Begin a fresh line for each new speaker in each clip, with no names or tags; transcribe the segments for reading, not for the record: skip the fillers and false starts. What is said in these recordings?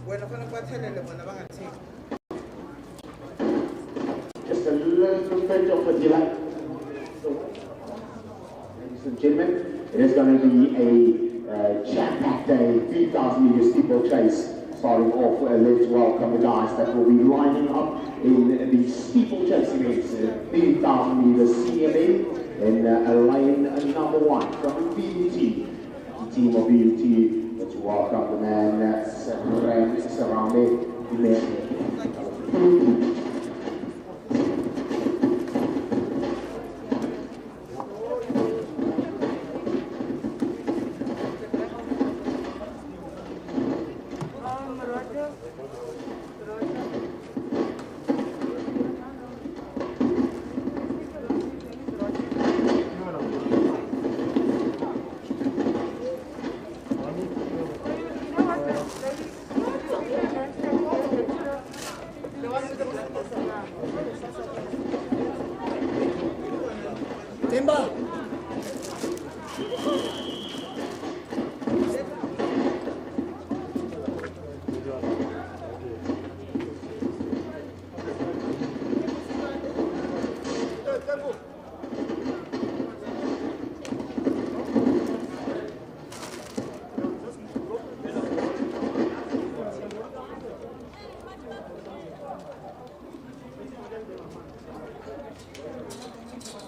Just a little bit of a delay. Ladies and gentlemen, it is going to be a jam-packed day, 3,000 meter steeplechase. Starting off, let's welcome the guys that will be lining up in the steeplechase events, 3,000 meter CMA in lane number 1 from BUT. The team of BUT, let's welcome the man surrounded.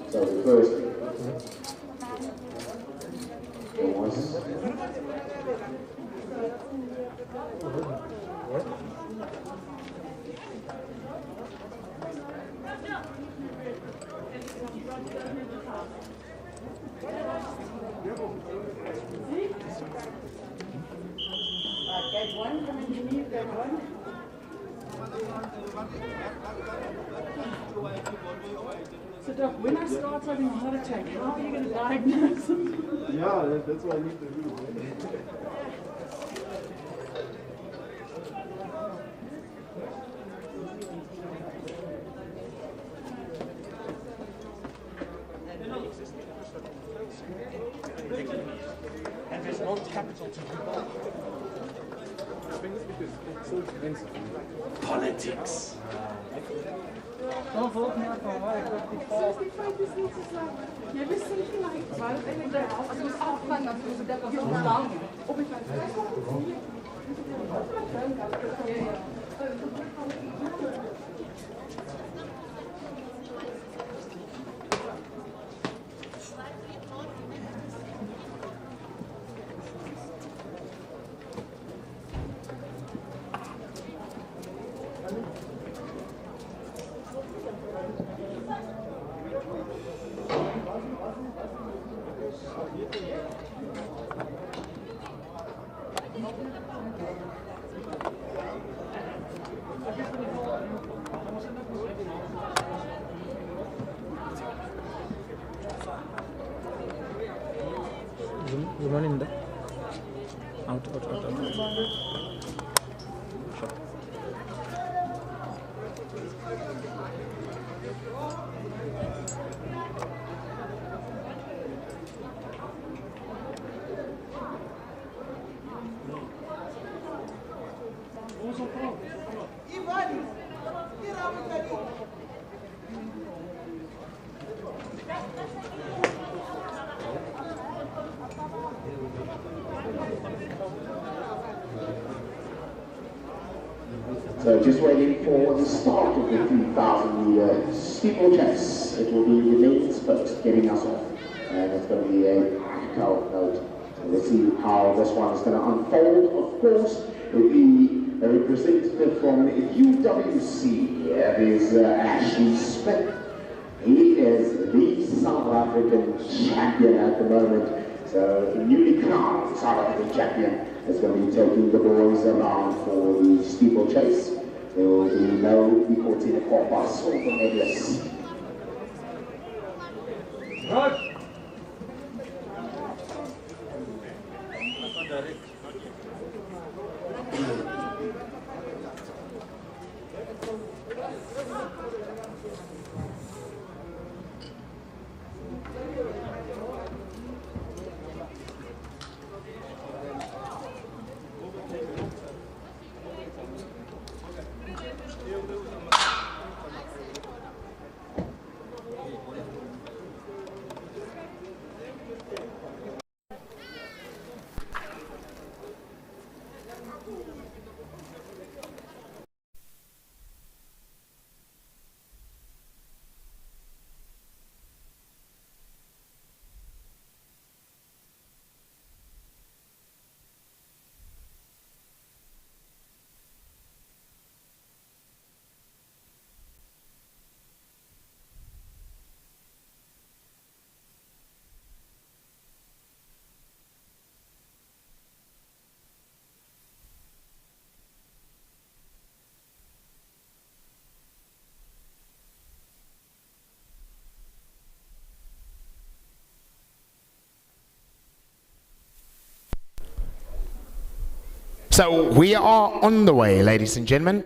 So the first
So Doc, when I start having a heart attack, how are you going to diagnose it?
Yeah, that's what I need to do.
And there's no capital to do.
I think it's because it's so expensive.
Politics.
Dan volg mij van waar ik op die val. Jij wist het gelijk. Maar als we afgaan, dan doen we dat al zo lang. Op het
Zoom on in the out. Sure.
So just waiting for the start of the 3,000 meter steeplechase. It will be the mains first getting us off. And it's going to be a tactical note. So let's see how this one is going to unfold. Of course, it will be a representative from UWC. That is Ashley Smith. He is the South African champion at the moment. So the newly crowned South African champion is going to be taking the boys around for the steeplechase. There will be no equal to the corpus or the medalists.
So we are on the way, ladies and gentlemen.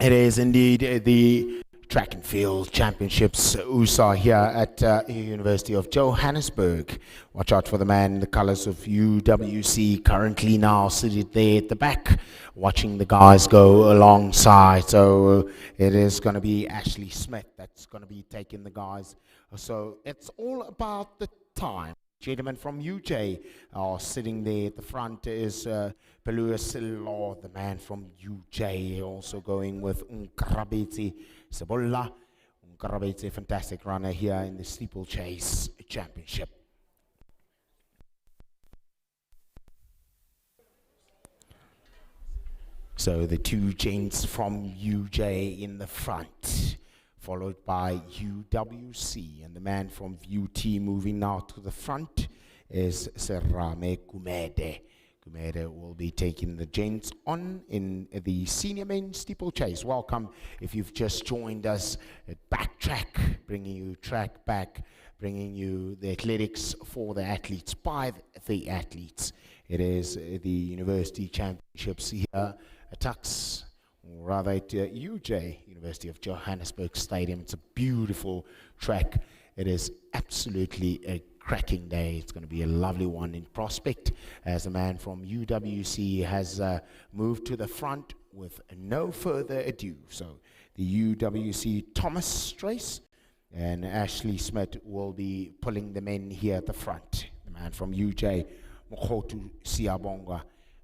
It is indeed the Track and Field Championships, Ussa, here at the University of Johannesburg. Watch out for the man in the colors of UWC, currently now seated there at the back, watching the guys go alongside. So it is going to be Ashley Smith that's going to be taking the guys. So it's all about the time. Gentlemen from UJ are sitting there at the front is Pelua Silo, the man from UJ, also going with Unkarabete Sabola. Unkarabete, fantastic runner here in the Steeplechase Championship. So the two gents from UJ in the front, followed by UWC, and the man from UT moving now to the front is Serame Kumede. Kumede will be taking the gents on in the senior men steeplechase. Welcome if you've just joined us at Backtrack, bringing you track back, bringing you the athletics for the athletes by the athletes. It is the University Championships here at Tux, or rather at UJ, University of Johannesburg Stadium. It's a beautiful track. It is absolutely a cracking day. It's going to be a lovely one in prospect as the man from UWC has moved to the front with no further ado. So the UWC Thomas Strace and Ashley Smith will be pulling the men here at the front. The man from UJ, Mokhotu Siabonga,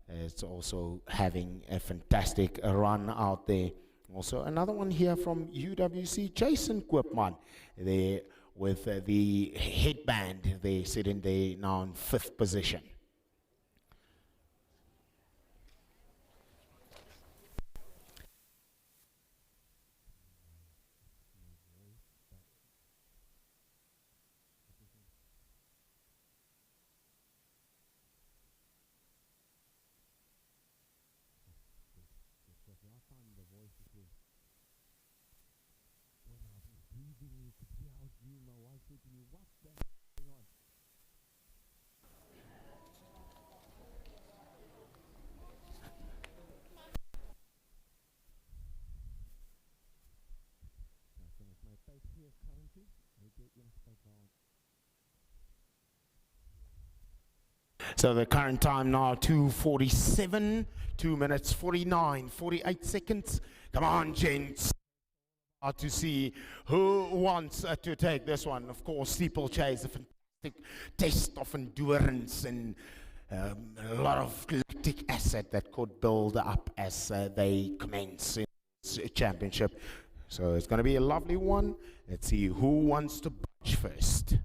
is also having a fantastic run out there. Also another one here from UWC, Jason Koopman, there with the headband. They sitting there now in 5th position. So the current time now 2:47, 2 minutes 49, 48 seconds. Come on, gents. To see who wants to take this one. Of course, steeplechase, a fantastic test of endurance and a lot of lactic acid that could build up as they commence in this championship. So it's going to be a lovely one. Let's see who wants to budge first.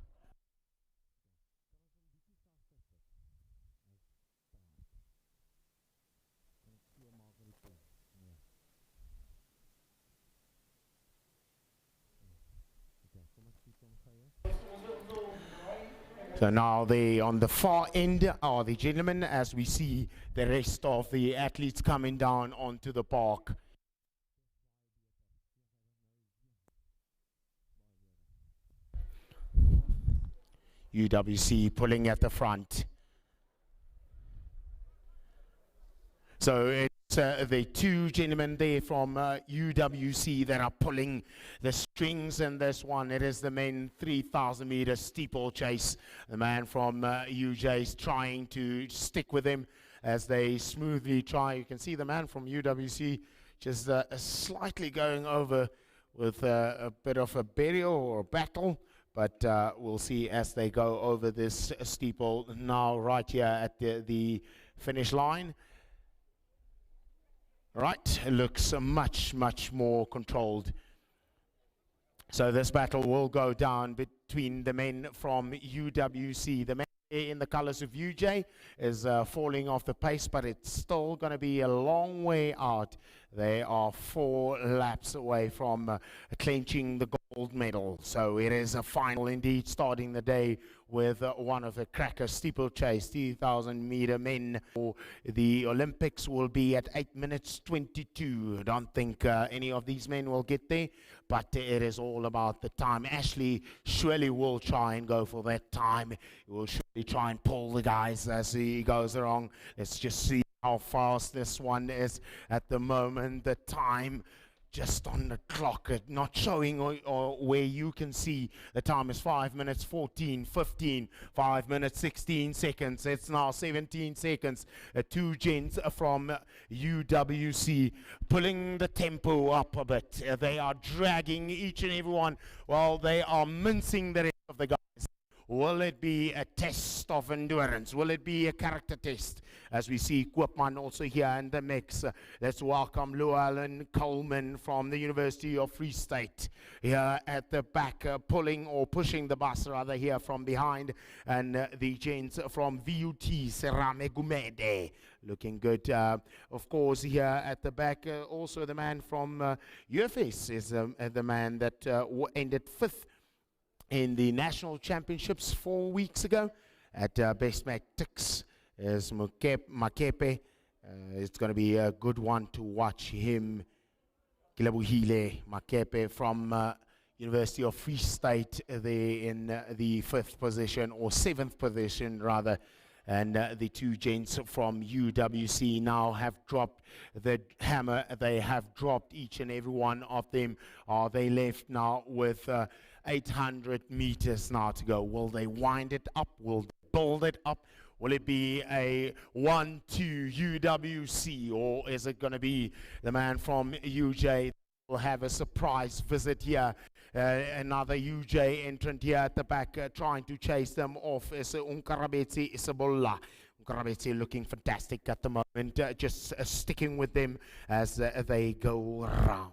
So now on the far end are the gentlemen, as we see the rest of the athletes coming down onto the park. UWC pulling at the front. So it's the two gentlemen there from UWC that are pulling the strings in this one. It is the men 3,000 meter steeplechase. The man from UJ is trying to stick with him as they smoothly try. You can see the man from UWC just slightly going over with a bit of a burial or a battle. But we'll see as they go over this steeple now right here at the finish line. Right, it looks much, much more controlled. So this battle will go down between the men from UWC. The men in the colors of UJ is falling off the pace, but it's still going to be a long way out. They are 4 laps away from clinching the gold medal. So it is a final indeed, starting the day with one of the cracker steeplechase 3,000 meter men. The Olympics will be at 8 minutes 22. I don't think any of these men will get there, but it is all about the time. Ashley surely will try and go for that time. He will surely try and pull the guys as he goes along. Let's just see how fast this one is at the moment. The time just on the clock, not showing or where you can see the time is 5 minutes 14, 15, 5 minutes 16 seconds. It's now 17 seconds. 2 gents from UWC pulling the tempo up a bit. They are dragging each and every one while they are mincing the rest of the guys. Will it be a test of endurance? Will it be a character test? As we see Koopman also here in the mix. Let's welcome Llewellyn Coleman from the University of Free State here at the back, pulling or pushing the bus rather here from behind. And the gents from VUT, Serame Gumede, looking good. Of course, here at the back, also the man from UFS is the man that ended 5th in the national championships 4 weeks ago at Best Tactics is Makepe. It's going to be a good one to watch him. Kilabuhile Makepe from University of Free State there in the 5th position, or 7th position rather. And the 2 gents from UWC now have dropped the hammer. They have dropped each and every one of them. Are they left now with 800 meters now to go? Will they wind it up? Will they build it up? Will it be a 1-2 UWC, or is it going to be the man from UJ will have a surprise visit here? Another UJ entrant here at the back trying to chase them off is Unkarabetsi Isabola. Unkarabetsi looking fantastic at the moment, just sticking with them as they go around.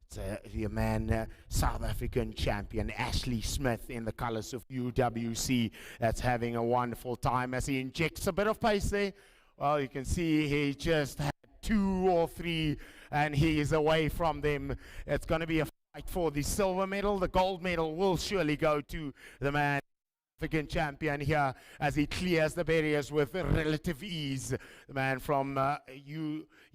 It's the man, South African champion Ashley Smith in the colors of UWC, that's having a wonderful time as he injects a bit of pace there. Well, you can see he just had 2 or 3 and he is away from them. It's going to be a fight for the silver medal. The gold medal will surely go to the man, African champion here, as he clears the barriers with relative ease. The man from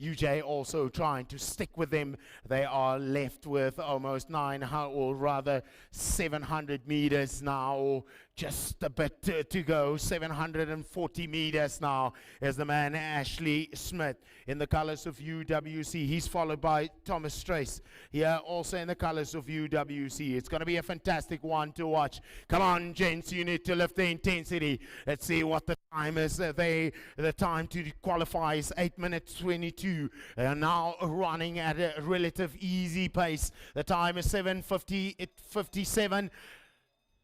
UJ also trying to stick with them. They are left with almost 900, or rather 700 meters now, or just a bit to go. 740 meters now is the man Ashley Smith in the colors of UWC. He's followed by Thomas Strace here also in the colors of UWC. It's going to be a fantastic one to watch. Come on, gents, you need to lift the intensity. Let's see what the time is. The time to qualify is 8 minutes 22. They are now running at a relative easy pace. The time is 7:57.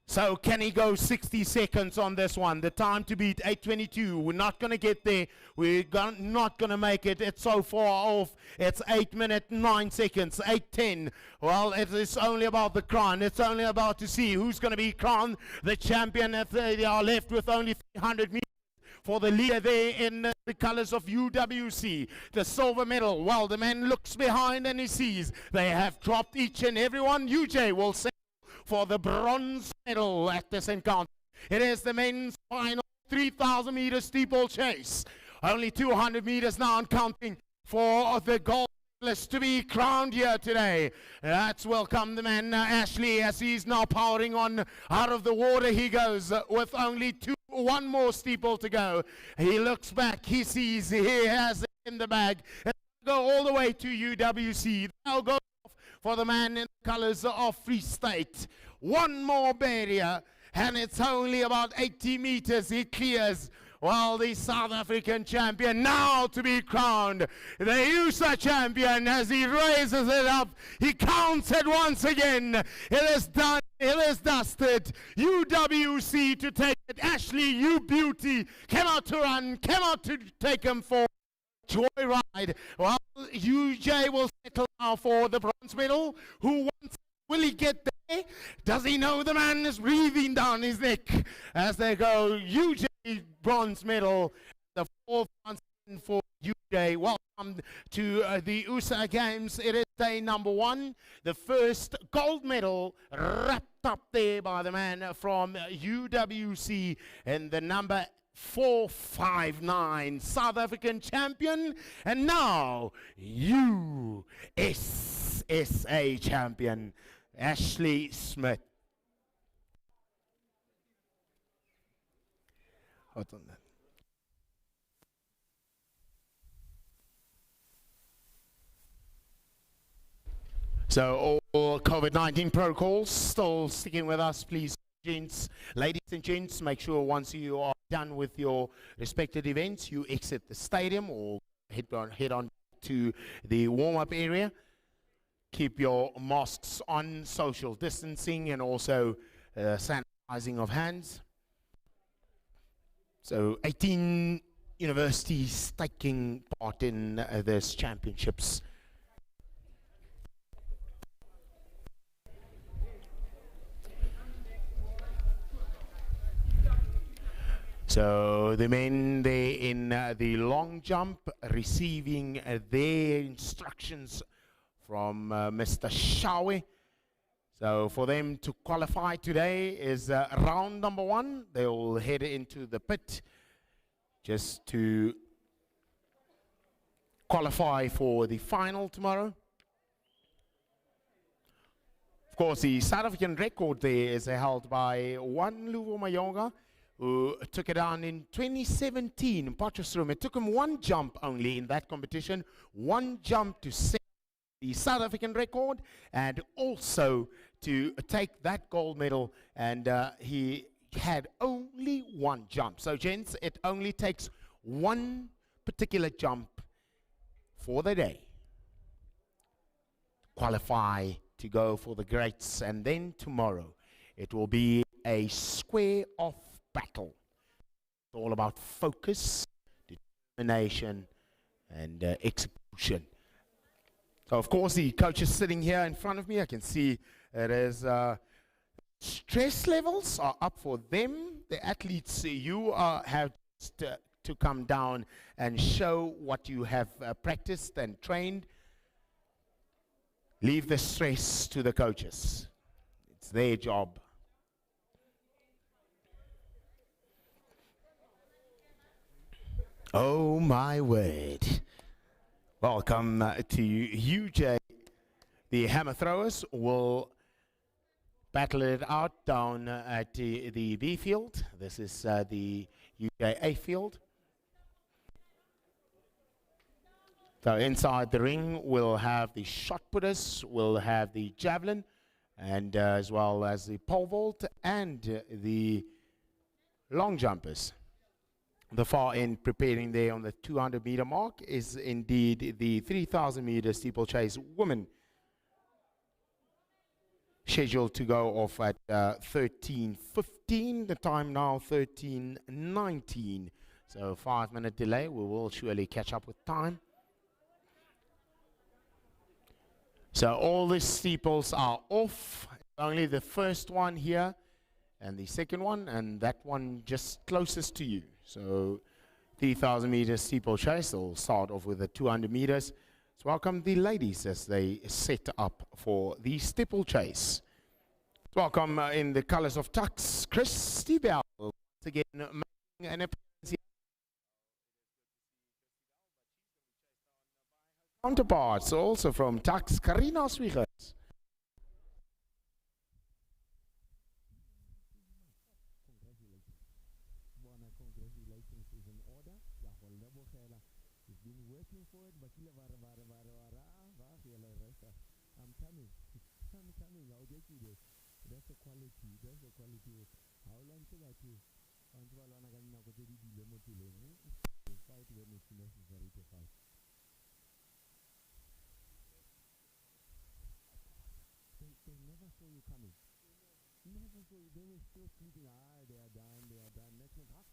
So can he go 60 seconds on this one? The time to beat 8:22. We're not going to get there. We're not going to make it. It's so far off. It's 8 minutes 9 seconds. 8:10. Well, it is only about the crown. It's only about to see who's going to be crowned the champion. They are left with only 300 meters for the leader there in the colors of UWC. The silver medal. Well, the man looks behind and he sees they have dropped each and every one. UJ will say for the bronze medal at this encounter. It is the men's final 3,000 meter steeplechase. Only 200 meters now and counting for the gold medalist to be crowned here today. Let's welcome the man Ashley as he's now powering on. Out of the water he goes with only one more steeple to go. He looks back, he sees he has it in the bag. It'll go all the way to UWC. They'll go for the man in the colors of Free State. One more barrier, and it's only about 80 meters he clears. Well, the South African champion now to be crowned. The Ussa champion, as he raises it up, he counts it once again. It is done. It is dusted. UWC to take it. Ashley, you beauty, came out to run, came out to take him for joyride. Well, UJ will settle now for the bronze medal. Who wants? Will he get there? Does he know the man is breathing down his neck as they go? UJ bronze medal. The fourth one for UJ. Welcome to the Ussa Games. It is day number 1. The first gold medal wrapped up there by the man from UWC and the number 459 South African champion, and now USSA champion Ashley Smith. What's on that? So all COVID-19 protocols still sticking with us, please. Gents, ladies and gents, make sure once you are done with your respected events, you exit the stadium or head on to the warm-up area. Keep your masks on, social distancing, and also sanitizing of hands. So 18 universities taking part in this championships. So the men there in the long jump receiving their instructions from Mr. Shawe. So for them to qualify today is round number 1. They will head into the pit just to qualify for the final tomorrow. Of course, the South African record there is held by one Luvo Mayonga, who took it down in 2017 in Potchefstroom. It took him 1 jump only in that competition, 1 jump to set the South African record and also to take that gold medal, and he had only 1 jump. So gents, it only takes 1 particular jump for the day to qualify to go for the greats, and then tomorrow it will be a square off battle. It's all about focus, determination, and execution. So, of course, the coach is sitting here in front of me. I can see it is stress levels are up for them. The athletes, you have to come down and show what you have practiced and trained. Leave the stress to the coaches. It's their job. Oh my word. Welcome to UJ. The hammer throwers will battle it out down at the B field. This is the UJ A field. So inside the ring we'll have the shot putters, we'll have the javelin, and as well as the pole vault and the long jumpers. The far end preparing there on the 200-meter mark is indeed the 3,000-meter steeplechase women, scheduled to go off at 13:15. The time now 13:19. So 5-minute delay. We will surely catch up with time. So all the steeples are off. Only the first one here and the second one, and that one just closest to you. So 3,000 meters steeplechase. They'll start off with the 200 meters. So welcome the ladies as they set up for the steeplechase. Welcome in the colors of Tux, Christy Bell. Once again, making an appearance here. Counterparts also from Tux, Karina Swiegers.
That's the quality. That's the quality. How long should I do? Fight when it's necessary to fight. They never saw you coming. Never saw you. They were still sleeping. They are done. They are done. Next one, how?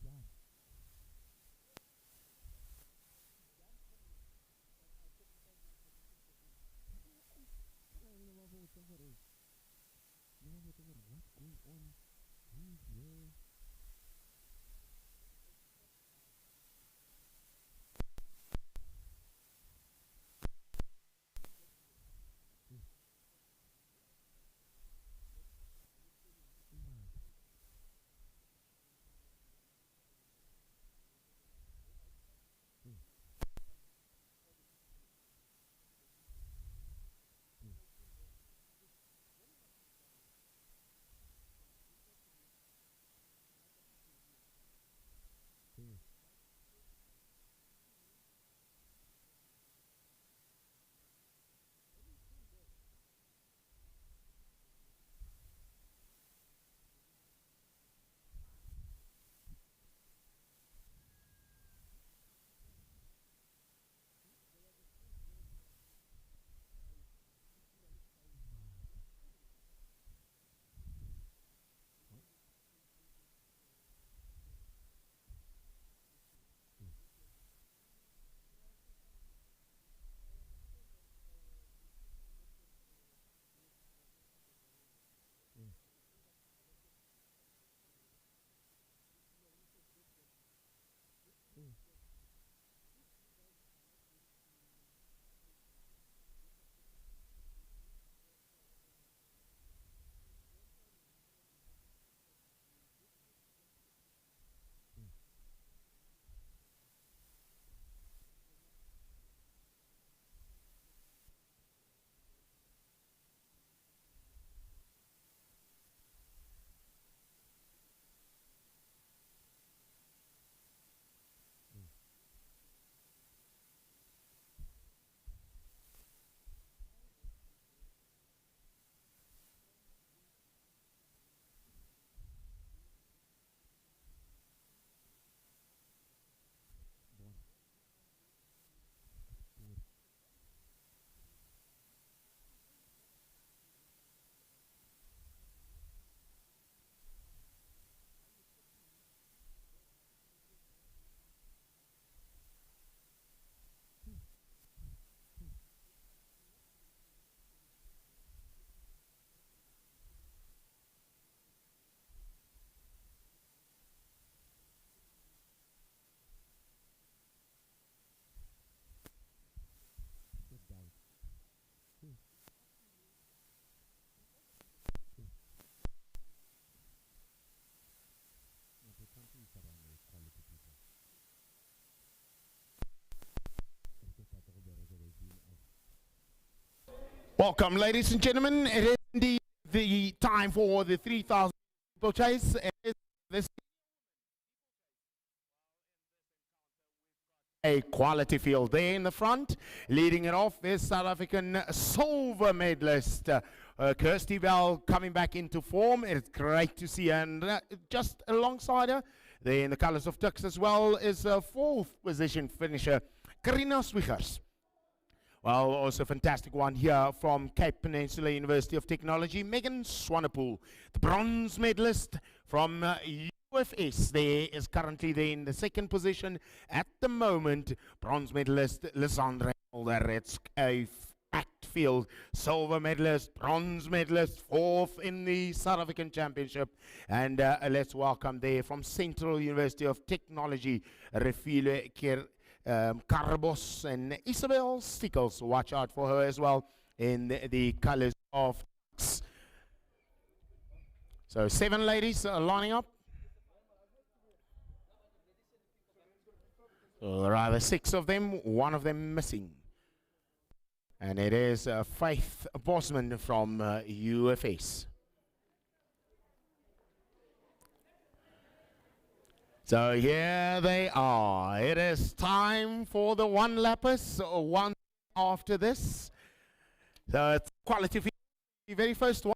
done. What's going on? Who's where?
Welcome, ladies and gentlemen. It is indeed the time for the 3,000 steeplechase. It is this a quality field there in the front. Leading it off is South African silver medalist Kirsty Bell coming back into form. It's great to see her. And just alongside her, there in the colors of Tuks as well, is a fourth position finisher, Karina Swiggers. Well, also a fantastic one here from Cape Peninsula University of Technology, Megan Swanepoel, the bronze medalist from UFS. There is currently there in the second position at the moment. Bronze medalist Lysandra Mulder. It's a packed field. Silver medalist, bronze medalist, fourth in the South African Championship. And let's welcome there from Central University of Technology, Refile Carbos and Isabel Stickles. Watch out for her as well in the colors of Tuks. So 7 ladies are lining up. So there are 6 of them, 1 of them missing. And it is Faith Bosman from UFS. So here they are. It is time for the one-lappers, one after this. So it's quality for the very first one.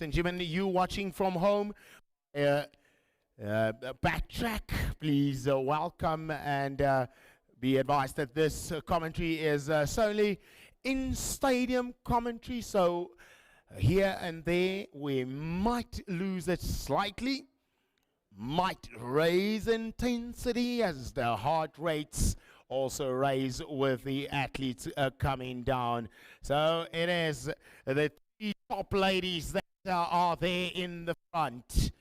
And Jim, you watching from home, Backtrack, please welcome and be advised that this commentary is solely in-stadium commentary. So here and there we might lose it slightly, might raise intensity as the heart rates also raise with the athletes coming down. So it is the three top ladies that are there in the front.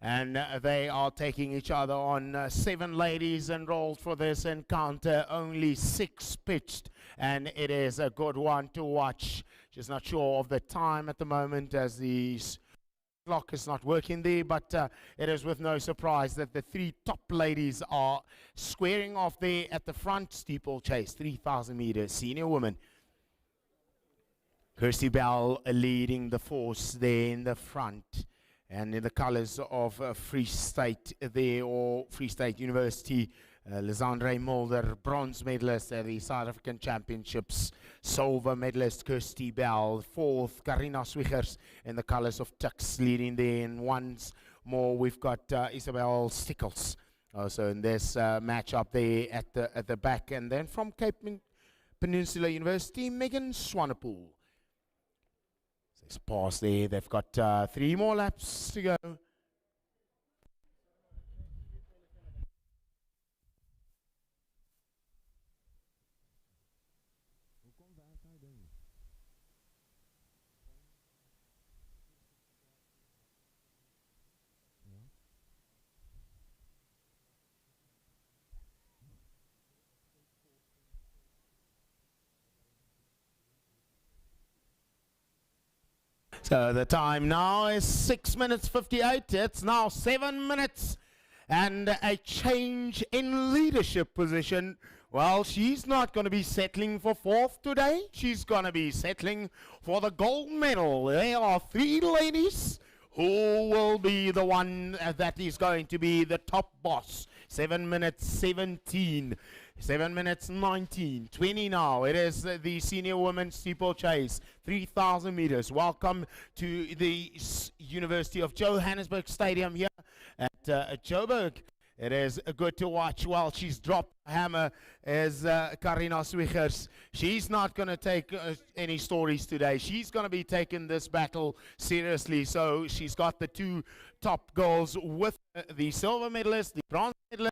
And they are taking each other on. 7 ladies enrolled for this encounter, only 6 pitched, and it is a good one to watch. Just not sure of the time at the moment as the clock is not working there, but it is with no surprise that the 3 top ladies are squaring off there at the front. Steeplechase, 3,000 meters, senior woman. Kirsty Bell leading the force there in the front. And in the colors of Free State there, or Free State University, Lizandre Mulder, bronze medalist at the South African Championships, silver medalist Kirsty Bell, 4th Karina Swiggers in the colors of Tux leading there. And once more we've got Isabel Stickles also in this match up there at the back. And then from Cape Peninsula University, Megan Swanepoel. It's past there. They've got 3 more laps to go. So the time now is 6 minutes 58. It's now 7 minutes and a change in leadership position. Well, she's not going to be settling for 4th today. She's going to be settling for the gold medal. There are 3 ladies who will be the one that is going to be the top boss. 7 minutes 17. 7 minutes 19, 20 now. It is the senior women's steeplechase, 3,000 meters. Welcome to the University of Johannesburg Stadium here at Joburg. It is good to watch. Well, she's dropped the hammer as Karina Swiggers. She's not going to take any stories today. She's going to be taking this battle seriously. So she's got the 2 top girls with the silver medalist, the bronze medalist,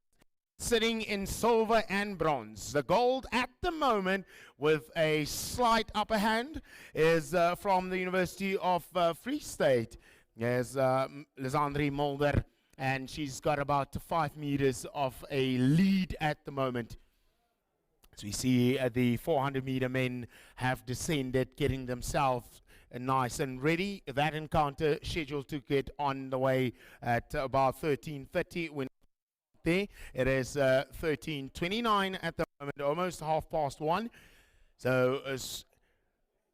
sitting in silver and bronze. The gold at the moment with a slight upper hand is from the University of Free State. There's Lizandre Mulder, and she's got about 5 meters of a lead at the moment. So we see the 400-meter men have descended, getting themselves nice and ready. That encounter scheduled to get on the way at about 13:30 when there. It is 13:29 at the moment, almost 1:30. So as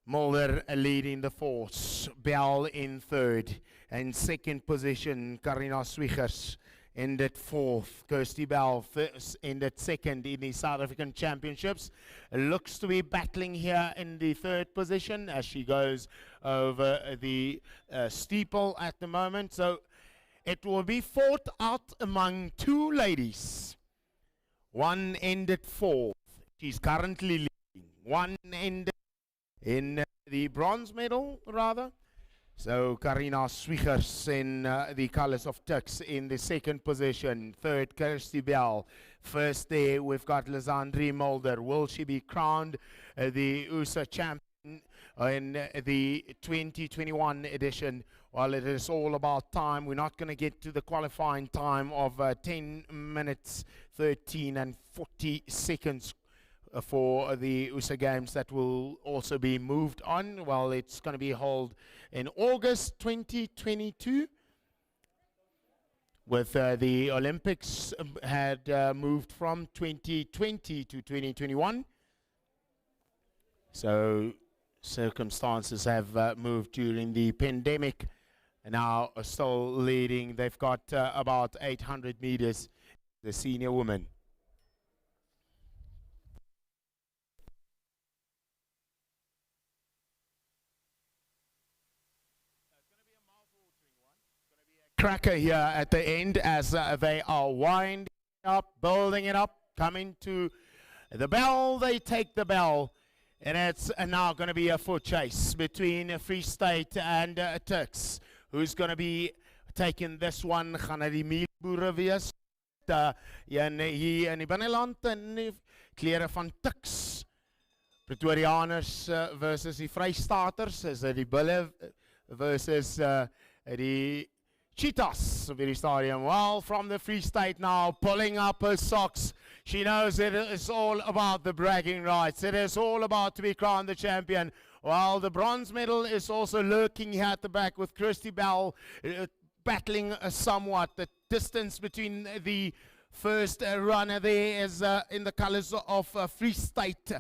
Mulder leading the force, Bell in 3rd, and 2nd position Karina Swiggers ended 4th. Kirsty Bell ended 2nd in the South African Championships. Looks to be battling here in the 3rd position as she goes over the steeple at the moment. So it will be fought out among 2 ladies. One ended 4th. She's currently leading. One ended in the bronze medal, rather. So Karina Swiggers in the colors of Tux in the 2nd position. 3rd, Kirsty Bell. 1st there, we've got Lizandre Mulder. Will she be crowned the Ussa champion in the 2021 edition? Well, it is all about time. We're not going to get to the qualifying time of 10 minutes 13 and 40 seconds for the Ussa Games that will also be moved on. Well, it's going to be held in August 2022, with the Olympics had moved from 2020 to 2021. So circumstances have moved during the pandemic, and now are still leading. They've got about 800 meters, the senior woman. Cracker here at the end as they are winding up, building it up, coming to the bell. They take the bell, and it's now going to be a foot chase between Free State and Turks, who's going to be overtaking this one. Gaan hy die mielboere wees. Ja, hier in die binneland in die klere van Tuks. Pretorianers versus die Vrystaters. Is dit die bulle versus die Cheetahs of the stadium. Well, from the Free State now, pulling up her socks. She knows it is all about the bragging rights. It is all about to be crowned the champion. Well, the bronze medal is also lurking here at the back with Christy Bell battling somewhat. The distance between the first runner there is in the colors of Free State.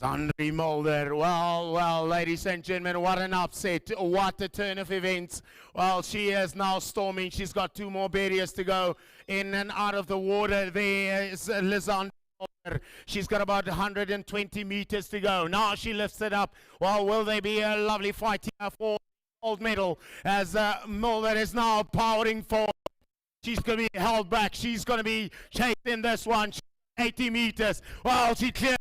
Andre Mulder, well, ladies and gentlemen, what an upset, what a turn of events. Well, she is now storming, she's got 2 more barriers to go, in and out of the water. There is Lizandre Mulder, she's got about 120 meters to go. Now she lifts it up. Well, will there be a lovely fight here for gold medal, as Mulder is now powering forward. She's going to be held back, she's going to be chased in this one, 80 meters. Well, she cleared.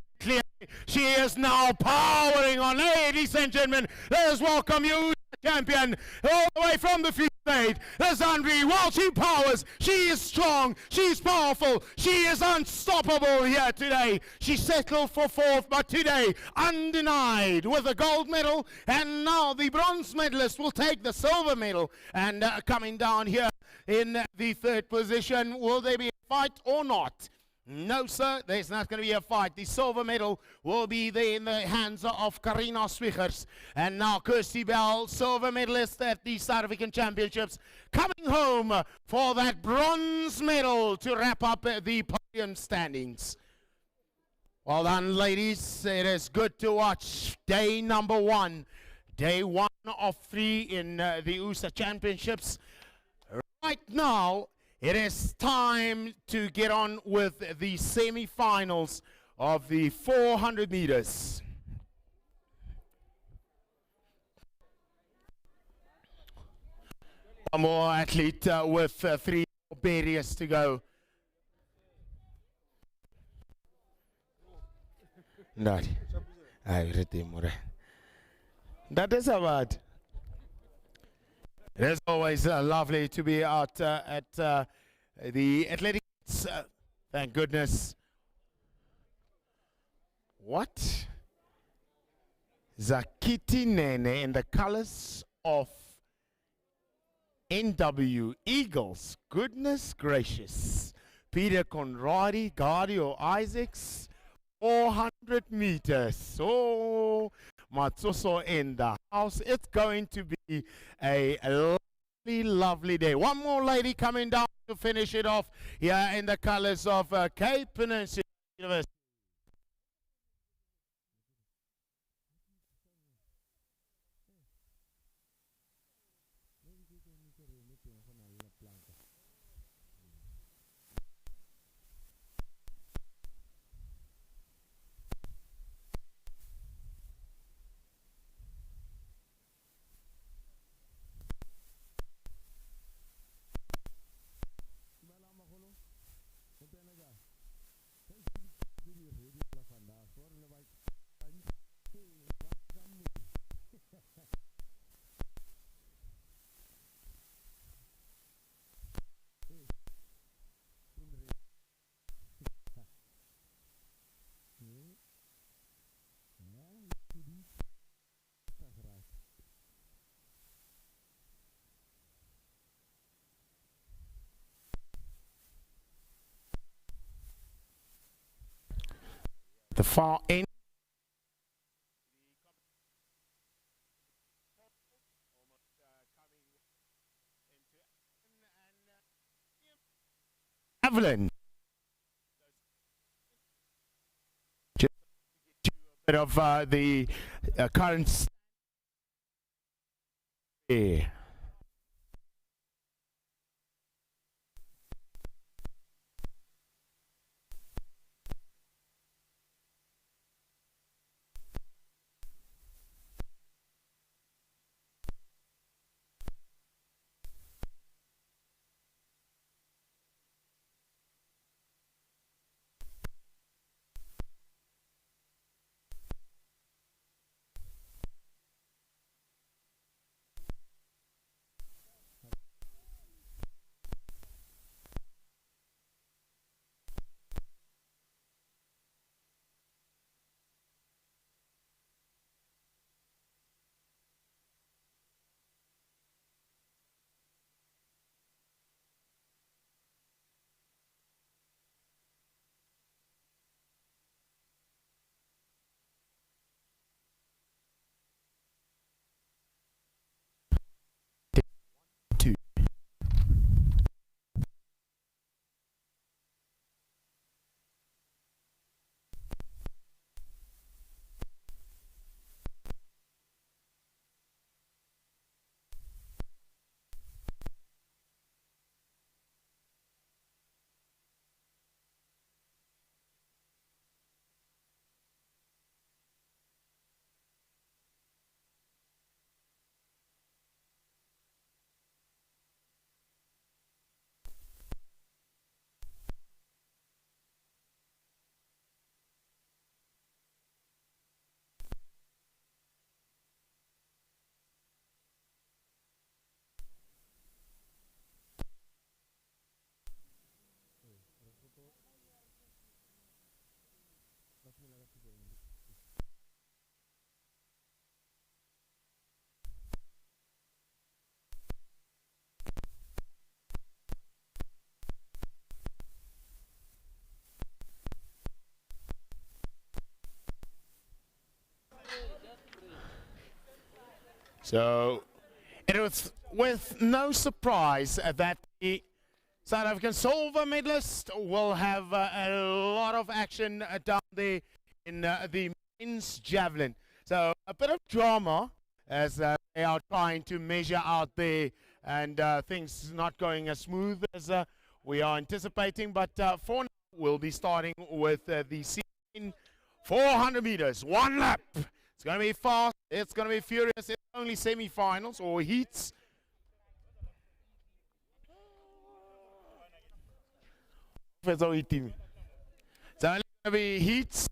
She is now powering on. Ladies and gentlemen, let us welcome you, champion, all the way from the Free State. Lizandre, well, she powers, she is strong, she's powerful, she is unstoppable here today. She settled for 4th, but today, undenied with a gold medal, and now the bronze medalist will take the silver medal. And coming down here in the 3rd position, will there be a fight or not? No, sir, there's not going to be a fight. The silver medal will be there in the hands of Karina Swiggers. And now Kirsty Bell, silver medalist at the South African Championships, coming home for that bronze medal to wrap up the podium standings. Well done, ladies. It is good to watch day number 1. Day 1 of 3 in the Ussa Championships. Right now, it is time to get on with the semi-finals of the 400 meters. One more athlete with 3 barriers to go. That is about. It is always lovely to be out at the athletics. Thank goodness. What? Zakiti Nene in the colors of NW Eagles. Goodness gracious. Peter Conradi, Guardio Isaacs, 400 meters. Oh, Matsuso in the house. It's going to be a lovely, lovely day. One more lady coming down to finish it off here in the colors of Cape Peninsula University. The far end. Javelin. Just to give you a bit of the current. So it was with no surprise that the South African silver medalist will have a lot of action down there in the men's javelin. So a bit of drama as they are trying to measure out there, and things not going as smooth as we are anticipating. But for now, we'll be starting with the 400 meters, one lap. It's going to be fast. It's going to be furious. It's only semi-finals or heats. So it's only going to be heats.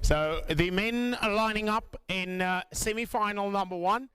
So the men are lining up in semi-final number 1.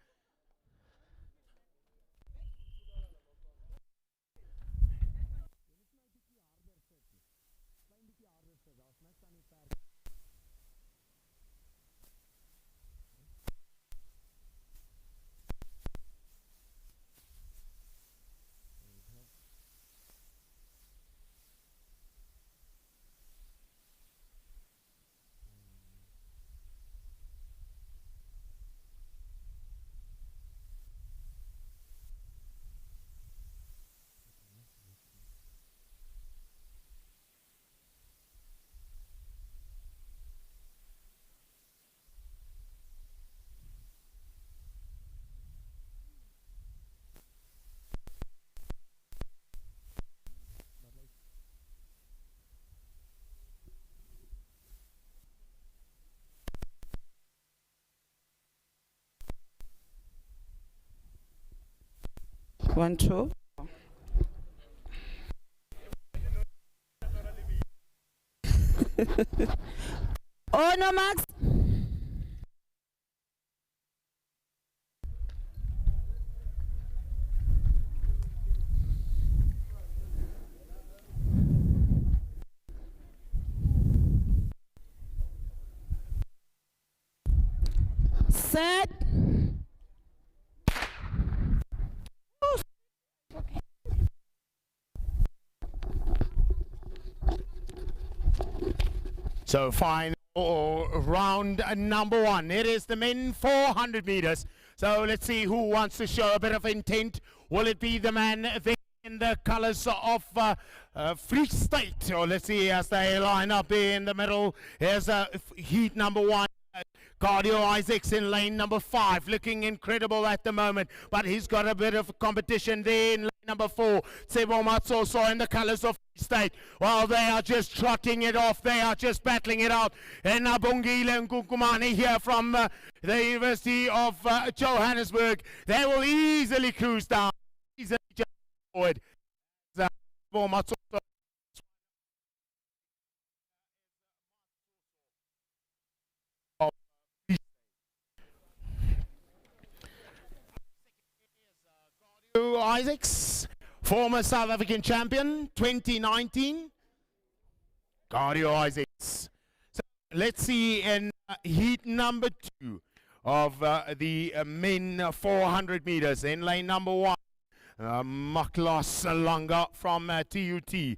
One, two. Oh no, Max. Set.
So final round number 1. It is the men 400 meters. So let's see who wants to show a bit of intent. Will it be the man there in the colors of Free State? Or let's see as they line up there in the middle. Here's heat number 1. Cardio Isaacs in lane number 5, looking incredible at the moment, but he's got a bit of competition there in lane number 4. Sebo Matsoso in the colors of Free State. Well, they are just trotting it off. They are just battling it out. And Bongile Nkukumane here from the University of Johannesburg. They will easily cruise down, easily jump forward. Sebo Matsoso. Isaacs, former South African champion 2019. Cardio Isaacs. So let's see in heat number 2 of the men 400 meters. In lane number 1, Maklas Langa from TUT. He'll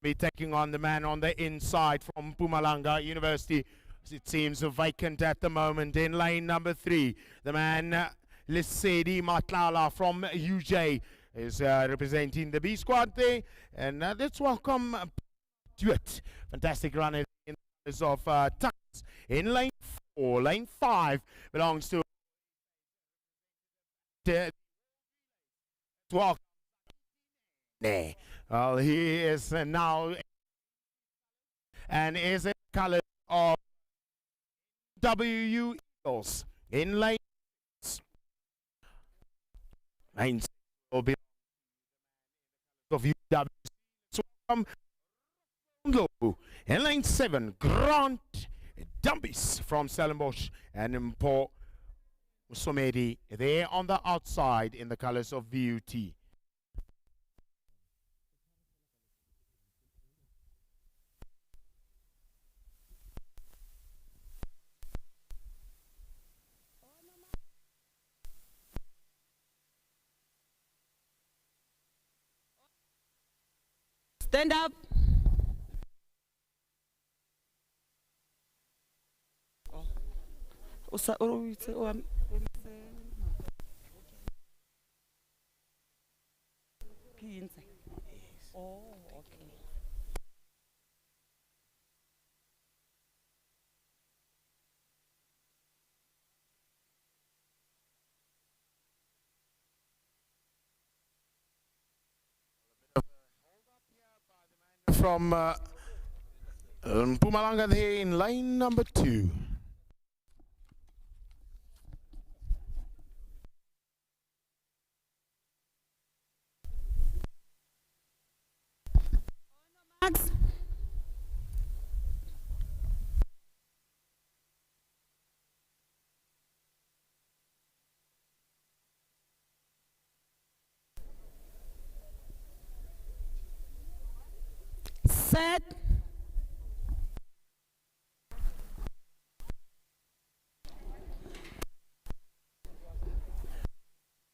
be taking on the man on the inside from Mpumalanga University. It seems vacant at the moment. In lane number 3, the man Lesedi Matlala from UJ is representing the B squad there, and let's welcome to it. Fantastic run in the of Tucks in lane 4. Lane 5 belongs to welcome. Well, he is now and is in color of WU Eagles in lane. Lane will be of UW. Welcome in lane 7, Grant Dumbis from Stellenbosch, and Mpo Somedi there on the outside in the colors of VUT.
Stand up. Ussa, oh, okay.
From Mpumalanga there in lane number 2.
Max. Set.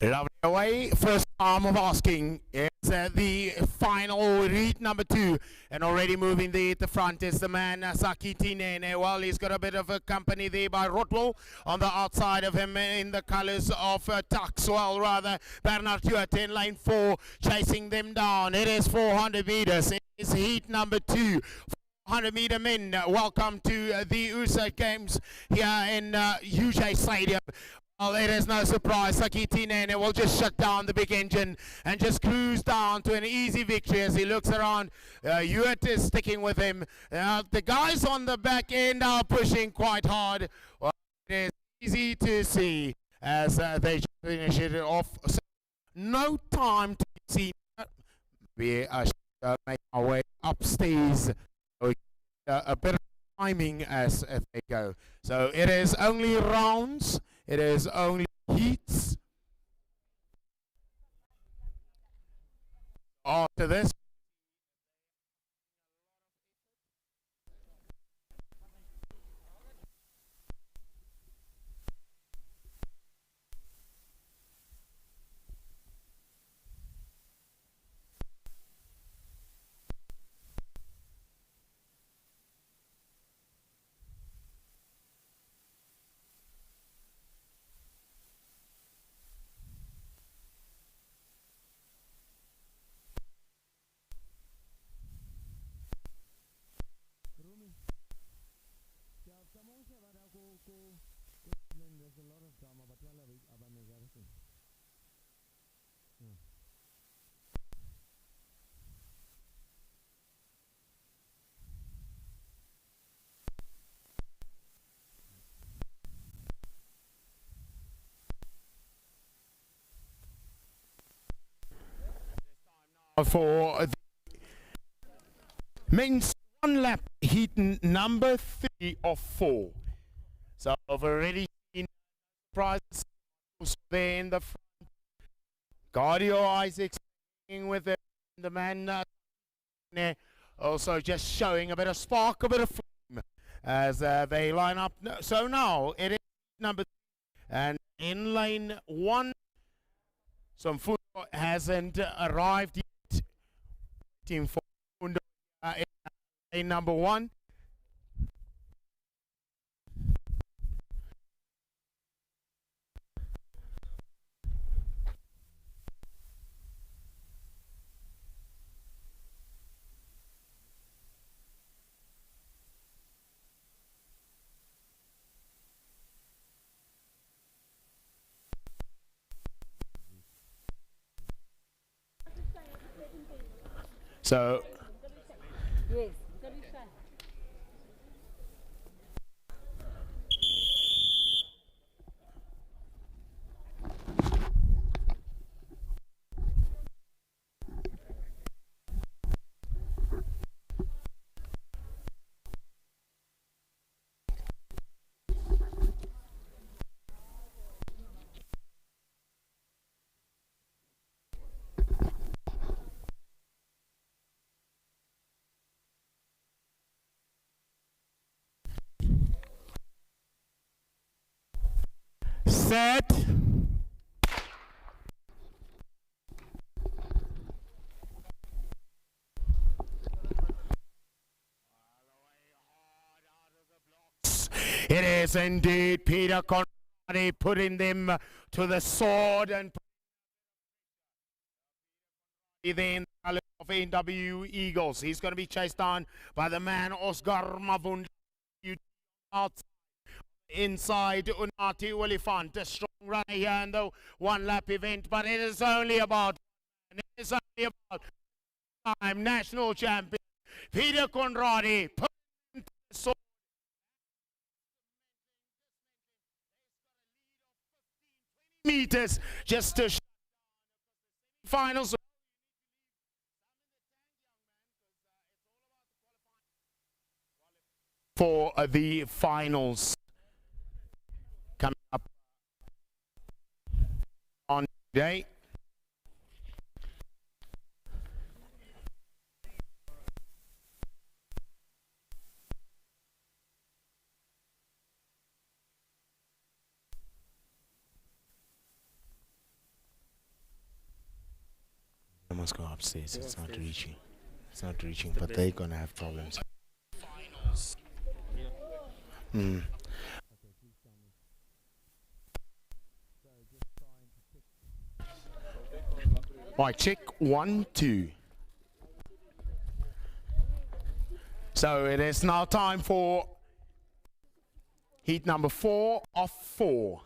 Lovely away. First arm of asking is the final read number 2, and already moving there at the front is the man Saki Tinene. Well, he's got a bit of a company there by Rotlo on the outside of him in the colors of Taxwell, rather. Bernard Hewitt in lane 4 chasing them down. It is 400 meters. It is heat number 2. 100-meter men. Welcome to the Ussa Games here in UJ Stadium. Well, it is no surprise. Saki Tinene will just shut down the big engine and just cruise down to an easy victory as he looks around. Hewitt is sticking with him. The guys on the back end are pushing quite hard. Well, it is easy to see as they finish it off. So no time to see. We make our way upstairs. A bit of timing as they go. So it is only rounds. It is only heats. After this,
there's a lot of drama, but well,
for the men's 1 lap heat number 3 of 4. So I've already seen prizes there in the front. Guardio Isaacs with the man also just showing a bit of spark, a bit of flame as they line up. So now it is number 3, and in lane 1 some food hasn't arrived yet. Waiting for in lane number 1. So
Yes.
set. Yes, indeed, Peter Conradi putting them to the sword and then of NW Eagles. He's going to be chased down by the man Oscar Mavund outside. Inside Unati Olifant, a strong runner here in the one lap event, but it is only about time. National champion Peter Conradi put into the sword. Meters just to finals for the finals coming up on today. I must go upstairs. It's not reaching. It's not reaching, but they're gonna have problems. Finals. Right, check 1, 2. So it is now time for heat number 4 of 4.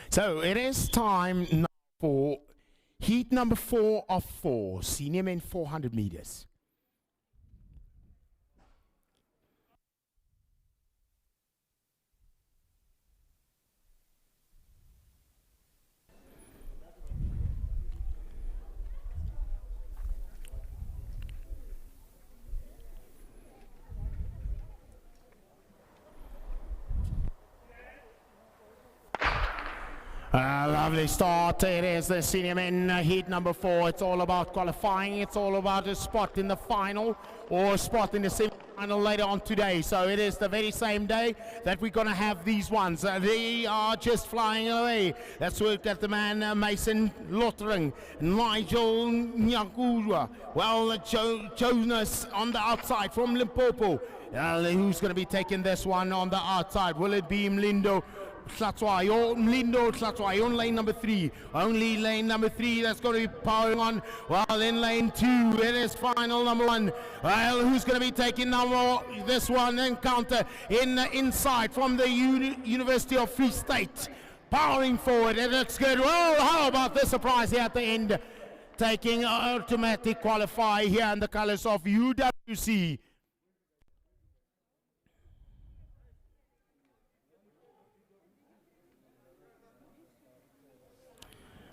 So it is time now for heat number 4 of 4, senior men 400 meters. Lovely start. It is the senior men heat number 4. It's all about qualifying. It's all about a spot in the final or a spot in the semi-final later on today. So it is the very same day that we're going to have these ones. They are just flying away. Let's look at the man Mason Lottering, Nigel Nyakura. Well, Jonas on the outside from Limpopo. Who's going to be taking this one on the outside? Will it be Mlindo Tlatswayo on lane number 3. Only lane number 3 that's going to be powering on. Well, in lane 2, it is final number 1. Well, who's going to be taking this one encounter in the inside from the University of Free State? Powering forward, it looks good. Well, how about the surprise here at the end? Taking automatic qualify here in the colors of UWC.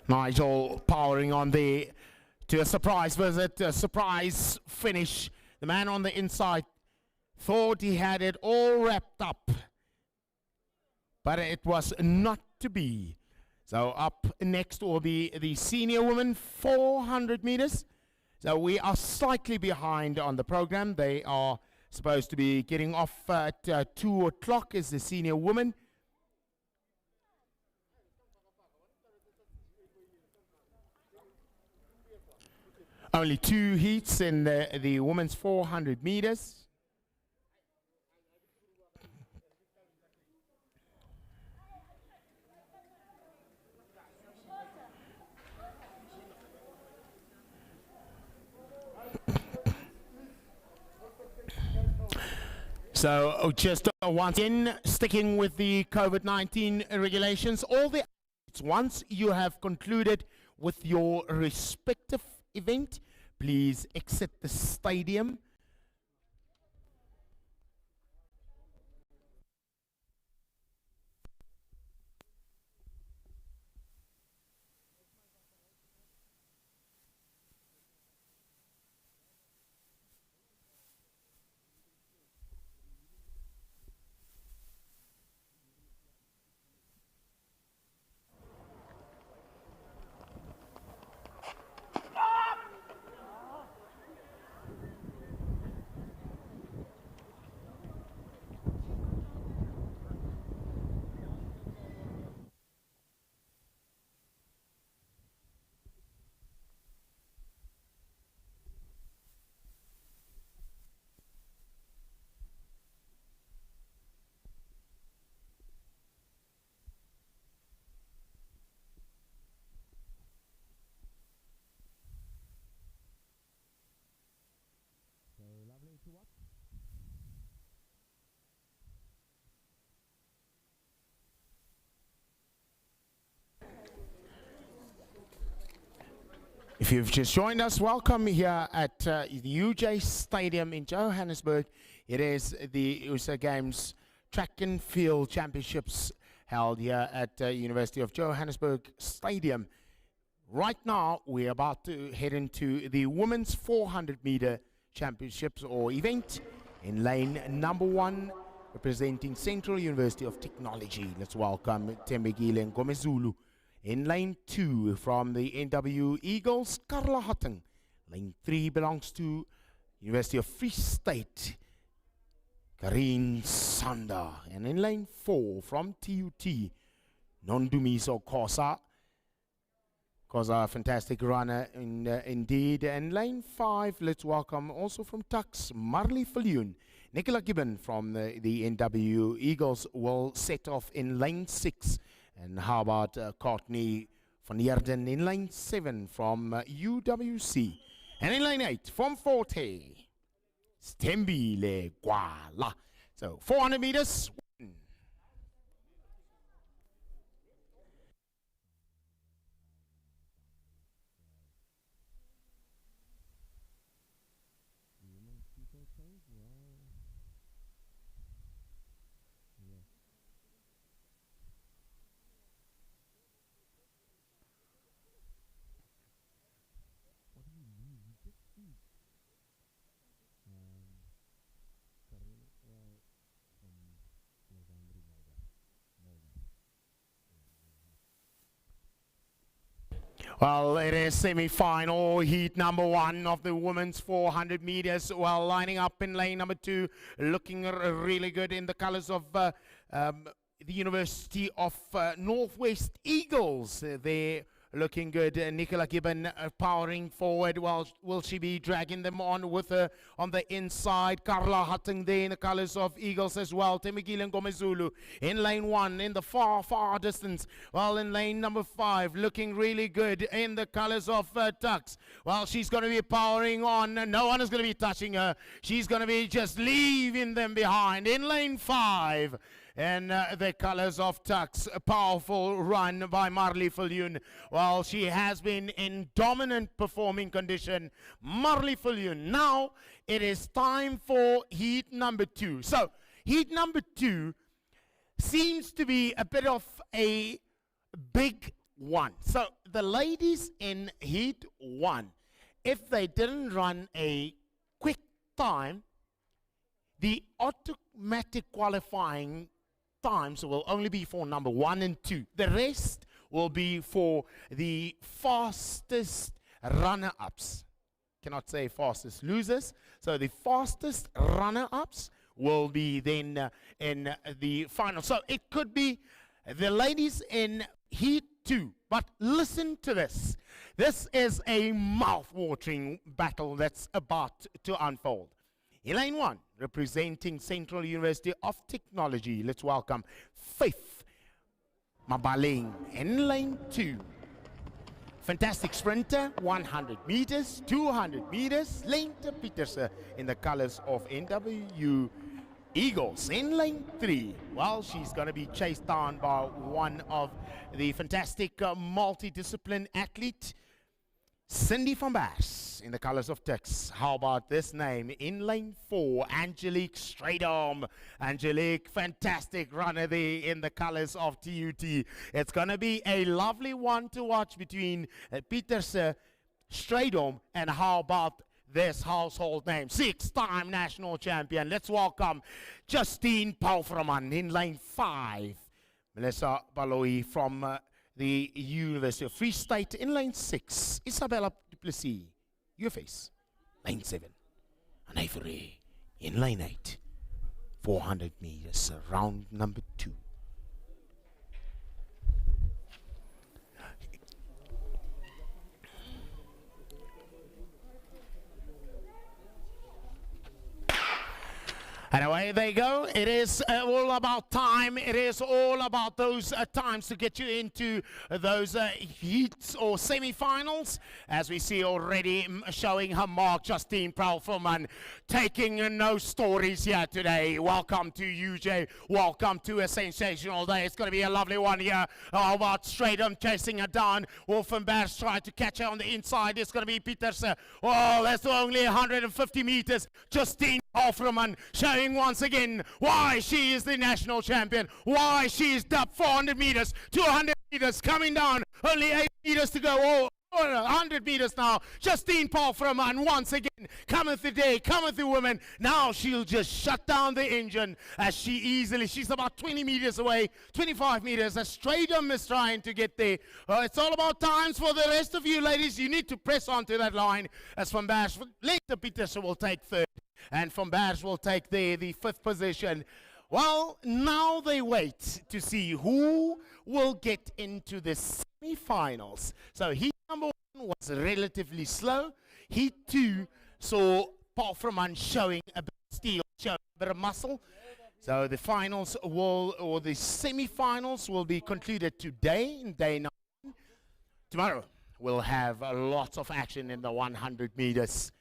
Nigel powering on to a surprise visit, a surprise finish. The man on the inside thought he had it all wrapped up, but it was not to be. So up next will be the senior women 400 meters. So we are slightly behind on the program. They are supposed to be getting off at 2 o'clock is the senior women. Only 2 heats in the women's 400 meters. So just once again, sticking with the COVID-19 regulations, all the once you have concluded with your respective event, please exit the stadium. If you've just joined us, welcome here at the UJ Stadium in Johannesburg. It is the Ussa Games Track and Field Championships held here at University of Johannesburg Stadium. Right now, we're about to head into the Women's 400-meter Championships or event in lane number 1, representing Central University of Technology. Let's welcome Thembekile Ngomezulu. In lane 2 from the NW Eagles, Karla Hutton. Lane 3 belongs to University of Free State, Karine Sander. And in lane 4 from TUT, Nondumiso Kosa. Kosa, a fantastic runner indeed. And lane 5, let's welcome also from Tuks, Marley Viljoen. Nicola Gibbon from the NW Eagles will set off in lane 6. And how about Courtney van Heerden in lane 7 from UWC. And in lane 8 from Forte, Stembile Gwala. So 400 meters. Well, it is semi-final heat number 1 of the women's 400 meters. Well, lining up in lane number 2, looking really good in the colors of the University of Northwest Eagles. They're looking good. Nicola Gibbon powering forward. Well, will she be dragging them on with her on the inside? Karla Hutton there in the colors of Eagles as well. Thembekile Ngomezulu in lane 1 in the far distance. Well, in lane number 5, looking really good in the colors of Tuks. Well, she's going to be powering on. No one is going to be touching her. She's going to be just leaving them behind. In lane 5. And the colors of Tuks, a powerful run by Marley Viljoen. Well, she has been in dominant performing condition. Marley Viljoen. Now it is time for heat number 2. So heat number 2 seems to be a bit of a big one. So the ladies in heat 1, if they didn't run a quick time, the automatic qualifying times will only be for number 1 and 2. The rest will be for the fastest runner-ups. Cannot say fastest losers. So the fastest runner-ups will be then in the final. So it could be the ladies in heat 2. But listen to this. This is a mouth-watering battle that's about to unfold. In lane 1, representing Central University of Technology, let's welcome Faith Mabaleng. In lane 2, fantastic sprinter, 100 meters, 200 meters, Lente Pieterse in the colors of NW Eagles. In lane 3, well, she's going to be chased down by one of the fantastic multidiscipline athlete, Cindy van Baas in the colors of Tuks. How about this name? In lane 4, Angelique Straydom. Angelique, fantastic runner there in the colors of TUT. It's going to be a lovely one to watch between Pieterse, Straydom, and how about this household name, 6-time national champion. Let's welcome Justine Pauverman in lane 5. Melissa Baloyi from the University of Free State in lane 6. Isabella Duplessis, your face. Lane 7. And Ivory in lane 8. 400 meters, round number 2. And away here they go. It is all about time. It is all about those times to get you into those heats or semi-finals. As we see already showing her mark, Justine Pralferman taking no stories here today. Welcome to UJ. Welcome to a sensational day. It's going to be a lovely one here. How about Stratum chasing her down? Wolfenberg tried to catch her on the inside. It's going to be Pieterse. Oh, that's only 150 meters. Justine Pralferman showing once again why she is the national champion, why she is up 400 meters, 200 meters coming down, only 8 meters to go. Oh, 100 meters now. Justine Pralferman once again. Cometh the day, cometh the woman. Now she'll just shut down the engine as she's about 20 meters away, 25 meters. As Stratum is trying to get there. It's all about times for the rest of you ladies. You need to press onto that line. As Van Bash, later Pieterse will take third. And Van Bash will take the fifth position. Well, now they wait to see who will get into the semi-finals. So heat number 1 was relatively slow. Heat 2 saw Pralferman showing a bit of steel, showing a bit of muscle. So the finals or the semi-finals will be concluded today, in day 9. Tomorrow we'll have lots of action in the 100 meters.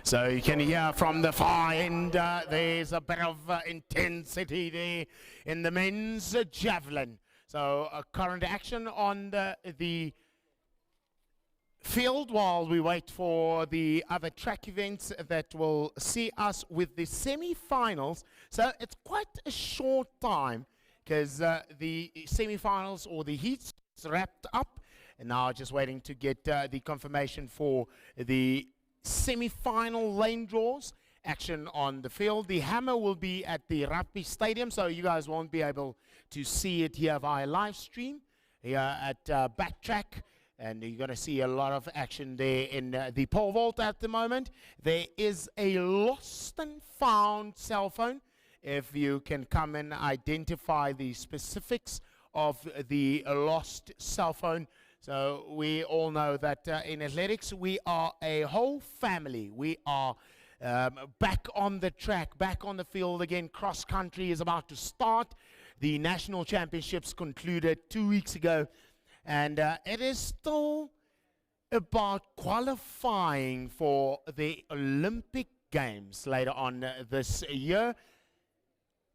So you can hear from the far end, there's a bit of intensity there in the men's javelin. So current action on the field while we wait for the other track events that will see us with the semi-finals. So it's quite a short time because the semi-finals or the heats wrapped up. And now just waiting to get the confirmation for the semi-final lane draws. Action on the field. The hammer will be at the rugby stadium, so you guys won't be able to see it here via live stream here at Backtrack. And you're going to see a lot of action there in the pole vault at the moment. There is a lost and found cell phone. If you can come and identify the specifics of the lost cell phone. So we all know that in athletics, we are a whole family. We are back on the track, back on the field again. Cross country is about to start. The national championships concluded 2 weeks ago. And it is still about qualifying for the Olympic Games later on this year.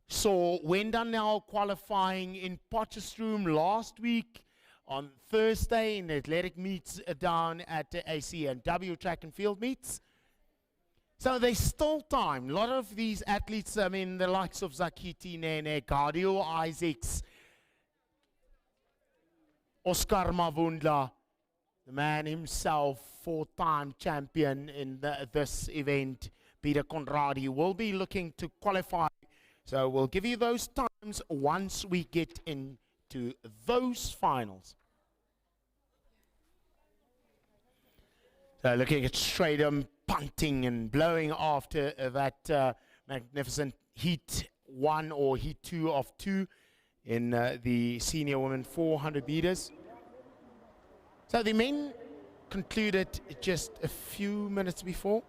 So Wenda now qualifying in Potchefstroom last week. On Thursday in the athletic meets down at the AC&W track and field meets. So there's still time. A lot of these athletes, I mean, the likes of Zakiti Nene, Cardio Isaacs, Oscar Mavundla, the man himself, 4-time champion in this event, Peter Conradi, will be looking to qualify. So we'll give you those times once we get into those finals. So looking at Stratum punting and blowing after that magnificent heat 1 or heat 2 of 2 in the senior women 400 meters. So the men concluded just a few minutes before.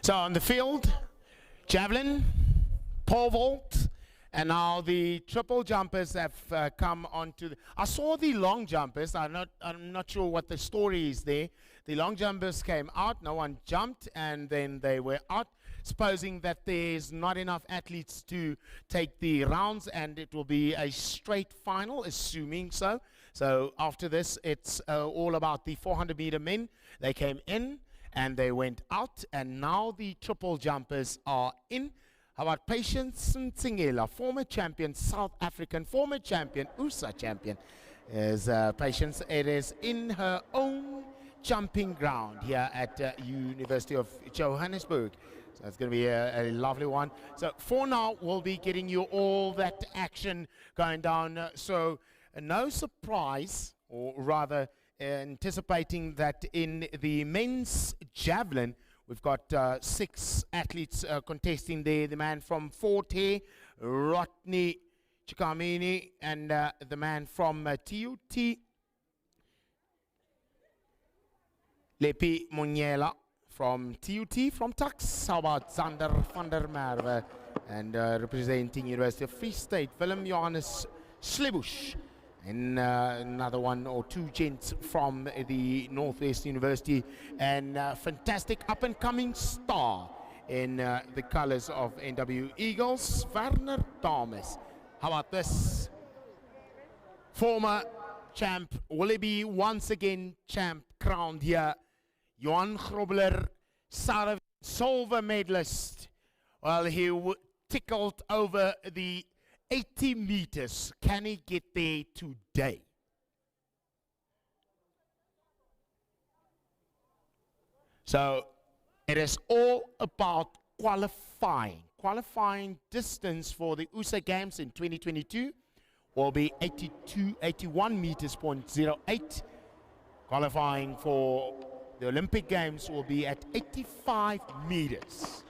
So on the field, javelin, pole vault, and now the triple jumpers have come onto the... I saw the long jumpers. I'm not sure what the story is there. The long jumpers came out, no one jumped, and then they were out, supposing that there's not enough athletes to take the rounds, and it will be a straight final, assuming so. So after this, it's all about the 400-meter men. They came in and they went out, and now the triple jumpers are in. How about Patience Mtsingela, former champion, South African, former champion, Ussa champion, is Patience. It is in her own jumping ground here at University of Johannesburg. So it's going to be a lovely one. So for now, we'll be getting you all that action going down. So no surprise, or rather anticipating that in the men's javelin, we've got 6 athletes contesting there. The man from Fort Hare, Rodney Chikamini, and the man from TUT, Lepi Monyela from TUT, from Tux. How about Zander van der Merwe, and representing University of Free State, Willem Johannes Slebush. And another one or two gents from the Northwest University, and fantastic up-and-coming star in the colors of NW Eagles, Werner Thomas. How about this? Former champ, will he be once again champ crowned here? Johan Grobler, silver medalist. Well, he tickled over the 80 meters. Can he get there today? So it is all about qualifying. Qualifying distance for the Ussa Games in 2022 will be 81 meters, 0.08. Qualifying for the Olympic Games will be at 85 meters.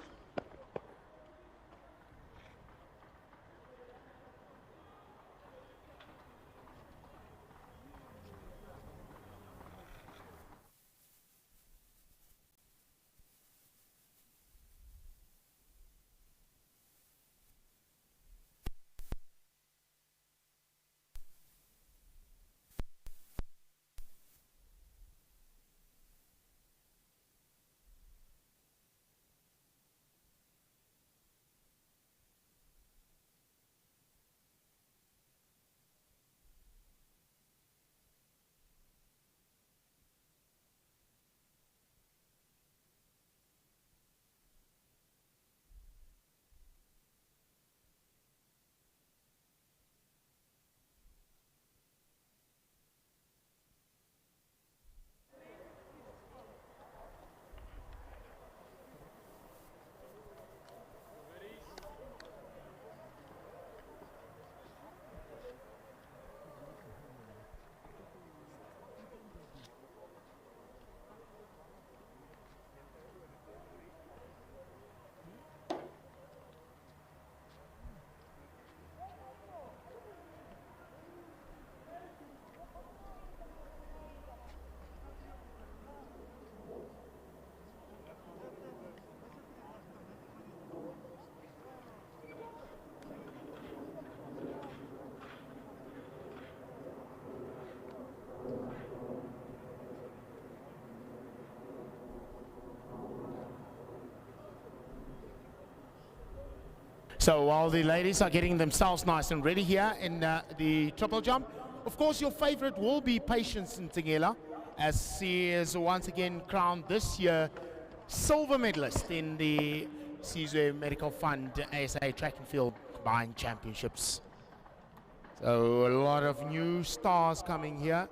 So while the ladies are getting themselves nice and ready here in the triple jump, of course your favorite will be Patience Ntsingela, as she is once again crowned this year silver medalist in the Sizwe Medical Fund ASA Track and Field Combined Championships. So a lot of new stars coming here.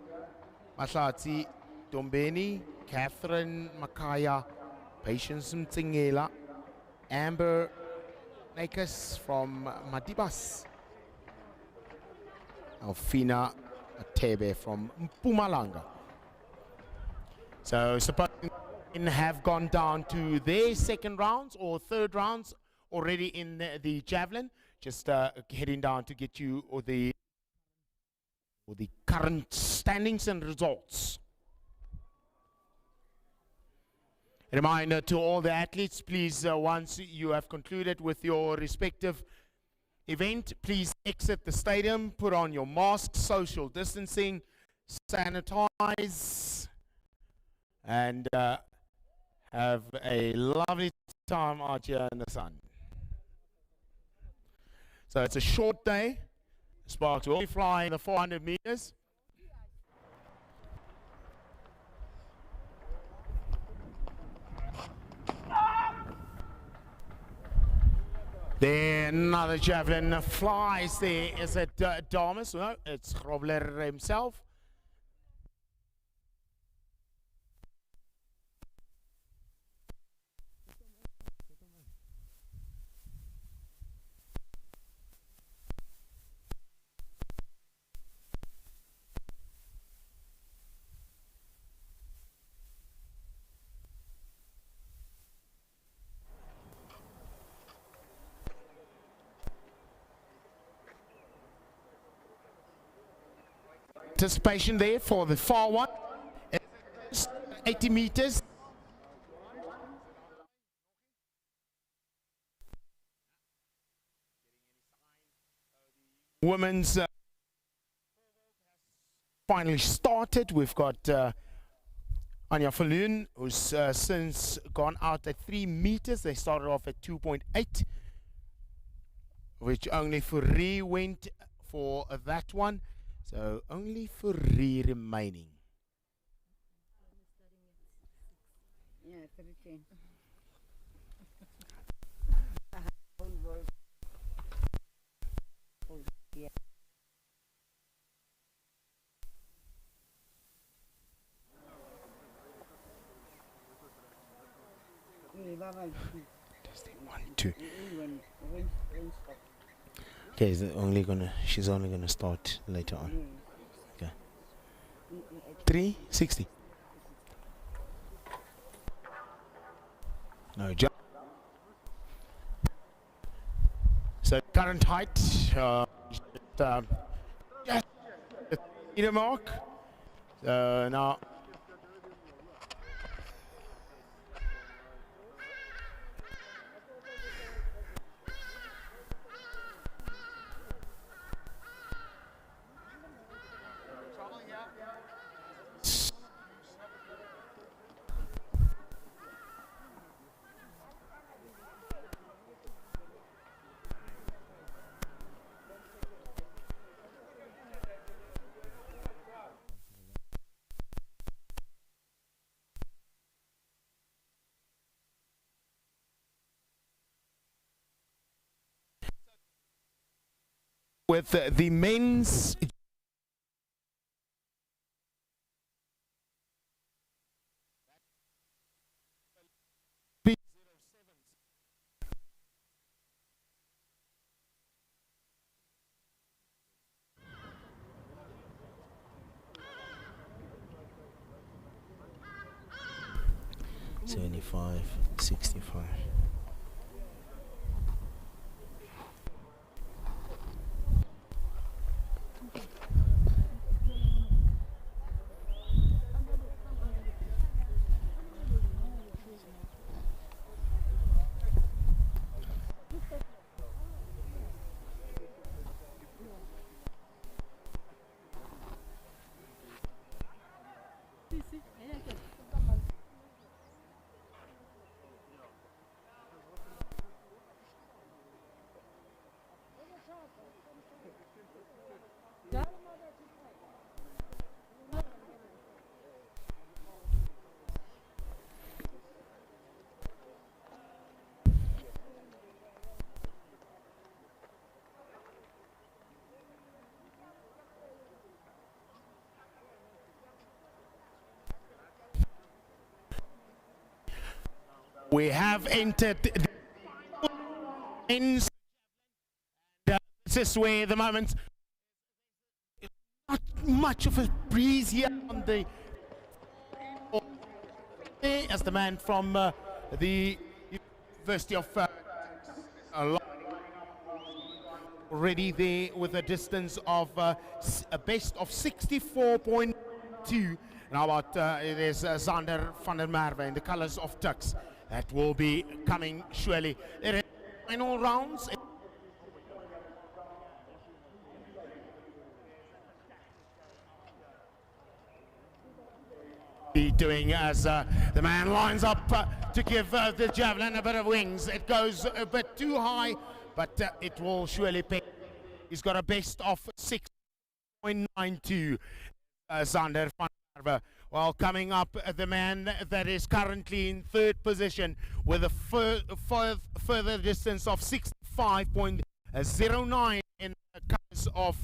Mahlatsi Dombeni, Catherine Makaya, Patience Ntsingela, Amber Nakes from Madibas, Alfina Tebe from Mpumalanga. So supposing have gone down to their second rounds or third rounds already in the javelin, just heading down to get you the current standings and results. A reminder to all the athletes, please, once you have concluded with your respective event, please exit the stadium, put on your mask, social distancing, sanitize, and have a lovely time out here in the sun. So it's a short day. Sparks will be flying the 400 meters. There, another javelin flies there. Is it Damas? No, it's Grobler himself. Anticipation there for the far one. It's 80 meters. Women's finally started. We've got Anja Verloon, who's since gone out at 3 meters. They started off at 2.8, which only Fourie went for that one. So only Fourie remaining.
Yeah, 13.
Testing 1, 2. Okay, she's only gonna start later on. Okay. 360. No jump. So current height, just the meter mark. So now. With the men's $75, $65. We have entered the ends. This is where the moment not much of a breeze here on the as the man from the University of already there with a distance of a best of 64.2. Now about there's Zander van der Merwe in the colors of Tux. That will be coming surely. There are final rounds. Be doing as the man lines up to give the javelin a bit of wings. It goes a bit too high, but it will surely pay. He's got a best of 6.92. Zander van der Merwe. Well, coming up, the man that is currently in third position with a further distance of 65. 65.09 in the case of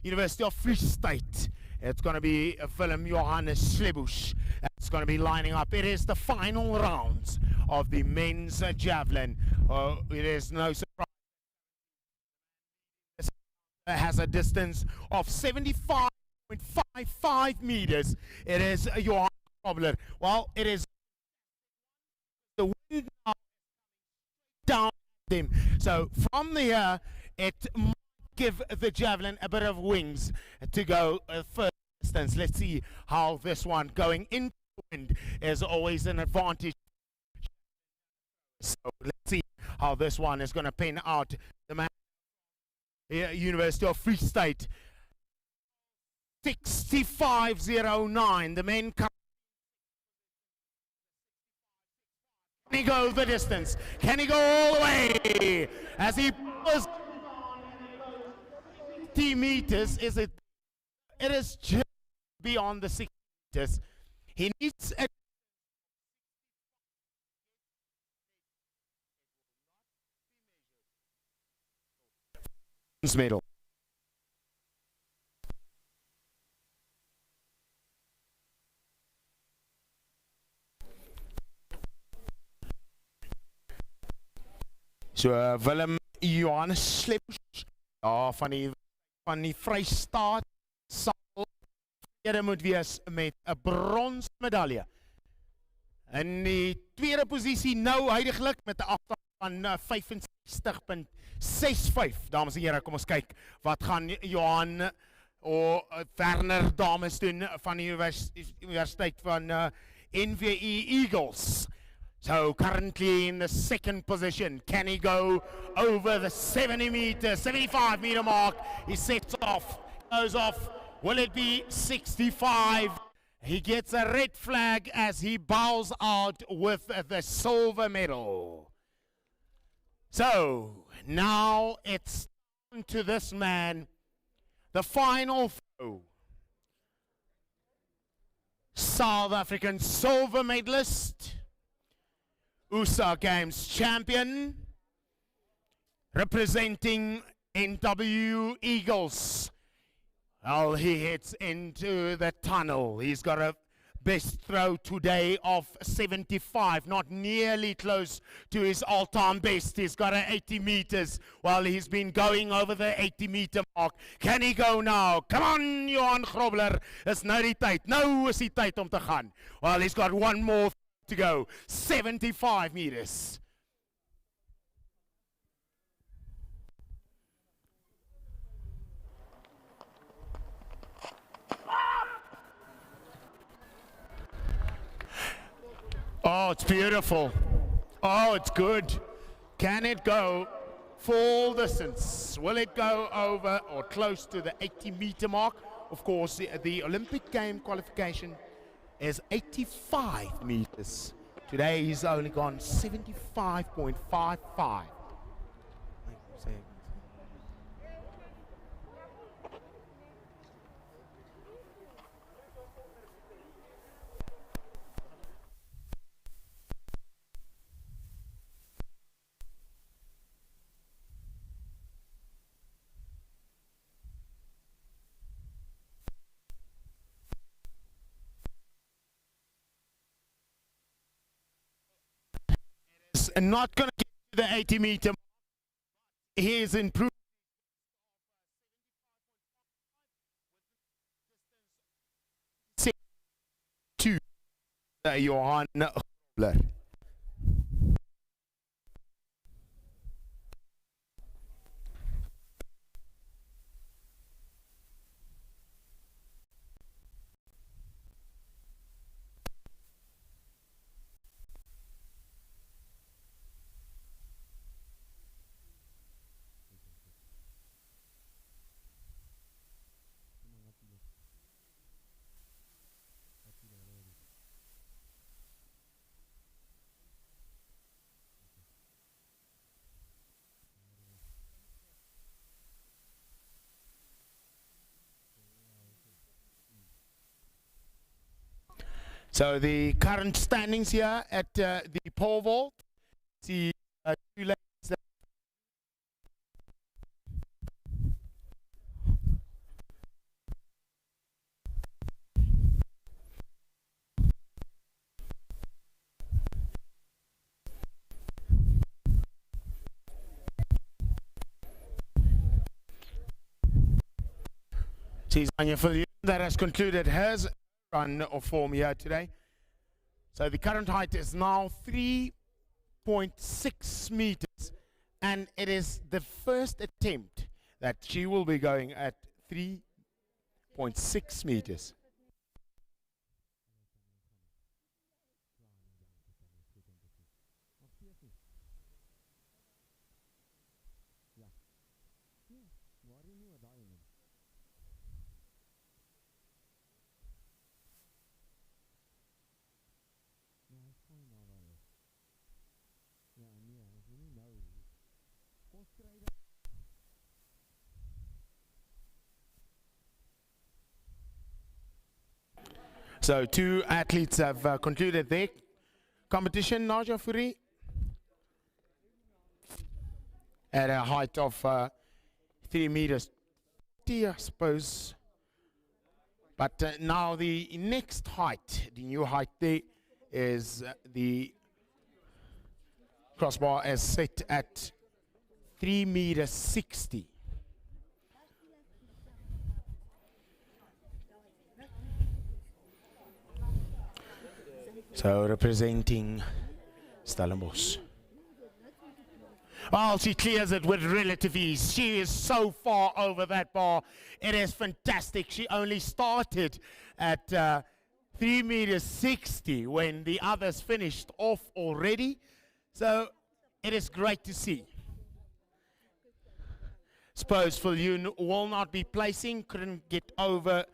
University of Free State. It's going to be Willem Johannes Slebusch. It's going to be lining up. It is the final rounds of the men's javelin. It is no surprise. Has a distance of 75.55 meters. It is Johannes Grobler. Well, it is the wind now down them. So from there, it might give the javelin a bit of wings to go further distance. Let's see how this one going into the wind is always an advantage. So let's see how this one is going to pan out. The man, University of Free State, 65.09. The men come. Can he go the distance? Can he go all the way? As he pulls 60 meters, is it? It is just beyond the 60 meters. He needs a medal. So Willem Johannes Slebusch van die Vrystaat sal eerder moet wees met 'n bronsmedalje. In die tweede posisie nou huidiglik met 'n afstand van 65.65. Dames en here, kom ons kyk wat gaan Johan Werner dames doen van die Universiteit van NVE Eagles. So currently in the second position, can he go over the 75 meter mark? He sets off, goes off. Will it be 65? He gets a red flag as he bows out with the silver medal. So now it's down to this man, the final foe. South African silver medalist, Ussa Games champion, representing NW Eagles. Well, he heads into the tunnel. He's got a best throw today of 75, not nearly close to his all-time best. He's got 80 meters. Well, he's been going over the 80-meter mark. Can he go now? Come on, Johan Grobler. Is nou die tyd. Nou is die tyd om te gaan. Well, he's got one more to go. 75 meters. Oh, it's beautiful. Oh, it's good. Can it go full distance? Will it go over or close to the 80-meter mark? Of course, the Olympic game qualification is 85 meters. Today he's only gone 75.55. Not going to get to the 80-meter mark. He is improved. To Johan Grobler. So the current standings here at the pole vault, see two ladies She's Anya Fillion that has concluded hers run of form here today. So the current height is now 3.6 meters, and it is the first attempt that she will be going at 3.6 meters. So two athletes have concluded their competition. Naja Furi at a height of 3 meters, I suppose. But now the next height, the new height there, is the crossbar is set at 3 meters 60. So representing Stellenbosch. Well, she clears it with relative ease. She is so far over that bar. It is fantastic. She only started at 3 meters 60 when the others finished off already. So it is great to see. Suppose Fillion will not be placing, couldn't get over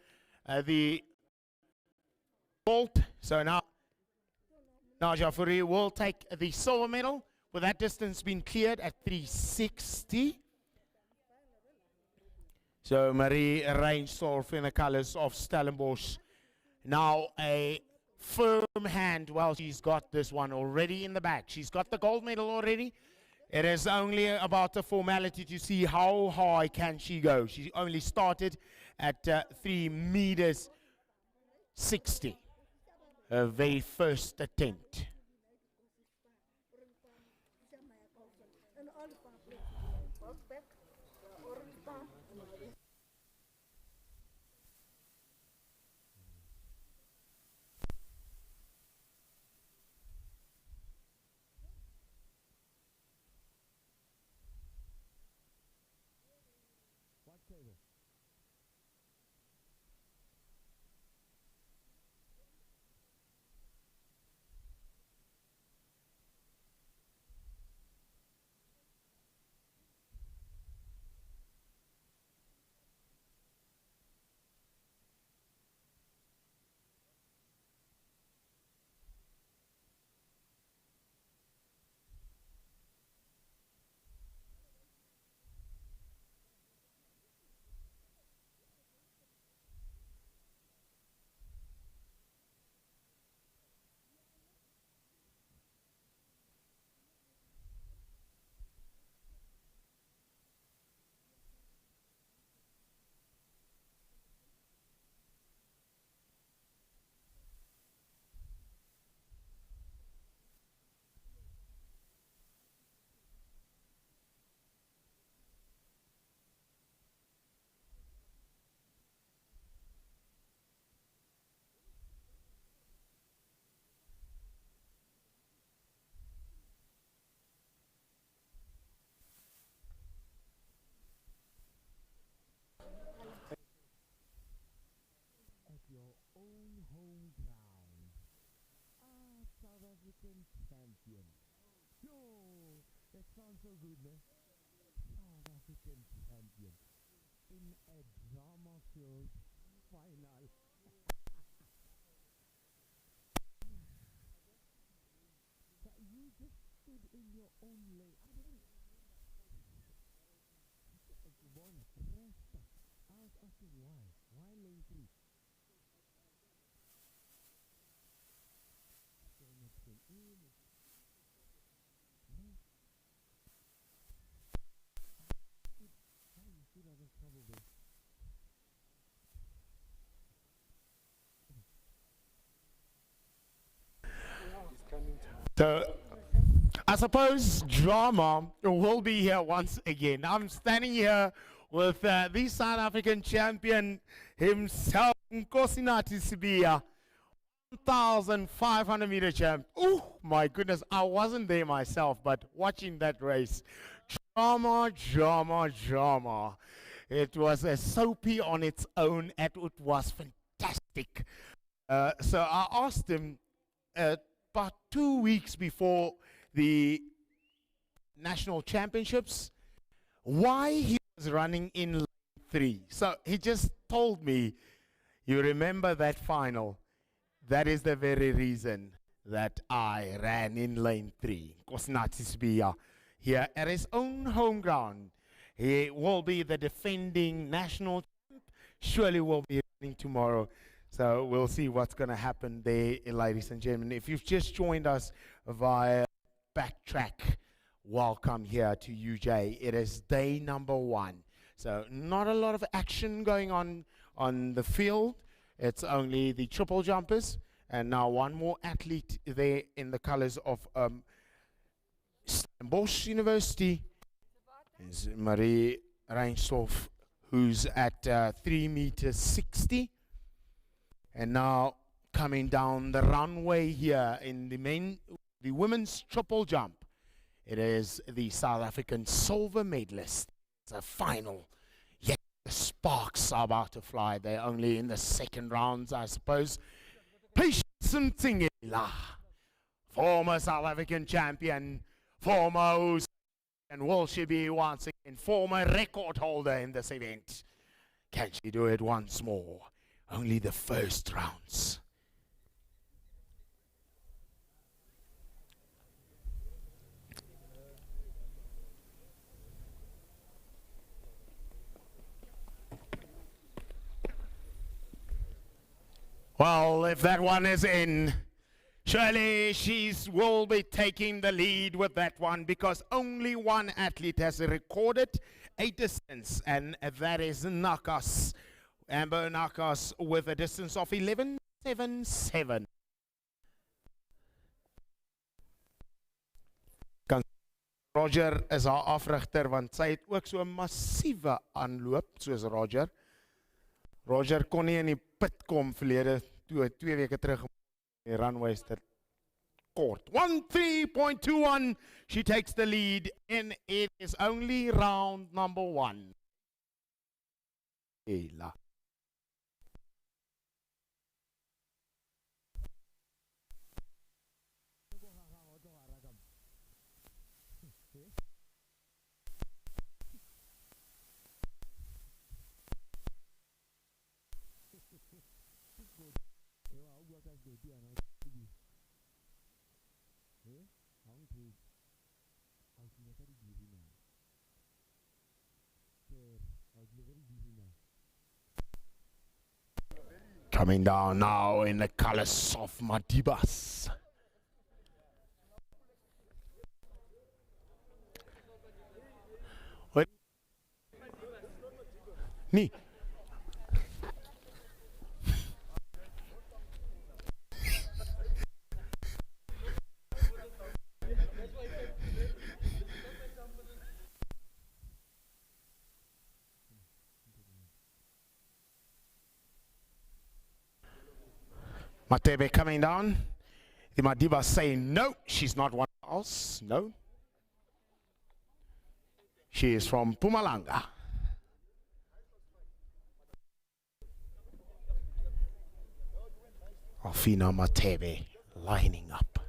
the vault. So now Naja Furi will take the silver medal with that distance being cleared at 360. So Marie Reinsdorf in the colors of Stellenbosch. Now a firm hand. Well, she's got this one already in the bag. She's got the gold medal already. It is only about a formality to see how high can she go. She only started at 3 meters 60. Her very first attempt.
Champion. Yo, that sounds so good, man. South African champion in a drama-filled final. But you just stood in your own lane. I didn't. One rest. I was asking why. Why lane 3?
So, I suppose drama will be here once again. I'm standing here with the South African champion himself, Nkosinathi Sibiya, 1,500 meter champ. Oh my goodness, I wasn't there myself, but watching that race, drama, drama, drama. It was a soapy on its own, and it was fantastic. So I asked him about 2 weeks before the national championships why he was running in lane 3. So he just told me, you remember that final? That is the very reason that I ran in lane 3. Nkosinathi Sibiya here at his own home ground. He will be the defending national champ. Surely will be running tomorrow. So we'll see what's going to happen there, ladies and gentlemen. If you've just joined us via Backtrack, welcome here to UJ. It is day number 1. So not a lot of action going on the field. It's only the triple jumpers. And now one more athlete there in the colors of Stellenbosch University is Marie Reinsdorf, who's at 3 meters 60. And now coming down the runway here in the women's triple jump. It is the South African silver medalist. It's a final. Yet the sparks are about to fly. They're only in the second rounds, I suppose. Patience Mtsingela, former South African champion, former and will she be once again former record holder in this event? Can she do it once more? Only the first rounds. Well, if that one is in, surely she will be taking the lead with that one, because only one athlete has recorded a distance, and that is Nakas, Amber Nakas, with a distance of 11.77. Roger is haar afrigter, want sy het ook so 'n massiewe aanloop soos Roger. Roger kon nie in die pit kom verlede 2 weke terug. Die runway is te kort. 1:3.21. She takes the lead, and it is only round number 1. Ela. Coming down now in the colors of Madibas. What? Nee. Matebe coming down. The Madiba saying no, she's not one else. No. She is from Mpumalanga. Alfina Matebe lining up.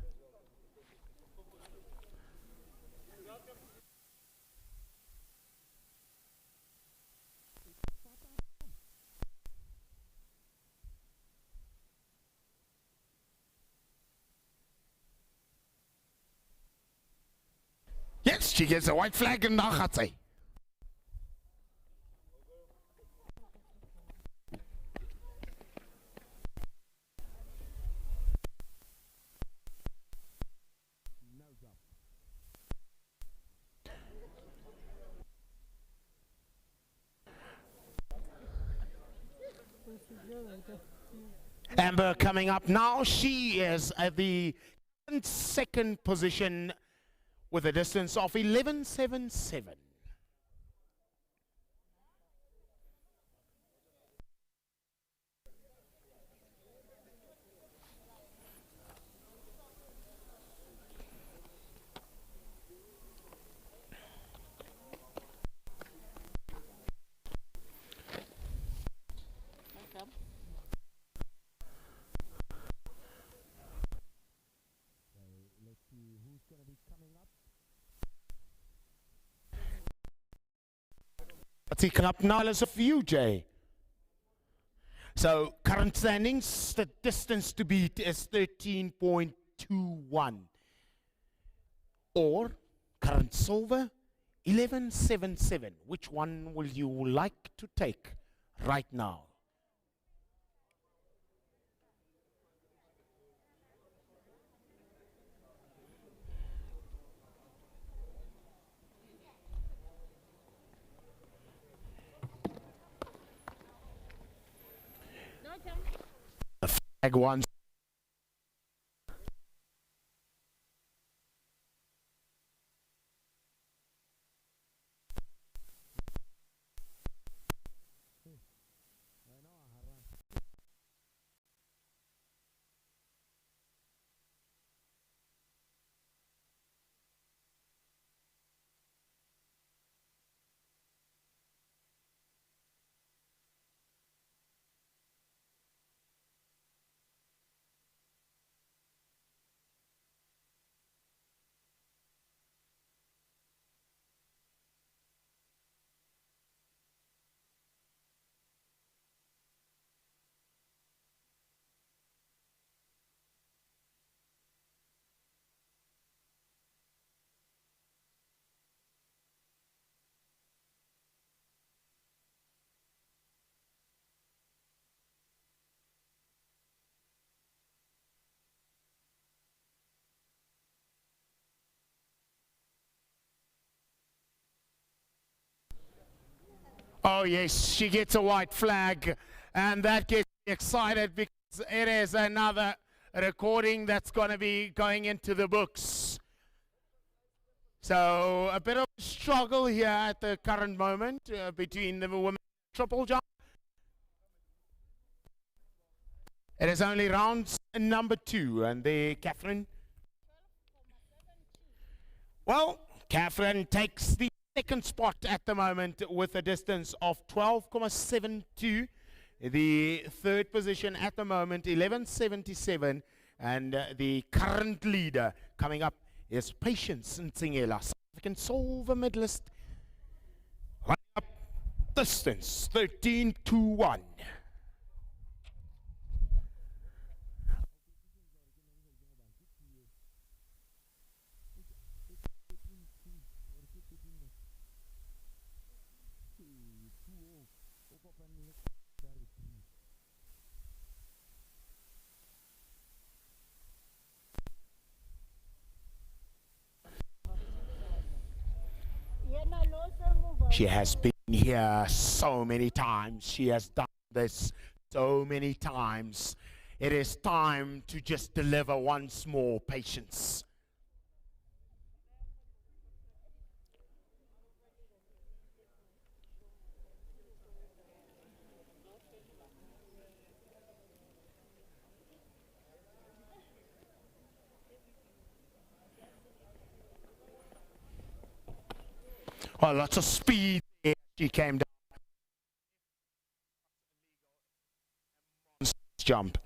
Yes, she gets a white flag and now gaat sy. Amber coming up now. She is at the second position with a distance of 11.77. Taken up Niles of UJ. So current standings, the distance to beat is 13.21. Or current silver, 11.77. Which one will you like to take right now? The flag one. Oh yes, she gets a white flag, and that gets me excited because it is another recording that's going to be going into the books. So a bit of a struggle here at the current moment between the women triple jump. It is only round number 2, and there, Catherine. Well, Catherine takes the second spot at the moment with a distance of 12.72. The third position at the moment, 11.77. And the current leader coming up is Patience Ntsingela, South African silver medalist. Running up distance, 13.21. She has been here so many times. She has done this so many times. It is time to just deliver once more, Patience. Well, lots of speed there. She came down. Jump.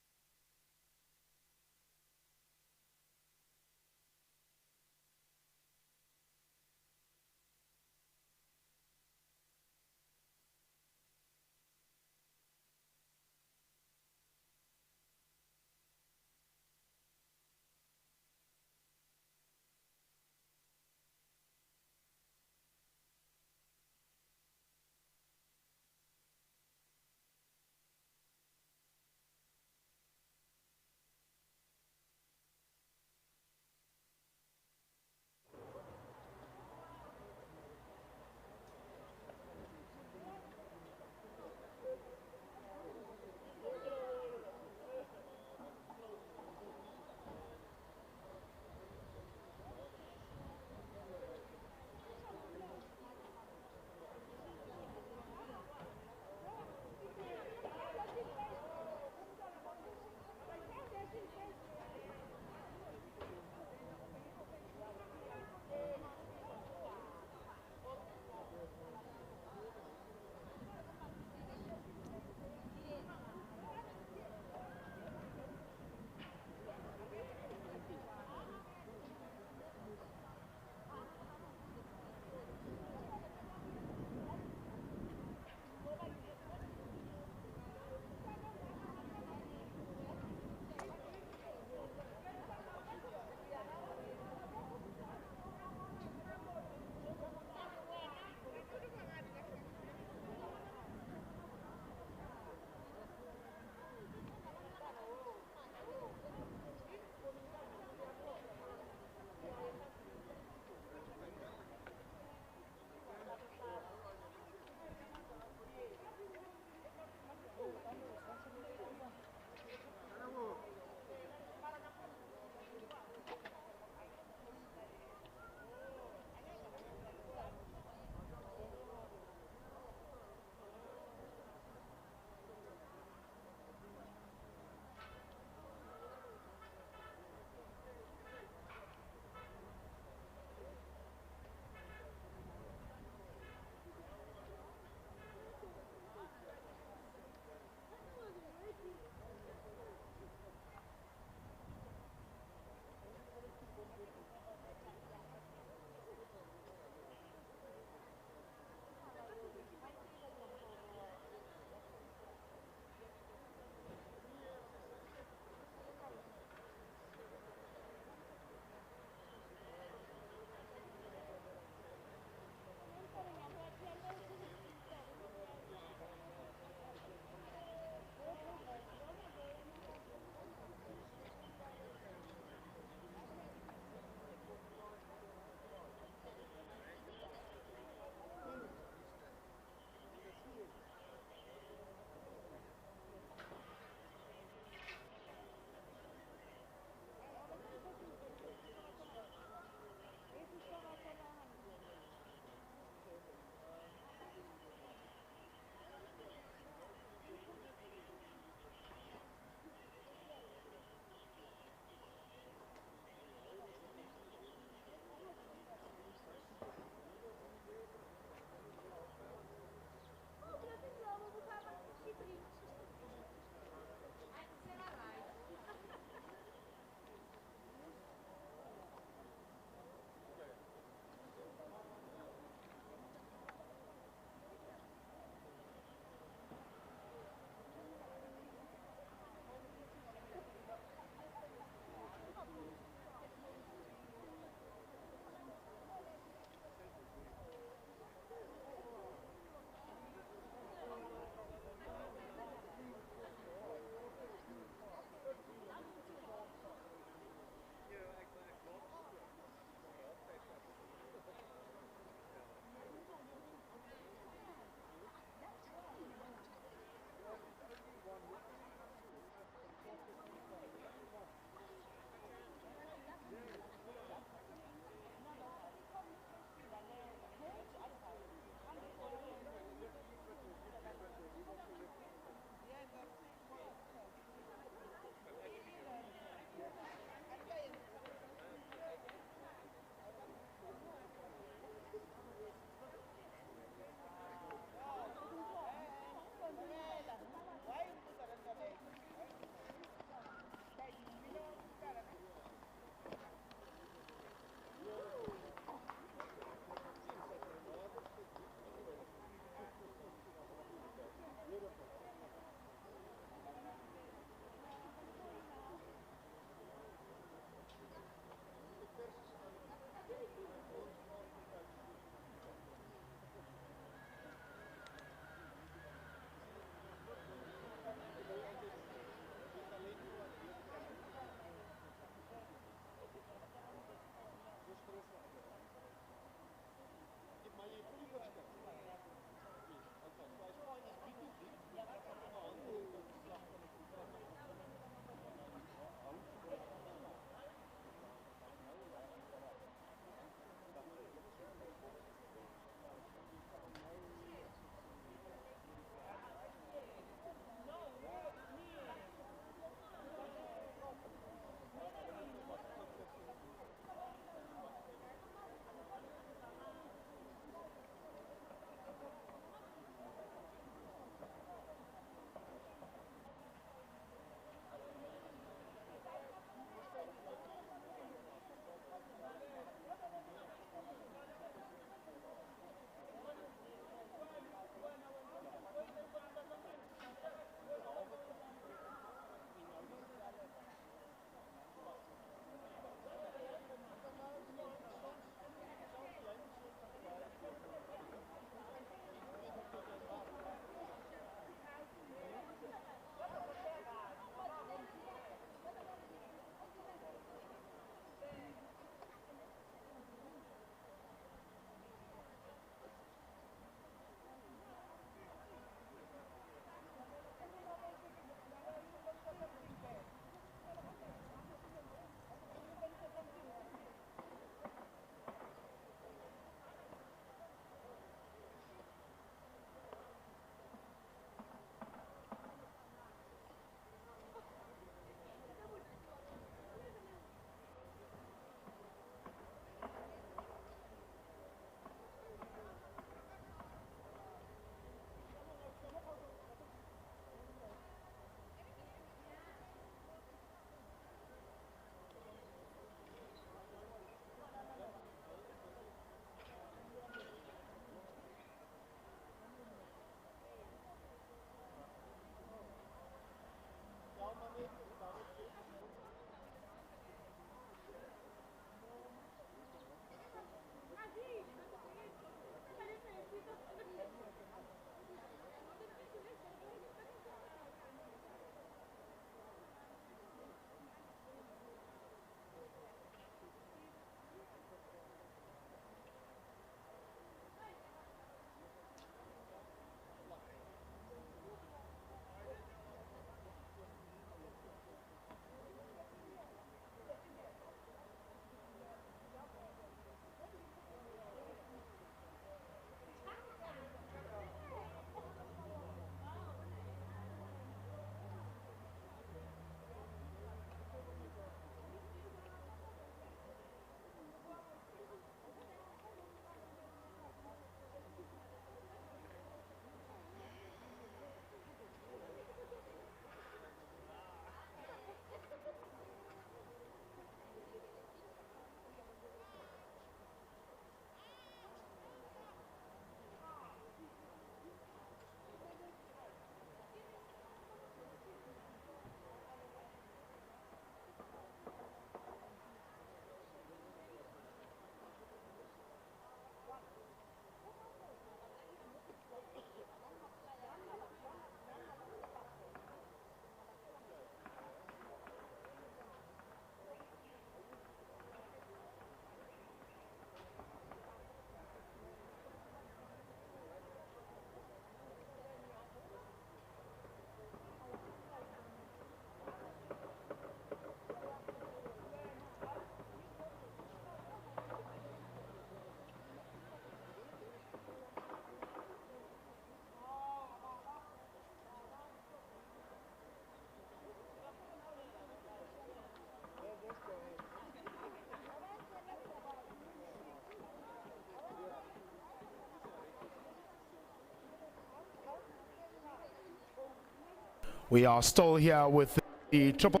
We are still here with the triple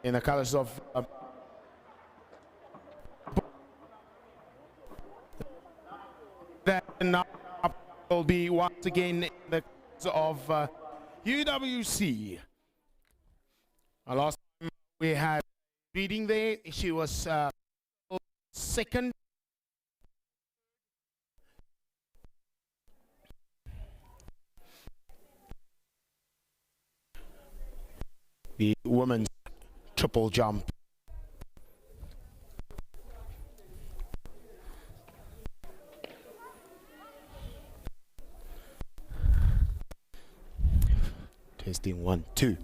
in the colors of that now will be once again in the colors of UWC. Last time we had reading there, she was second. The women's triple jump. Testing 1, 2.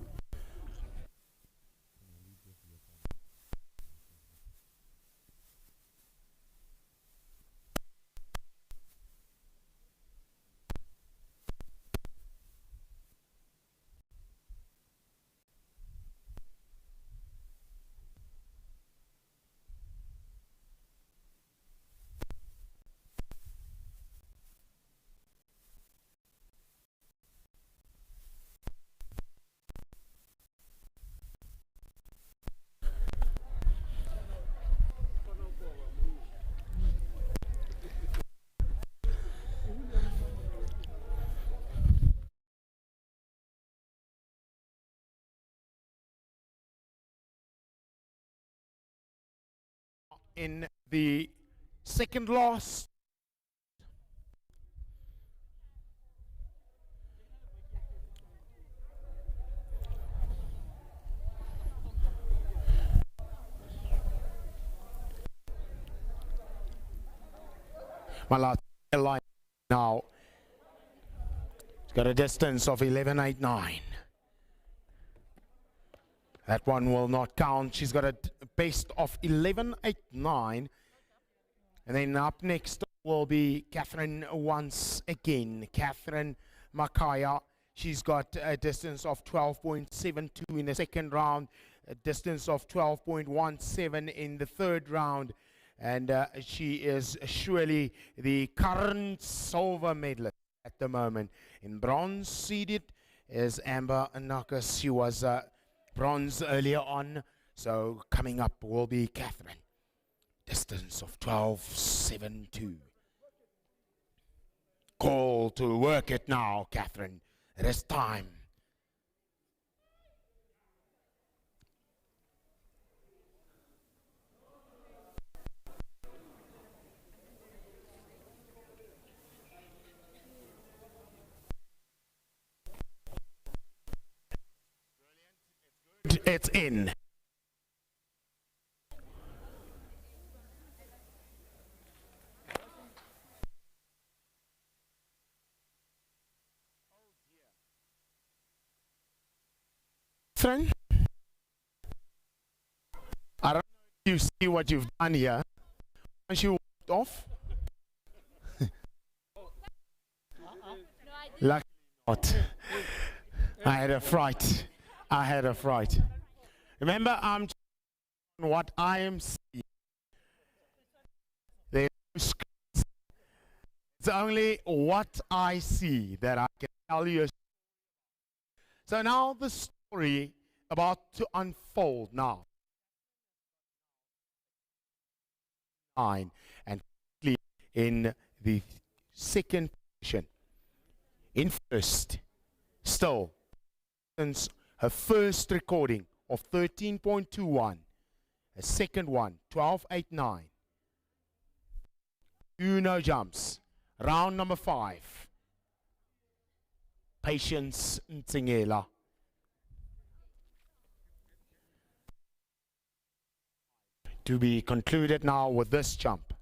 In the second last my last line now, it's got a distance of 11.89. That one will not count. She's got a best of 11.89. And then up next will be Catherine once again. Catherine Makaya. She's got a distance of 12.72 in the second round, a distance of 12.17 in the third round. And she is surely the current silver medalist at the moment. In bronze seeded is Amber Nakas. She was bronze earlier on, so coming up will be Catherine. Distance of 12.72. Call to work it now, Catherine. It is time. It's in. Catherine, I don't know if you see what you've done here. Once you walked off, luckily not. I had a fright. I had a fright. Remember, I'm what I am seeing. There's no screens. It's only what I see that I can tell you. So now the story about to unfold now. And in the second position. In first, still, since her first recording of 13.21, a second one, 12.89. Uno jumps, round number 5. Patience Ntsingela. To be concluded now with this jump.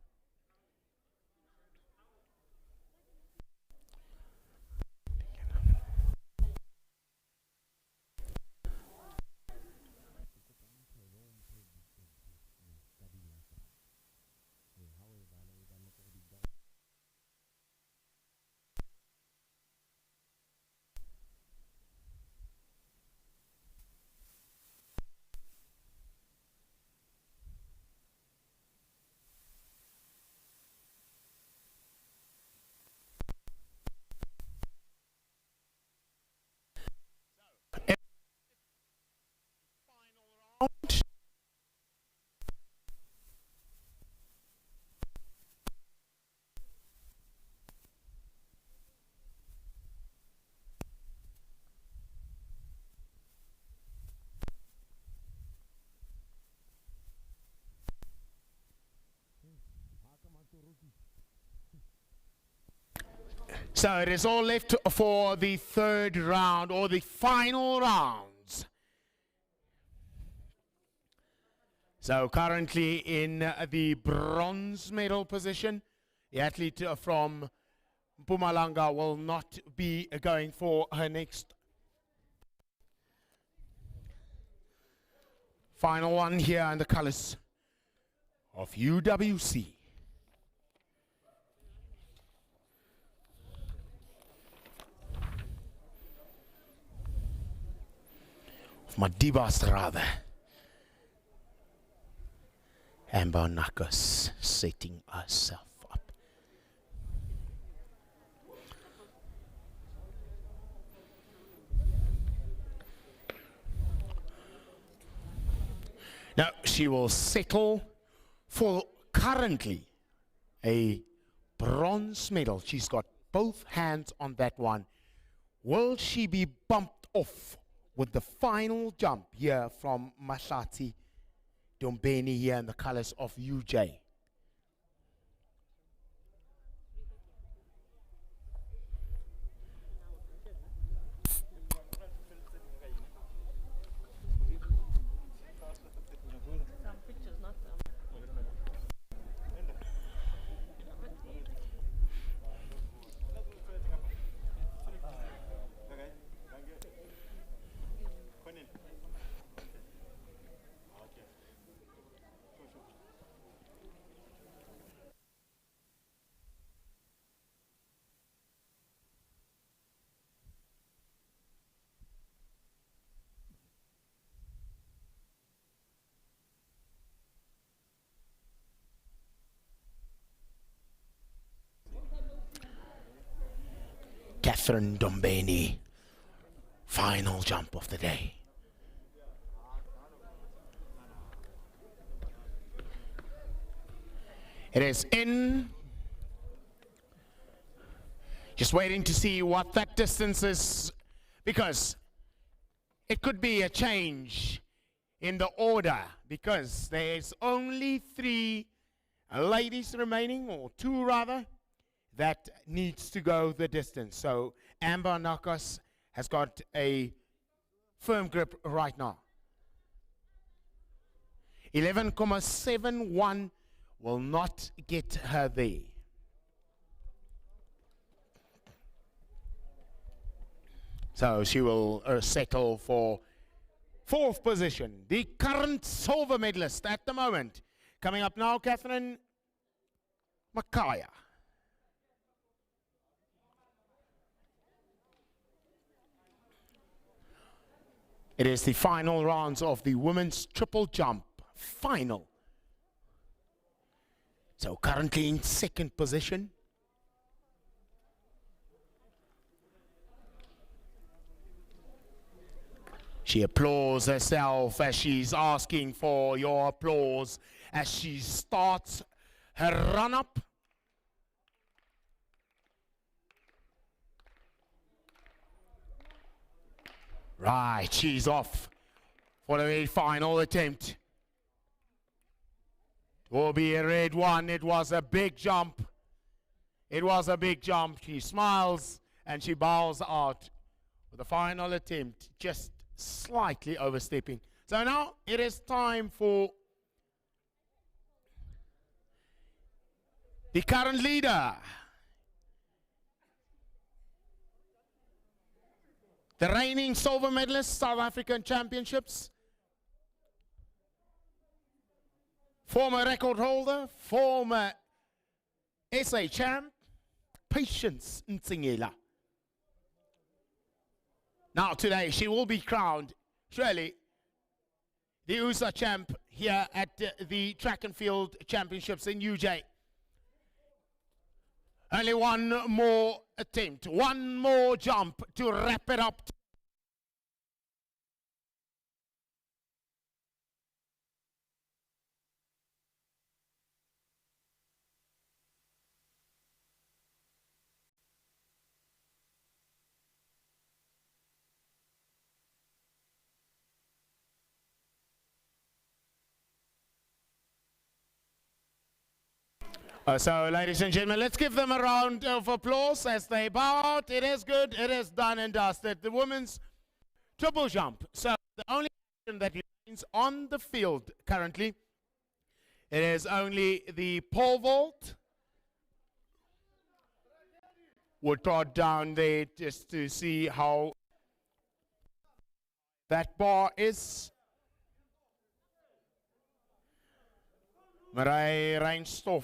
So it is all left for the third round or the final rounds. So currently in the bronze medal position, the athlete from Mpumalanga will not be going for her next final one here in the colors of UWC. Of Madibas rather. Amber Nakas setting herself up. Now she will settle for currently a bronze medal. She's got both hands on that one. Will she be bumped off with the final jump here from Mahlati Dombeni here in the colors of UJ? Catherine Dombeni, final jump of the day. It is in. Just waiting to see what that distance is, because it could be a change in the order, because there's only 3 ladies remaining, or 2 rather, that needs to go the distance. So Amber Nakas has got a firm grip right now. 11.71 will not get her there. So she will settle for 4th position. The current silver medalist at the moment. Coming up now, Catherine Makaya. It is the final rounds of the women's triple jump final. So currently in 2nd position. She applauds herself as she's asking for your applause as she starts her run-up. Right, she's off for the very final attempt. It will be a red one. It was a big jump. It was a big jump. She smiles and she bows out with the final attempt, just slightly overstepping. So now it is time for the current leader, the reigning silver medalist, South African Championships, former record holder, former SA champ, Patience Ntsingela. Now today she will be crowned, surely, the Ussa champ here at the Track and Field Championships in UJ. Only one more attempt, one more jump to wrap it up. So, ladies and gentlemen, let's give them a round of applause as they bow out. It is good. It is done and dusted. The women's triple jump. So, the only action that remains on the field currently, it is only the pole vault. We'll trot down there just to see how that bar is. Marij Rijnstof.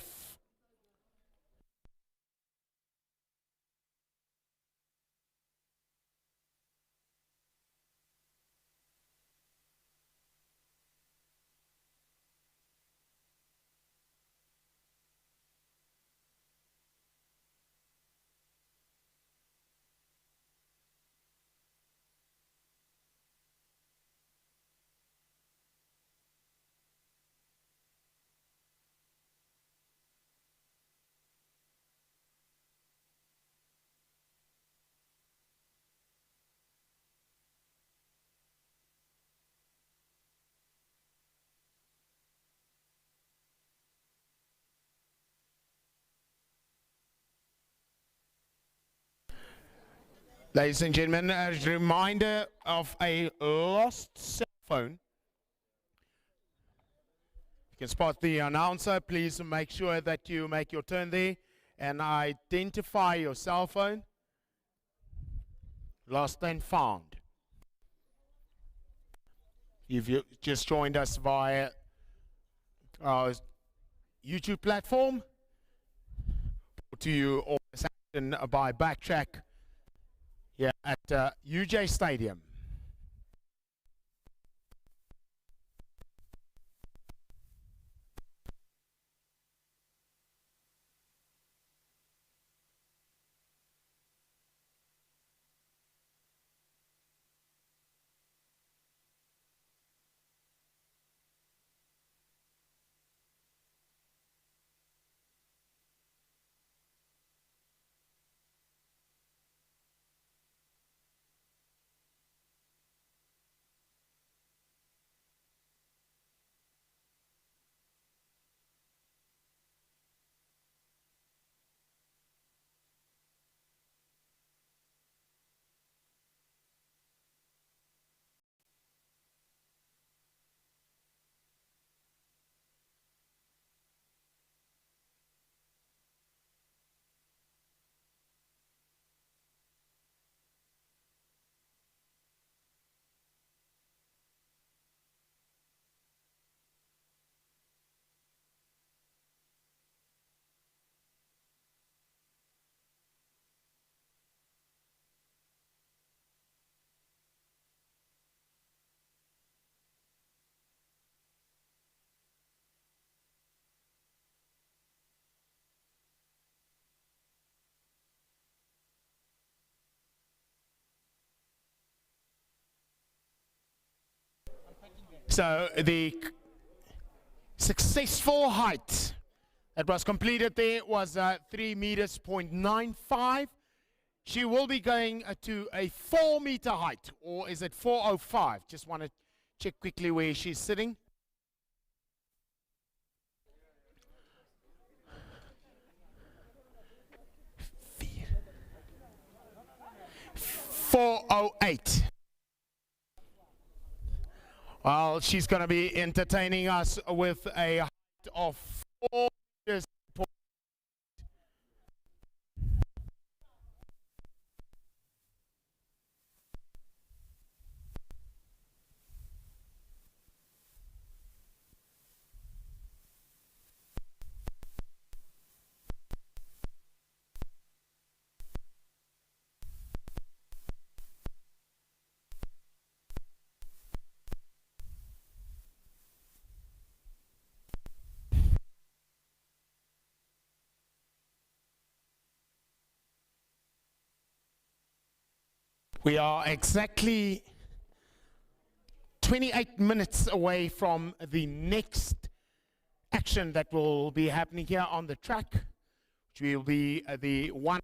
Ladies and gentlemen, a reminder of a lost cell phone. You can spot the announcer. Please make sure that you make your turn there and identify your cell phone. Lost and found. If you just joined us via our YouTube platform, brought to you all this action by Backtrack. Yeah, at UJ Stadium. So the successful height that was completed there was 3 meters, 0.95. She will be going to a 4 meter height, or is it 405? Just want to check quickly where she's sitting. .408. Well, she's going to be entertaining us with a height of 4 meters. We are exactly 28 minutes away from the next action that will be happening here on the track, which will be the one.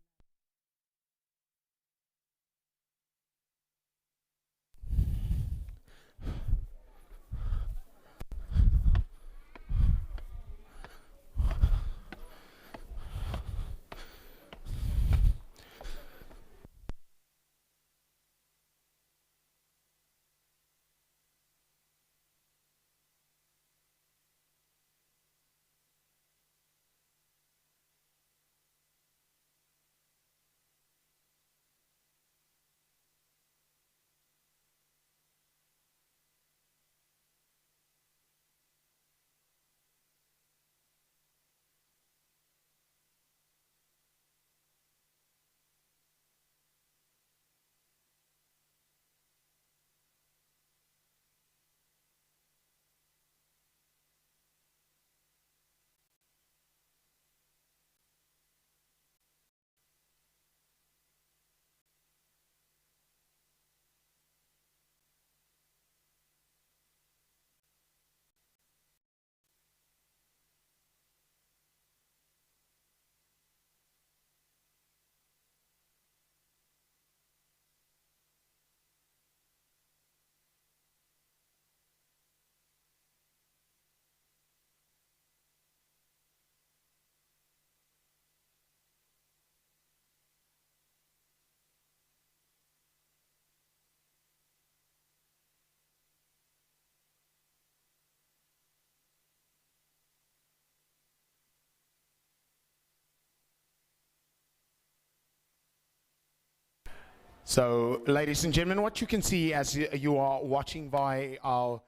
So, ladies and gentlemen, what you can see as you are watching via our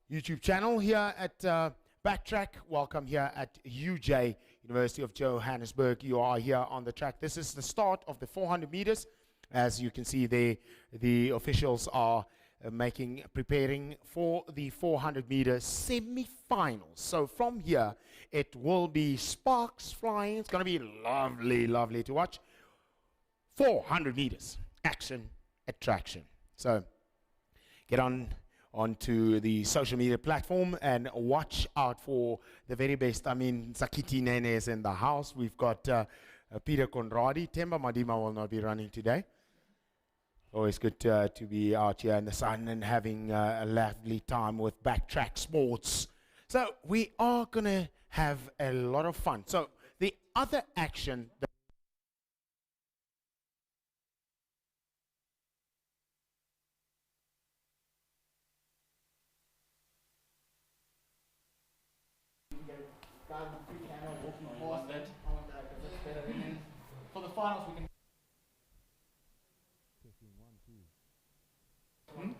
YouTube channel here at Backtrack, welcome here at UJ, University of Johannesburg. You are here on the track. This is the start of the 400 meters. As you can see there, the officials are preparing for the 400 meter semi-finals. So from here, it will be sparks flying. It's going to be lovely, lovely to watch. 400 meters, action, attraction. So get onto the social media platform and watch out for the very best. I mean, Zakiti Nene is in the house. We've got Peter Conradi. Temba Madima will not be running today. Always good to be out here in the sun and having a lovely time with Backtrack Sports. So we are going to have a lot of fun. So the other action that
for the finals, we can.
Checking 1, 2.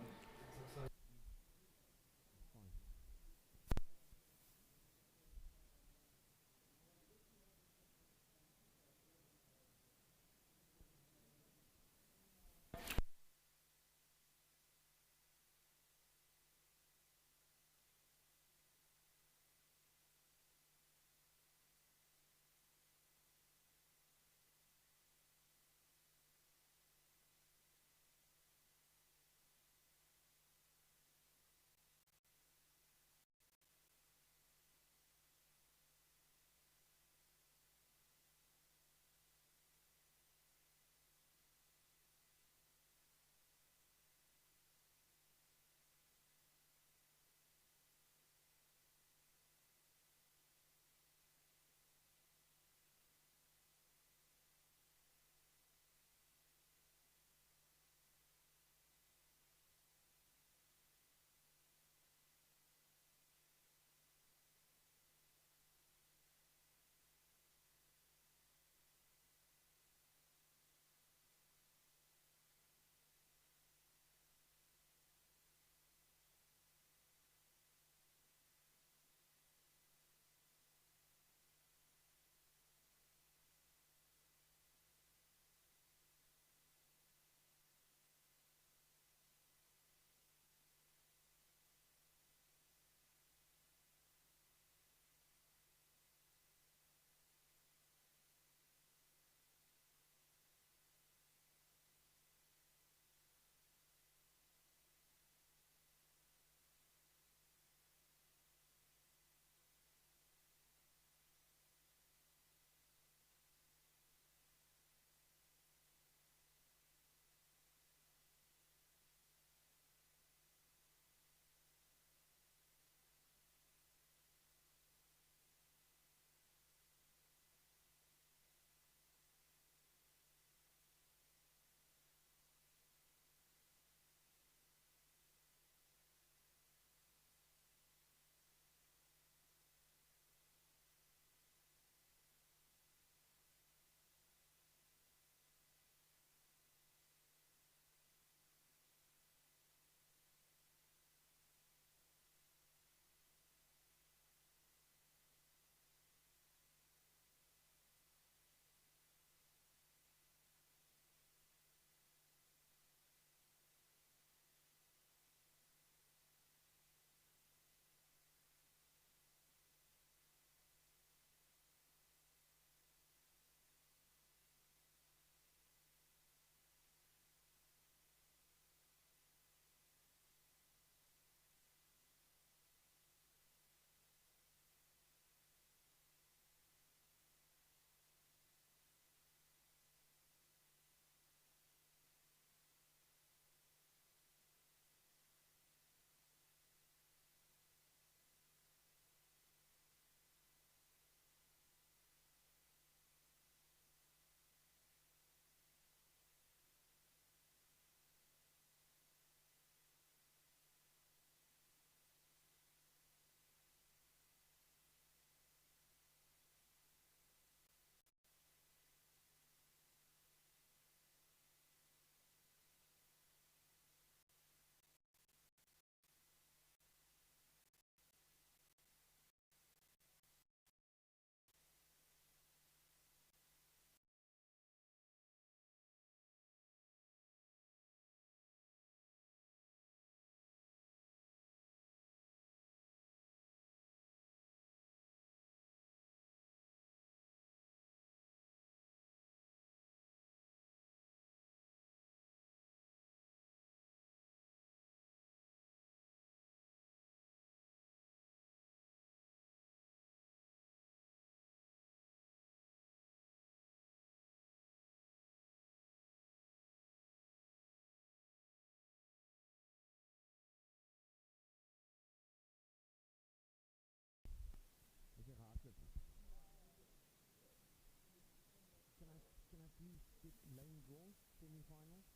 semi-finals.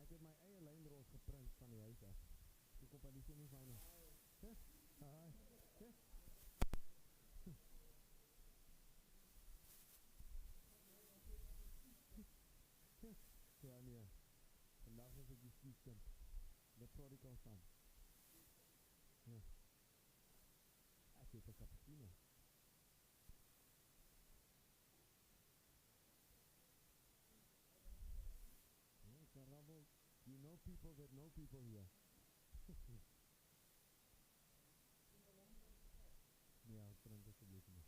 Ek het my eie lynrol geprint van die huis af. Ek kom by die semi-finals. Haai. Ja nee, vandag is ek die skiefkind. The prodigal son. Ja. Ek het 'n cappuccino. Ja, karabbel. You know people that know people here. Ja, ek drink asseblief nie.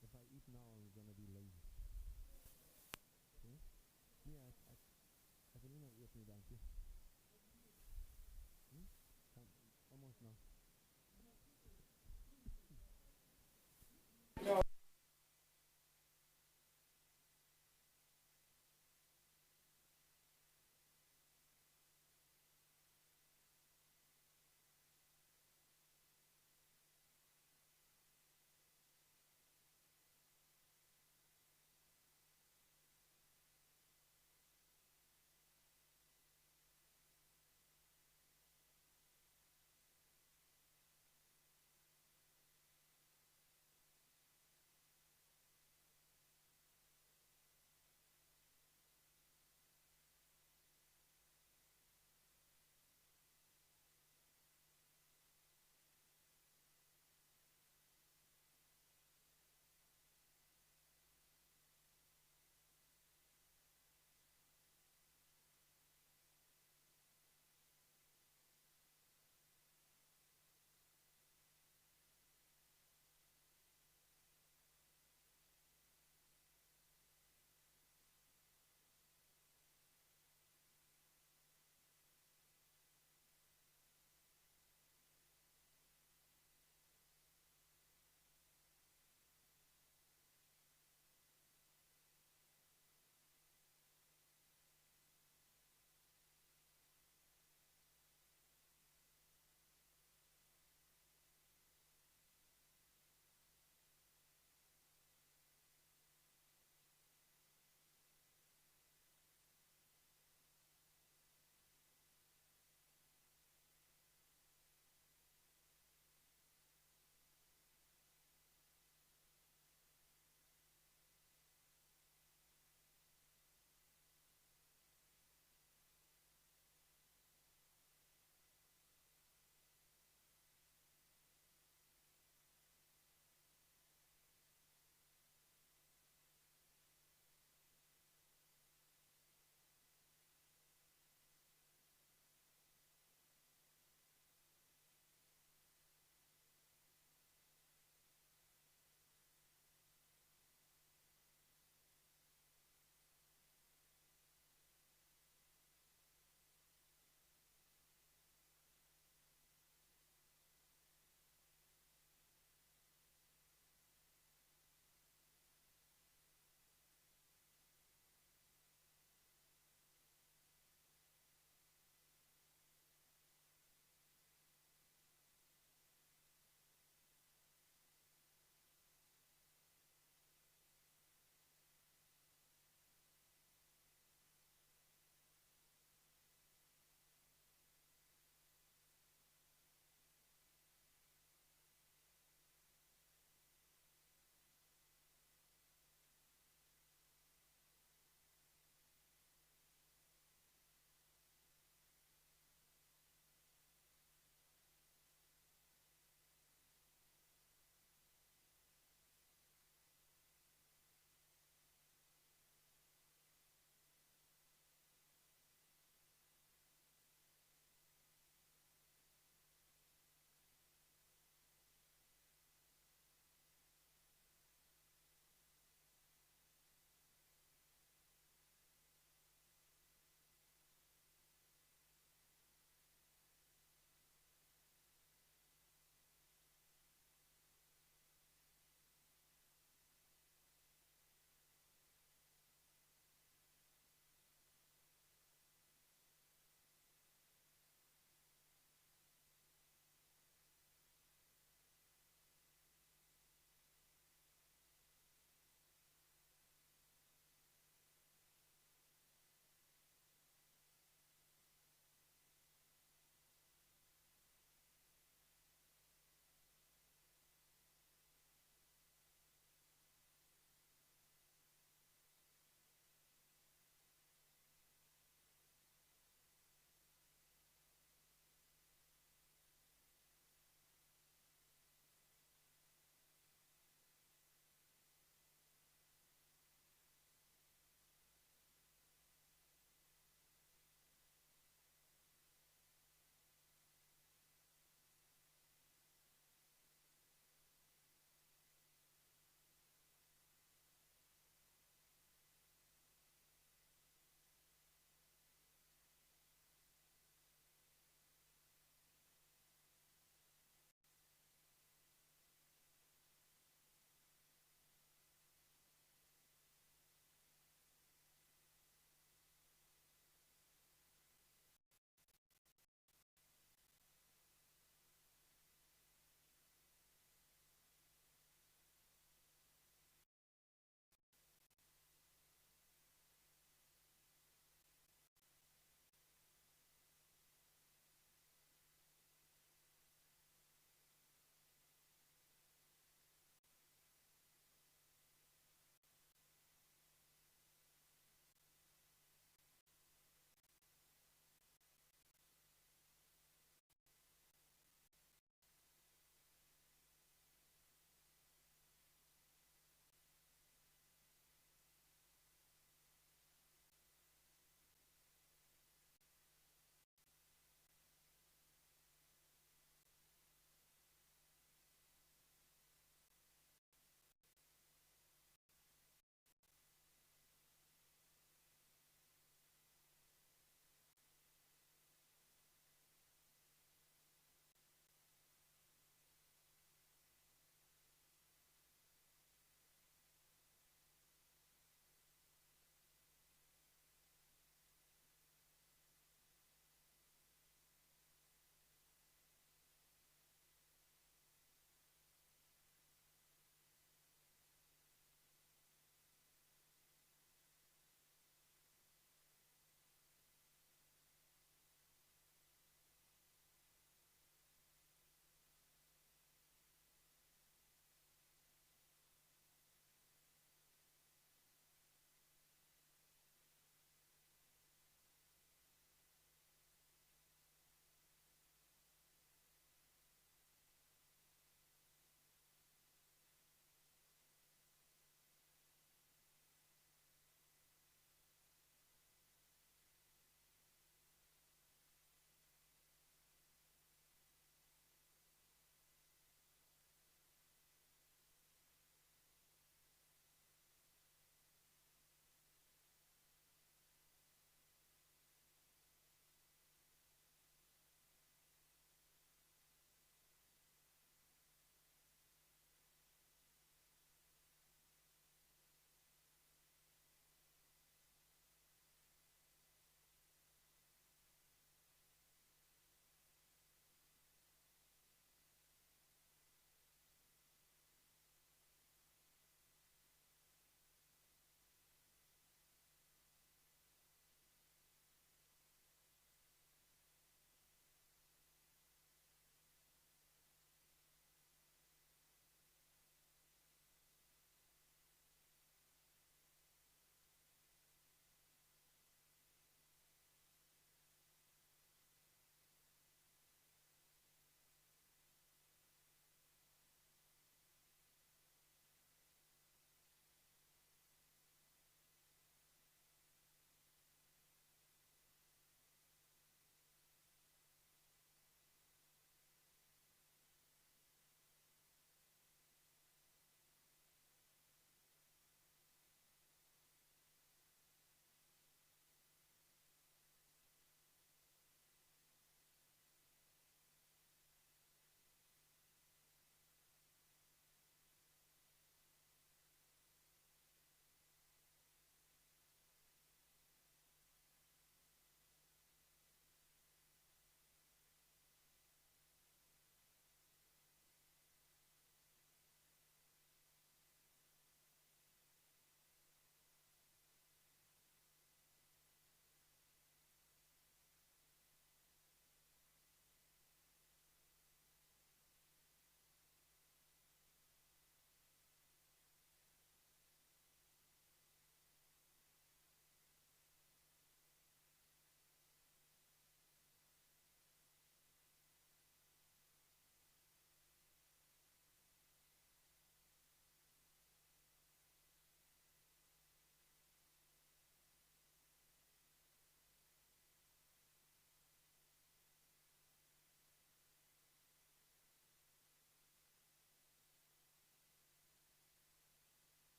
If I eat now, I'm gonna be lazy. Okay? Nee, ek wil nie nou eet nie, dankie. Almost nou.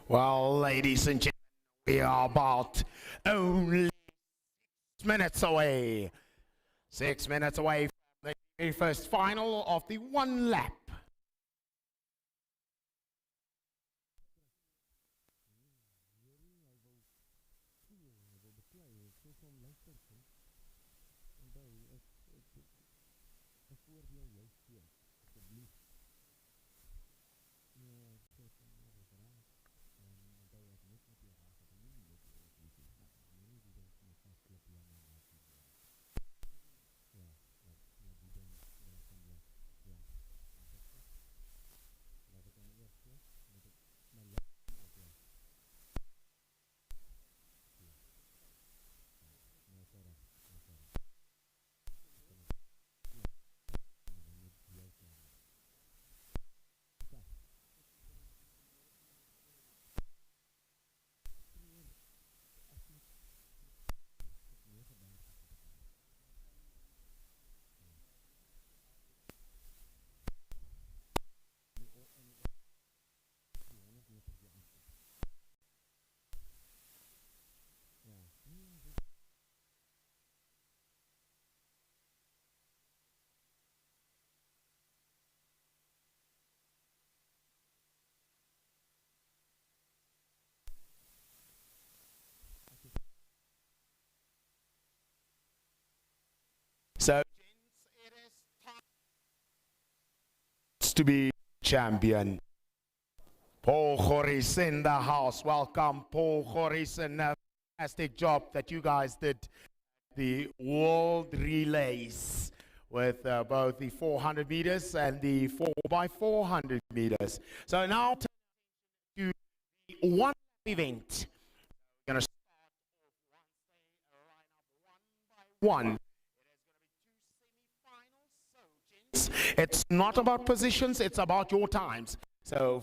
Well, ladies and gentlemen, we are about only 6 minutes away. 6 minutes away from the very first final of the one lap. So, gents, it is time to be champion. Paul Goris in the house. Welcome, Paul Goris, and a fantastic job that you guys did. The World Relays with both the 400 meters and the 4x400 meters. So now to the one event. We're going to start off line up one by one. It's not about positions, it's about your times. So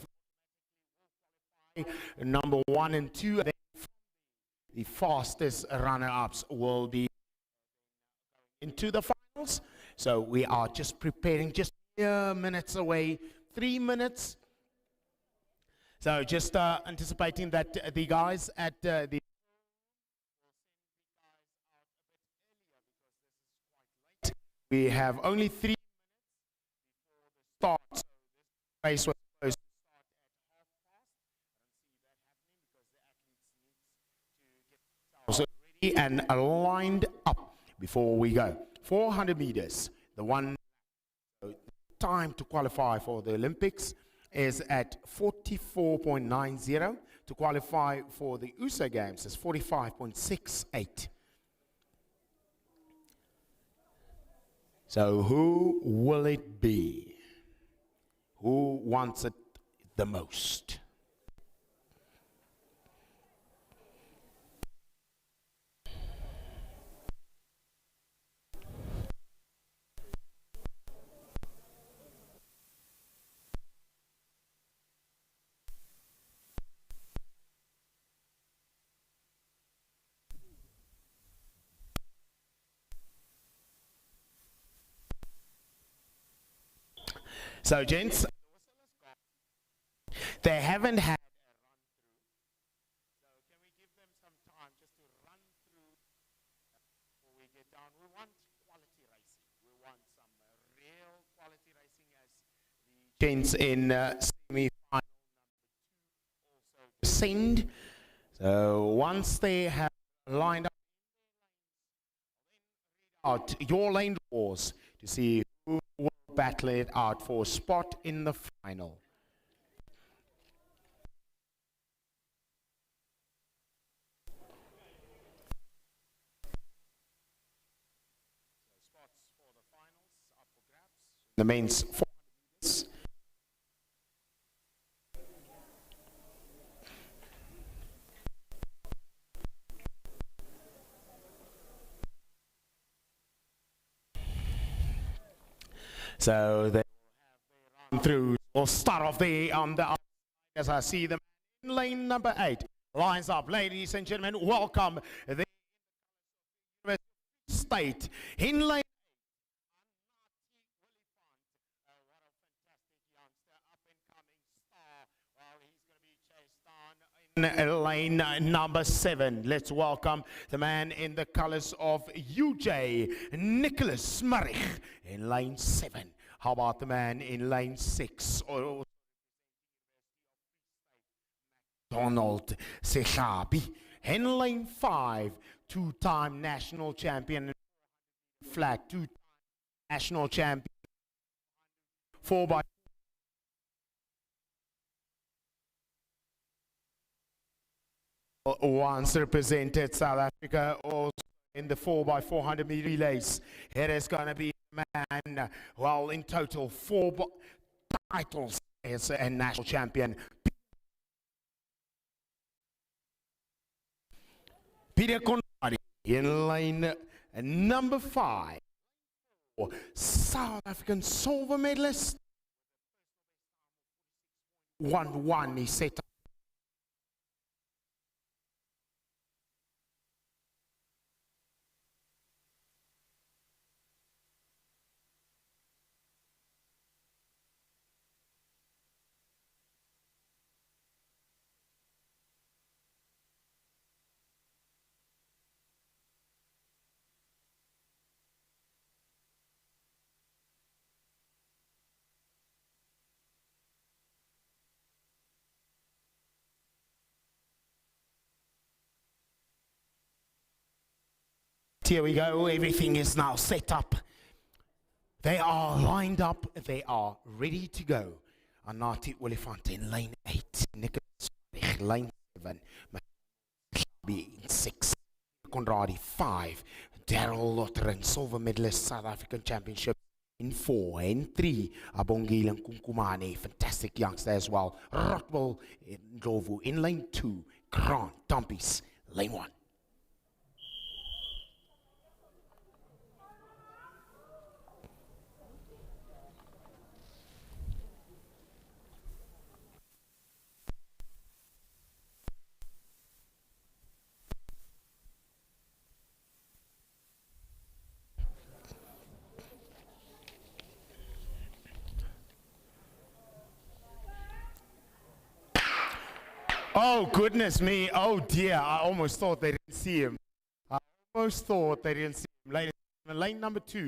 number 1 and 2, the fastest runner-ups will be into the finals. So we are just preparing, just minutes away, 3 minutes. So just anticipating that the guys at the we have only 3 start. So this race was supposed to start at 12:30 because the athletes need to get themselves ready and lined up before we go. 400 meters. The one time to qualify for the Olympics is at 44.90. To qualify for the Ussa Games is 45.68. So who will it be? Who wants it the most? So, gents, they haven't had a run through. So, can we give them some time just to run through before we get down? We want quality racing. We want some real quality racing as the gents in semi-final number 2 also descend. So, once they have lined up, out your lane wars to see who will battle it out for a spot in the final. So spots for the finals up for grabs. The men's 400 meters. So they will have their run through. We'll start off on the outside as I see them in lane number 8. Lines up, ladies and gentlemen. Welcome the State in lane 8. What a fantastic youngster, up and coming star. Well, he's going to be chased down Lane number 7. Let's welcome the man in the colors of UJ, Nicholas Marich, in lane 7. How about the man in lane 6? Donald Sechabi. In lane 5, two-time national champion, flat, two-time national champion, 4x once represented South Africa also in the 4x400 meter relays. It is going to be a man, well, in total 4 titles as a national champion. Peter Conradi in lane number 5. South African silver medalist. 1-1 he set up. Here we go, everything is now set up. They are lined up, they are ready to go. Anati Olifant in lane 8, Nicholas lane 7, in 6, Conradi 5, Daryl Lotteren, silver medalist South African Championship in 4, and 3, Abongile and Kunkumane, fantastic youngster as well. Rotwell Ndlovu in lane 2, Grant Tampis, lane 1. Oh, goodness me. Oh, dear. I almost thought they didn't see him. Lane number 2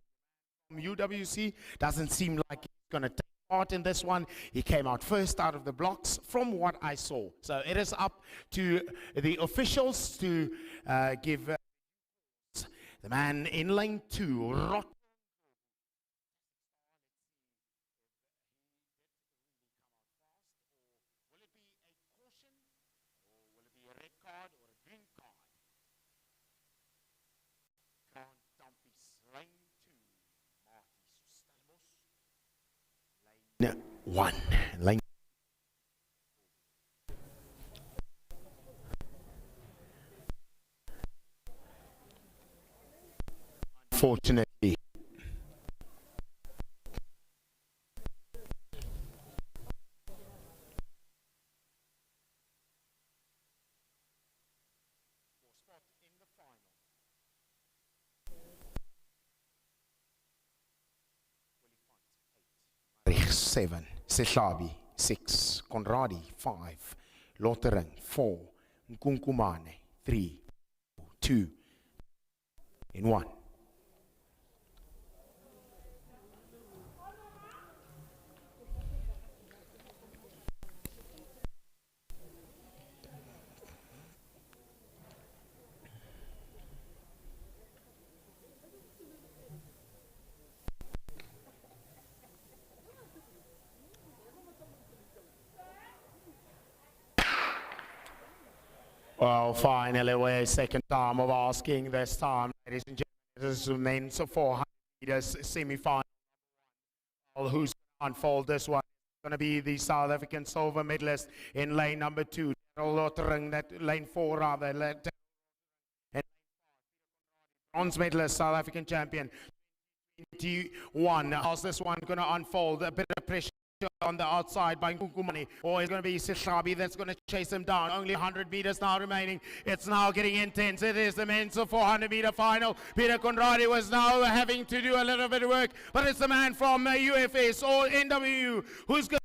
from UWC doesn't seem like he's going to take part in this one. He came out first out of the blocks from what I saw. So it is up to the officials to give the man in lane 2, card or a green card. Grant Tampis, lane 2, Marty Sustalmos, lane 1. Lane unfortunately. In the final. 7, Sehlabi 6, Conradi 5, Lotteren 4, Nkunkumane 3, 2, in 1. Well, finally, we're second time of asking this time, ladies and gentlemen. This is men's 400 meters semi-final. Who's going to unfold this one? It's going to be the South African silver medalist in lane number 2, lane 4 rather, and lane 5, bronze medalist, South African champion, 21. How's this one going to unfold? A bit of pressure on the outside by Nkunkumane, or it's going to be Sehlabi that's going to chase him down. Only 100 meters now remaining. It's now getting intense. It is the men's 400 meter final. Peter Conradi was now having to do a little bit of work, but it's the man from UFS or NWU who's going to take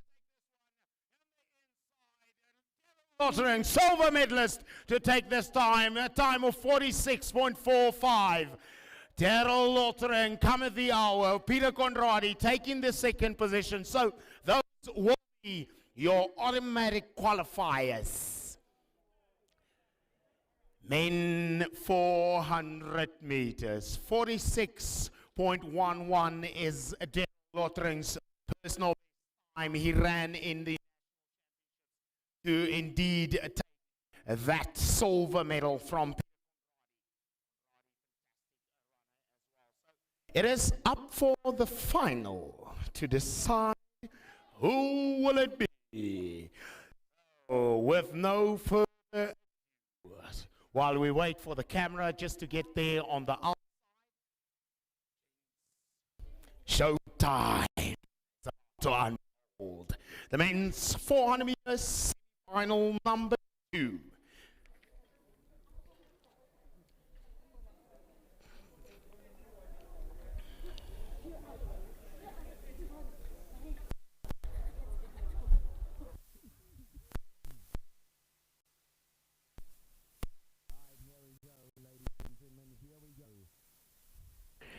this one on the inside. Lottering, silver medalist to take this time, a time of 46.45. Daryl Lottering, cometh the hour. Peter Conradi taking the second position. So those will be your automatic qualifiers. Men 400 meters. 46.11 is Daryl Lottering's personal time. He ran in the to indeed take that silver medal from. It is up for the final to decide who will it be. Oh, with no further ado, while we wait for the camera just to get there on the outside, showtime is about to unfold. The men's 400 meters final number 2.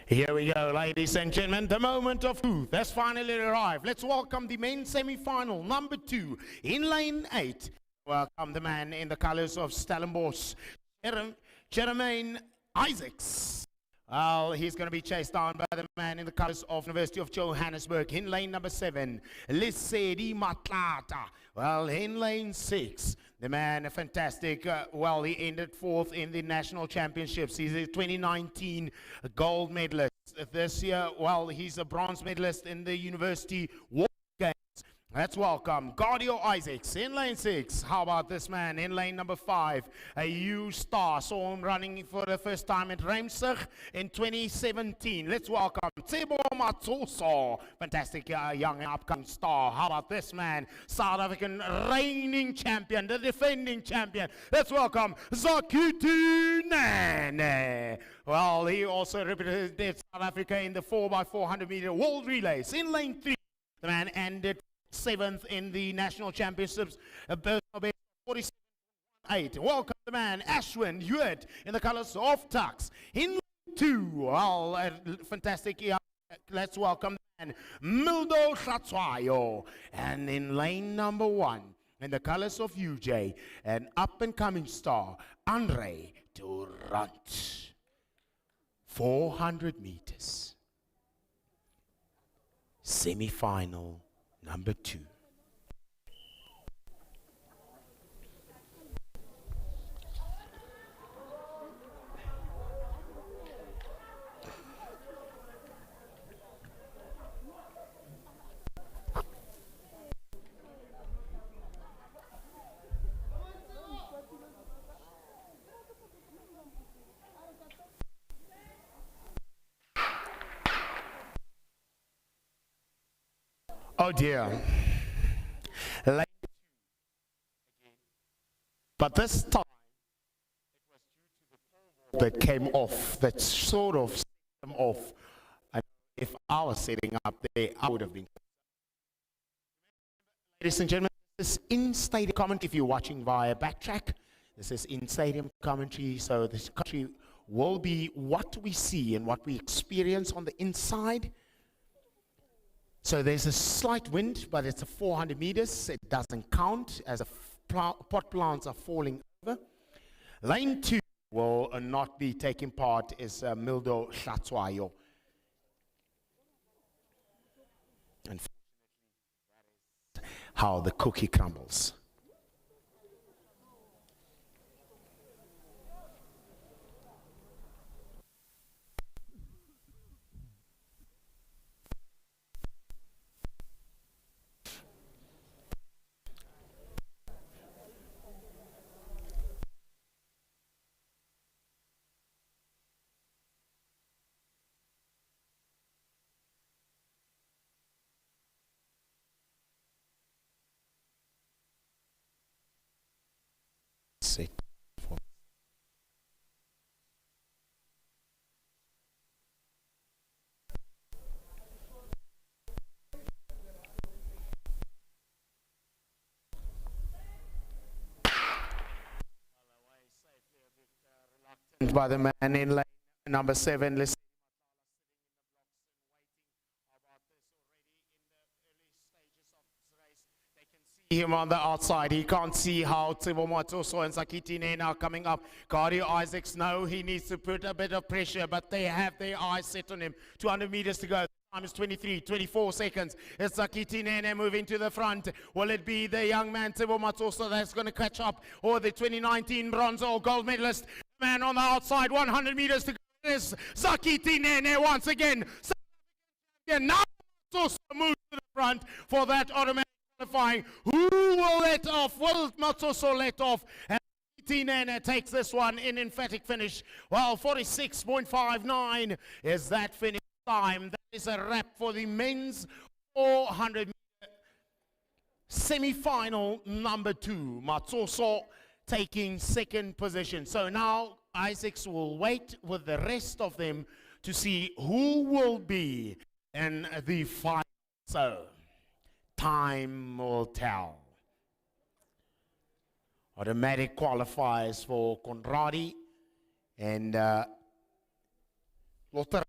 Here we go, ladies and gentlemen. The moment of truth has finally arrived. Let's welcome the men's semi-final, number 2, in lane 8. Welcome the man in the colors of Stellenbosch, Jermaine Isaacs. Well, he's going to be chased down by the man in the colors of University of Johannesburg. In lane number 7, Lisedi Matlata. Well, in lane 6, the man, fantastic. Well, he ended 4th in the national championships. He's a 2019 gold medalist. This year, well, he's a bronze medalist in the university World Games. Let's welcome Guardio Isaacs in lane 6. How about this man in lane number 5? A U-Star. Saw him running for the first time at Reimsig in 2017. Let's welcome Tsebo Matsoso. Fantastic young upcoming star. How about this man? South African reigning champion, the defending champion. Let's welcome Zakutu Nane. Well, he also represented South Africa in the 4x400 meter world relays. In lane 3, the man ended 7th in the national championships, 47.8. Welcome the man, Ashwin Hewitt, in the colors of Tux. In lane 2, well, fantastic. Let's welcome the man, Mildo Shatswayo. And in lane number 1, in the colors of UJ, an up-and-coming star, Andre Durant. 400 meters. Semi-final. Number 2. Oh dear. But this time, it was due to the pole that came off, that sort of set them off. And if I was sitting up there, I would have been. Ladies and gentlemen, this is in-stadium commentary. If you're watching via Backtrack, this is in-stadium commentary. So this commentary will be what we see and what we experience on the inside. So there's a slight wind, but it's a 400 meters. It doesn't count as pot plants are falling over. Lane 2 will not be taking part is Mildo Shatswayo. Unfortunately, that is how the cookie crumbles. by the man in lane number 7. Let's see him on the outside. He can't see how Tsibo Matoso and Sakiti Nene are coming up. Cardio Isaacs know he needs to put a bit of pressure, but they have their eyes set on him. 200 meters to go. Time is 24 seconds. It's Sakiti Nene moving to the front. Will it be the young man Tsibo Matoso that's going to catch up, or the 2019 bronze or gold medalist? Man on the outside, 100 meters to go. Is Sakiti Nene once again. Now Matoso moves to the front for that automatic qualifying. Who will let off? Will Matoso let off? And Nene takes this one in emphatic finish. Well, 46.59 is that finish time. That is a wrap for the men's 400 meter semi-final number 2. Matoso taking second position. So now Isaacs will wait with the rest of them to see who will be in the final. So time will tell. Automatic qualifiers for Conradi and Lothar.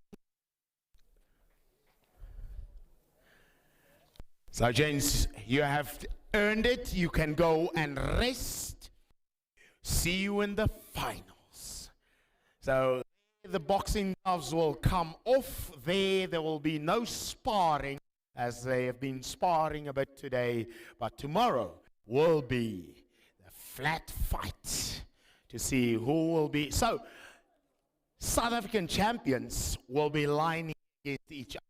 So gents, you have earned it. You can go and rest. See you in the finals. So the boxing gloves will come off. There will be no sparring, as they have been sparring a bit today, but tomorrow will be the flat fight to see who will be. So South African champions will be lining against each other.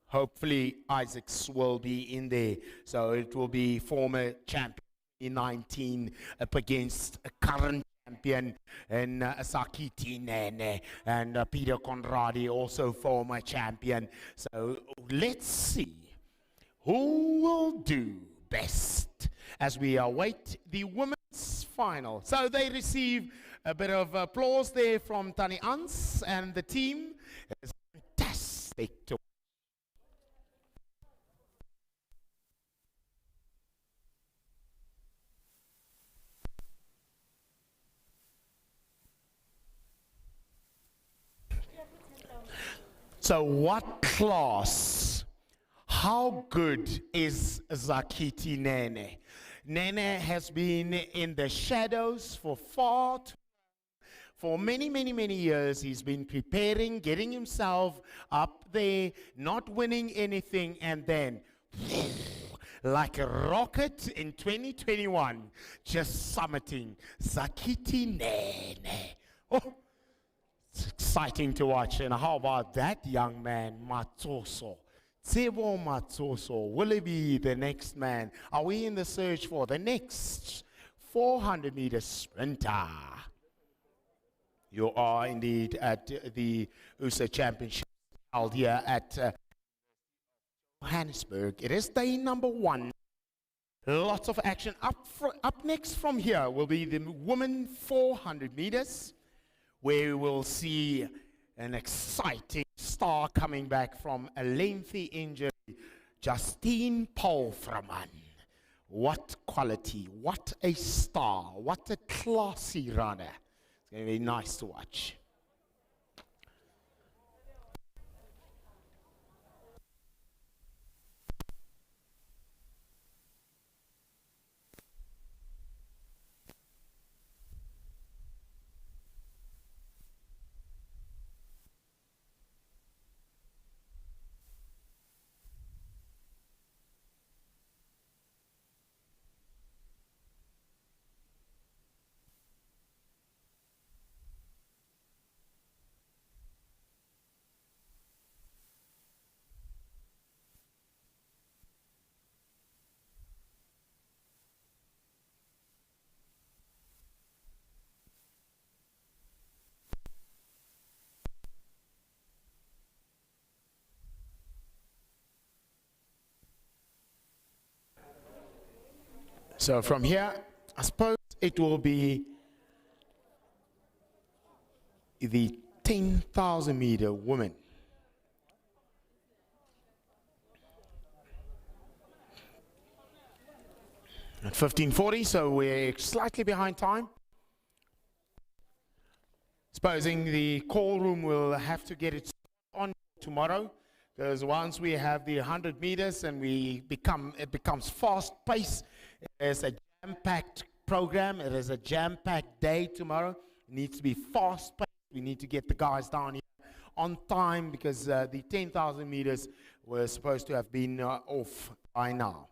Hopefully Isaacs will be in there. So it will be former champion in 19 up against a current champion in Sakiti Nene, and Peter Conradi, also former champion. So let's see who will do best as we await the women's final. So they receive a bit of applause there from Tani Ans and the team. It's fantastic to So what class, how good is Sakiti Nene? Nene has been in the shadows for many years. He's been preparing, getting himself up there, not winning anything, and then like a rocket in 2021, just summiting Sakiti Nene. Oh, it's exciting to watch. And how about that young man, Matoso? Tsibo Matoso, will he be the next man? Are we in the search for the next 400 meter sprinter? You are indeed at the Ussa Championship held here at Johannesburg. It is day number 1. Lots of action. Up next from here will be the women 400 meters, where we will see an exciting star coming back from a lengthy injury, Justine Paulframan. What quality, what a star, what a classy runner. It's going to be nice to watch. So from here, I suppose it will be the 10,000 meter women. At 15:40, so we're slightly behind time. Supposing the call room will have to get it on tomorrow, because once we have the 100 meters and it becomes fast-paced. It's a jam-packed program. It is a jam-packed day tomorrow. It needs to be fast-paced. We need to get the guys down here on time, because the 10,000 meters were supposed to have been off by now.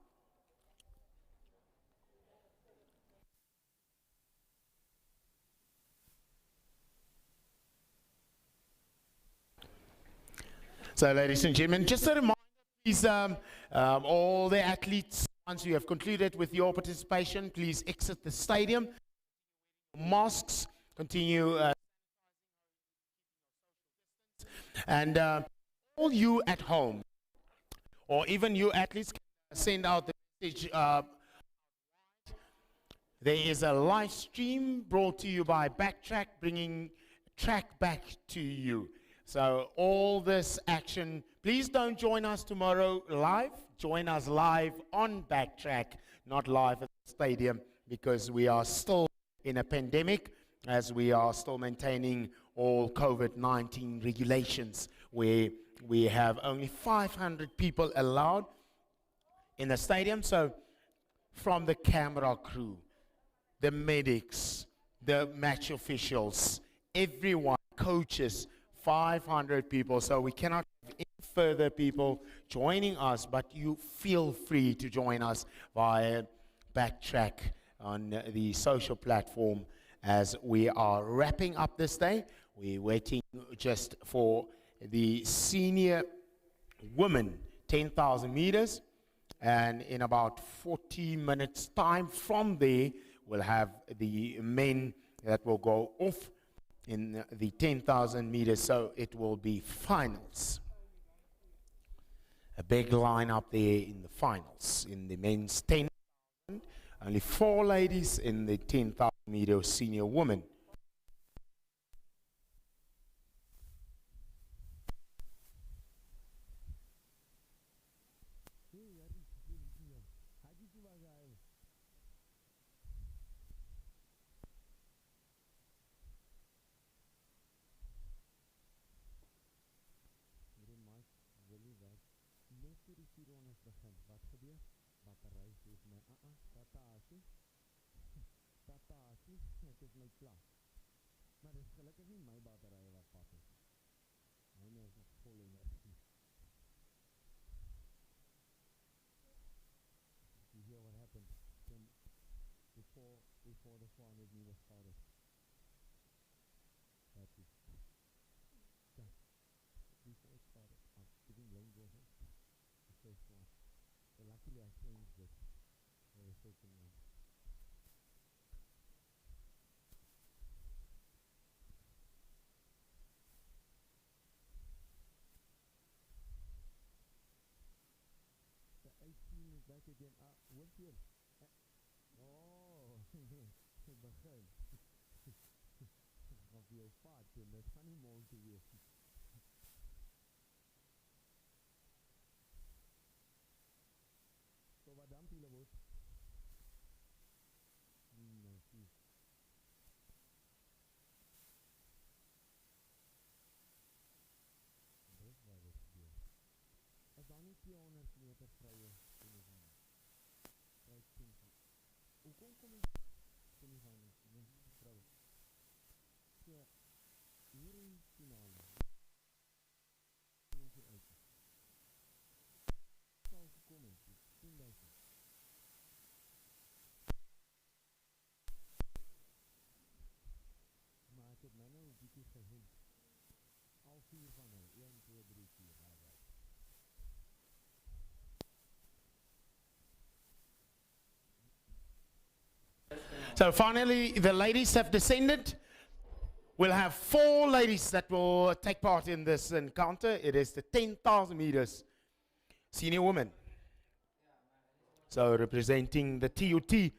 So, ladies and gentlemen, just a reminder, please, all the athletes, once you have concluded with your participation, please exit the stadium. Masks, continue. And all you at home, or even you athletes, can send out the message. There is a live stream brought to you by Backtrack, bringing track back to you. So all this action, please don't join us tomorrow live. Join us live on Backtrack, not live at the stadium, because we are still in a pandemic, as we are still maintaining all COVID-19 regulations, where we have only 500 people allowed in the stadium. So from the camera crew, the medics, the match officials, everyone, coaches, 500 people, so we cannot have any further people joining us, but you feel free to join us via Backtrack on the social platform as we are wrapping up this day. We're waiting just for the senior women 10,000 meters, and in about 40 minutes time from there, we'll have the men that will go off in the 10,000 meters, so it will be finals. A big line up there in the finals. In the men's 10,000, only 4 ladies. In the 10,000 meter senior women.
Maar dit is gelukkig nie my batterye wat pap is. Myne is nog vol energie. You hear what happened when before the 400 meters started. That is just before it started. I was giving lane water, the first one. So luckily I changed it for the second one. Back again. Winfield. Oh, het begin. Gaan vir jou vat, en dit gaan nie mooi te wees. So wat dan pile word? Nee, zie. Dit waar dit gebeur. As dan nie 200 meter vrye Hoekom kom jy semifinals in vrou? So, hier in finale. Ons hier uit. Sal gekom het, 10,000. Maar ek het my nou 'n bietjie gehint. Al 4 van hulle, 1, 2, 3, 4, daar.
So finally, the ladies have descended. We'll have 4 ladies that will take part in this encounter. It is the 10,000 meters senior women. So representing the TUT,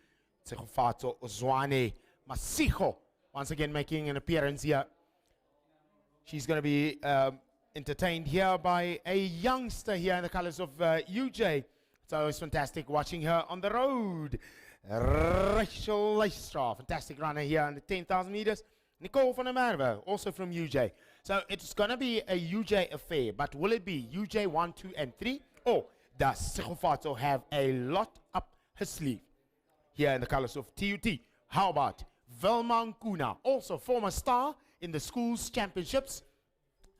Tsegofatso Zwane Masigo, once again making an appearance here. She's going to be entertained here by a youngster here in the colors of UJ. So it's fantastic watching her on the road. Rachel Leistra, fantastic runner here on the 10,000 meters. Nicole van der Merwe, also from UJ. So it's going to be a UJ affair, but will it be UJ 1, 2, and 3? Or does Segofato have a lot up his sleeve here in the colors of TUT? How about Velman Kuna, also former star in the schools championships?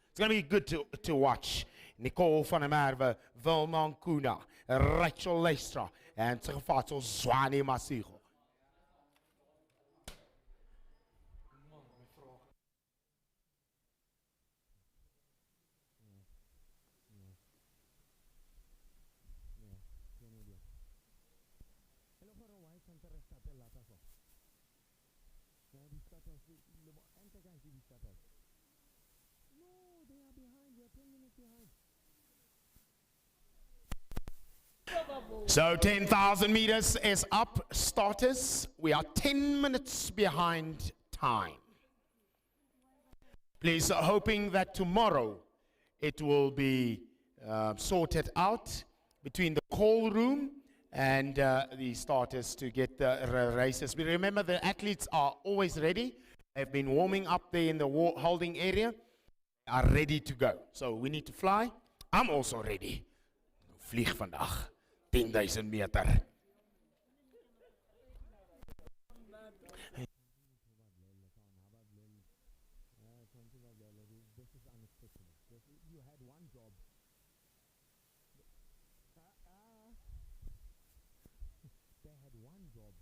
It's going to be good to watch. Nicole van der Merwe, Velman Kuna, Rachel Leistra, and Segofato Zwane Masigo. So 10,000 meters is up, starters. We are 10 minutes behind time. Please, hoping that tomorrow it will be sorted out between the call room and the starters to get the races. We remember the athletes are always ready. They've been warming up there in the holding area, are ready to go. So we need to fly. I'm also ready. Vlieg vandaag 10,000 meter.
You had one job. They had one job.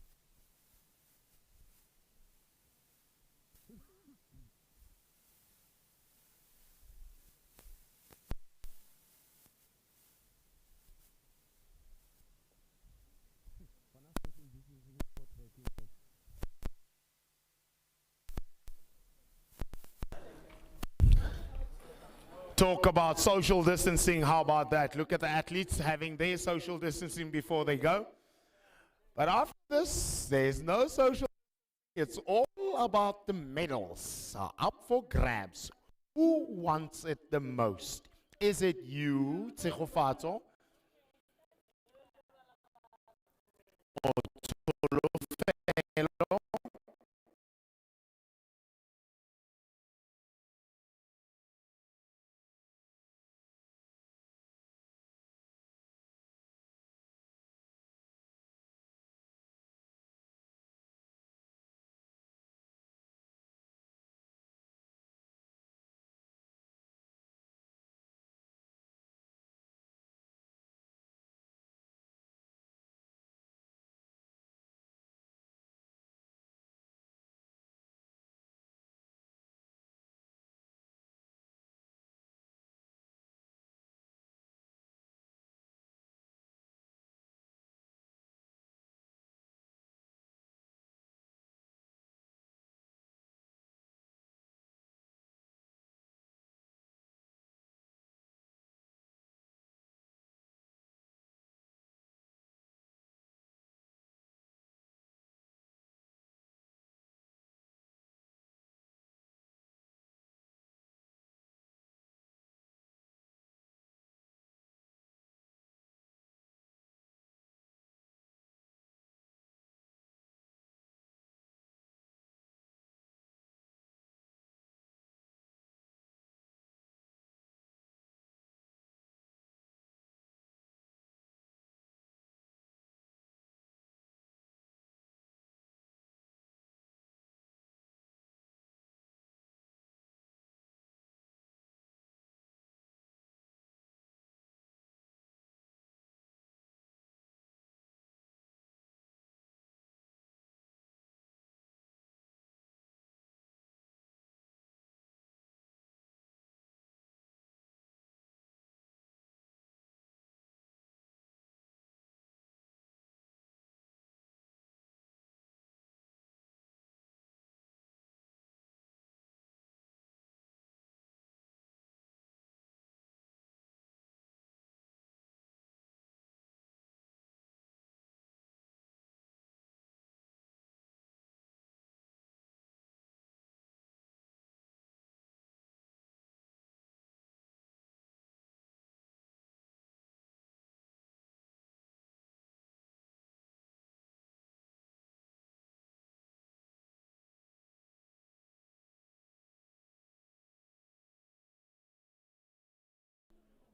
Talk about social distancing. How about that? Look at the athletes having their social distancing before they go. But after this, there's no social. It's all about the medals up for grabs. Who wants it the most? Is it you, Tsegofato? Or Tolofelo?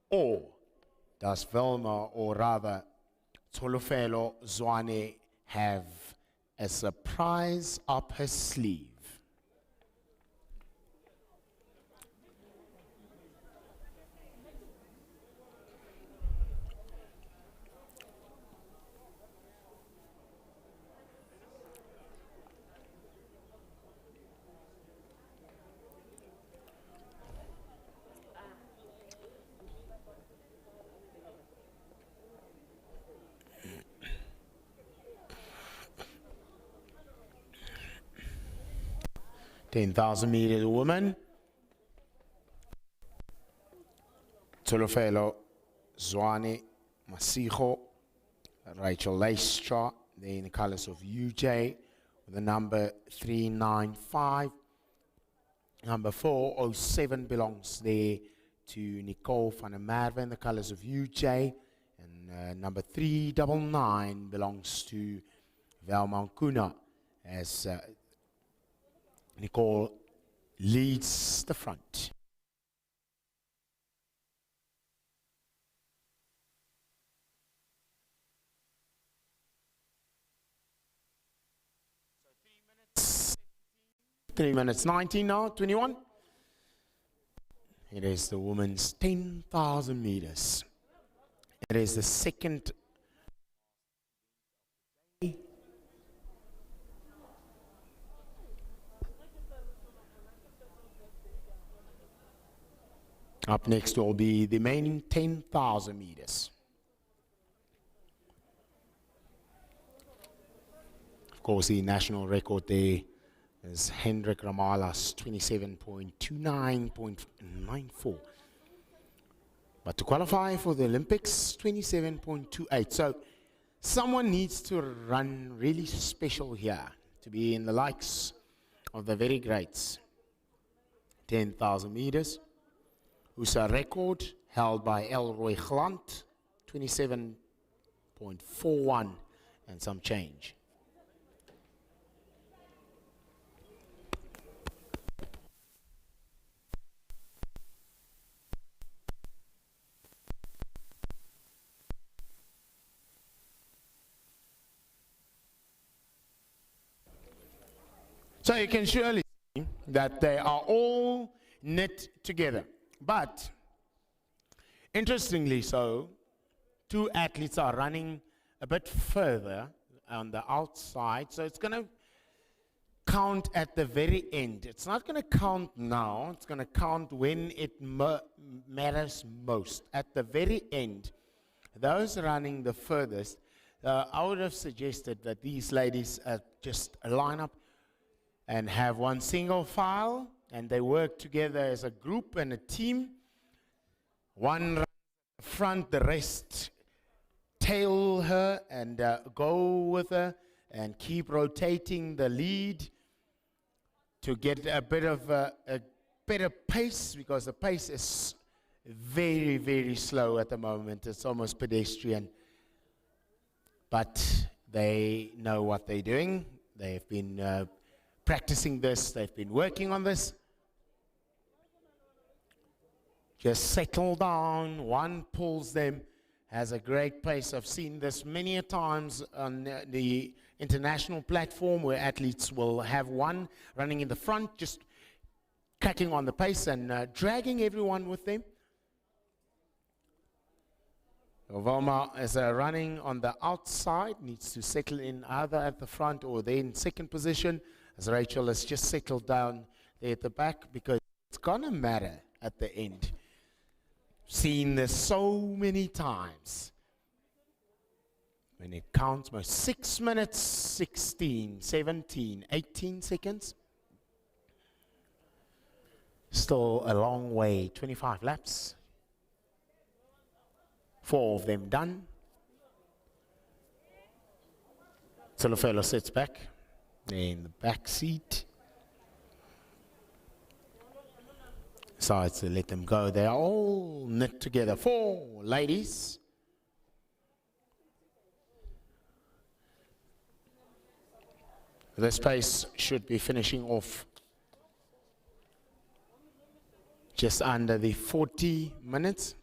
Or does Velma, or rather Tolofelo Zwane, have a surprise up her sleeve? $10,000 woman. Tolofelo Zwane Masigo, Rachel Leistra, they're in the colors of UJ, with the number 395. Number 407 belongs there to Nicole van der Merwe in the colors of UJ. And number 399 belongs to Velma Kuna as Nicole leads the front. So 3 minutes 19 now, 21. It is the women's 10,000 meters. It is the second Up next will be the main 10,000 meters. Of course, the national record there is Hendrik Ramala's 27.29.94. But to qualify for the Olympics, 27.28. So someone needs to run really special here to be in the likes of the very greats. 10,000 meters. Ussa record held by Elroy Glant, 27.41 and some change. So you can surely see that they are all knit together. But interestingly so, two athletes are running a bit further on the outside. So it's going to count at the very end. It's not going to count now. It's going to count when it matters most. At the very end, those running the furthest, I would have suggested that these ladies just line up and have one single file, and they work together as a group and a team. One runs at the front, the rest tail her and go with her and keep rotating the lead to get a bit of a better pace, because the pace is very, very slow at the moment. It's almost pedestrian. But they know what they're doing. They've been practicing this. They've been working on this. Just settle down. One pulls them, has a great pace. I've seen this many a times on the international platform where athletes will have one running in the front, just cracking on the pace and dragging everyone with them. Velma is running on the outside, needs to settle in either at the front or there in second position, as Rachel has just settled down there at the back, because it's going to matter at the end. Seen this so many times. When it counts, most 6 minutes, 16, 17, 18 seconds. Still a long way, 25 laps. 4 of them done. Tolofelo sits back in the back seat. Decides to let them go. They are all knit together. 4 ladies. This pace should be finishing off just under the 40 minutes.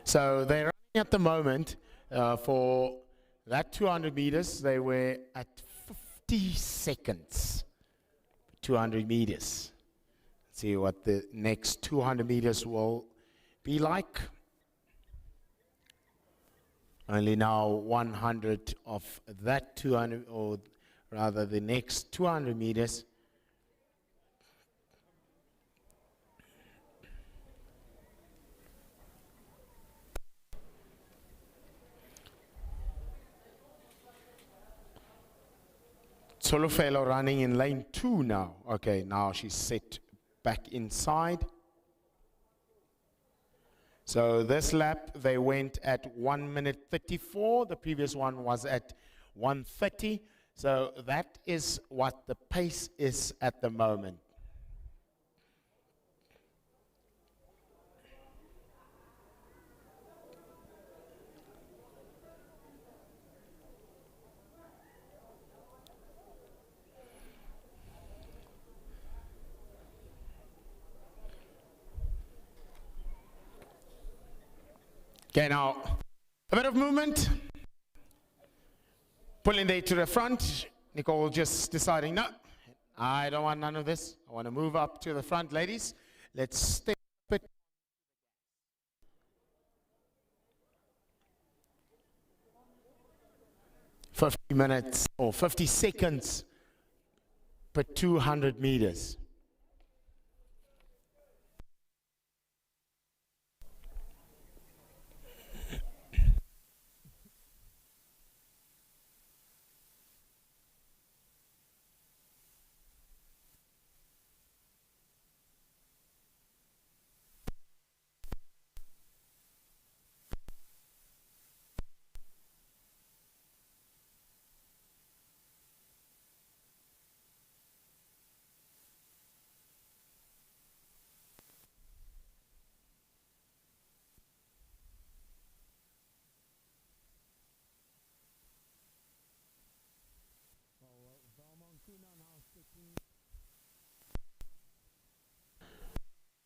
So they're running at the moment for that 200 meters. They were at 50 seconds. 200 meters. See what the next 200 meters will be like. Only now 100 of that 200, or rather the next 200 meters. Solofelo running in lane 2 now. Okay, now she's set back inside. So this lap they went at 1 minute 34. The previous one was at 1:30. So that is what the pace is at the moment. Okay, now a bit of movement. Pulling there to the front. Nicole just deciding, no, I don't want none of this. I want to move up to the front, ladies. Let's step it. $50 minutes or 50 seconds per 200 meters.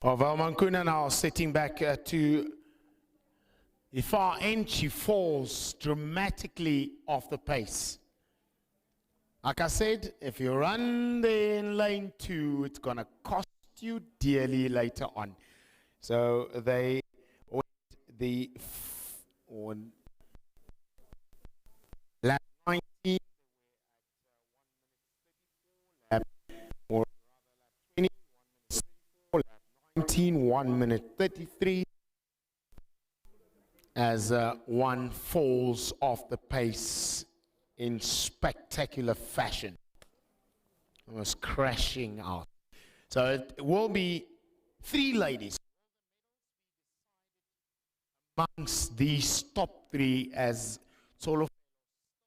Valmankuna now sitting back to the far end. She falls dramatically off the pace. Like I said, if you run there in lane 2, it's going to cost you dearly later on. So they went the lap 19, lap, or rather lap 20, 1 minute 34, lap 19, 1 minute 33, as one falls off the pace in spectacular fashion, almost crashing out. So it will be 3 ladies amongst these top 3, as Tsolo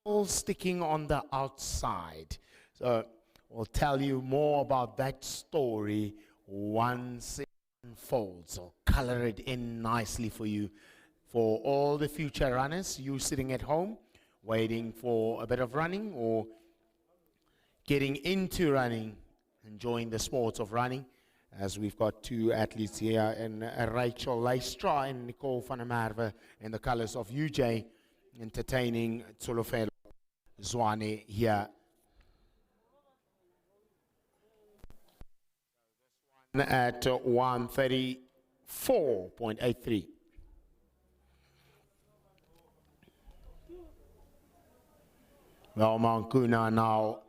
still sticking on the outside. So we'll tell you more about that story once it unfolds. I'll color it in nicely for you. For all the future runners, you sitting at home, waiting for a bit of running or getting into running, enjoying the sports of running, as we've got 2 athletes here, and Rachel Leistra and Nicole van der Merwe in the colors of UJ, entertaining Tsolofelo Zwane here. At 1:34.83. Valmankuna now,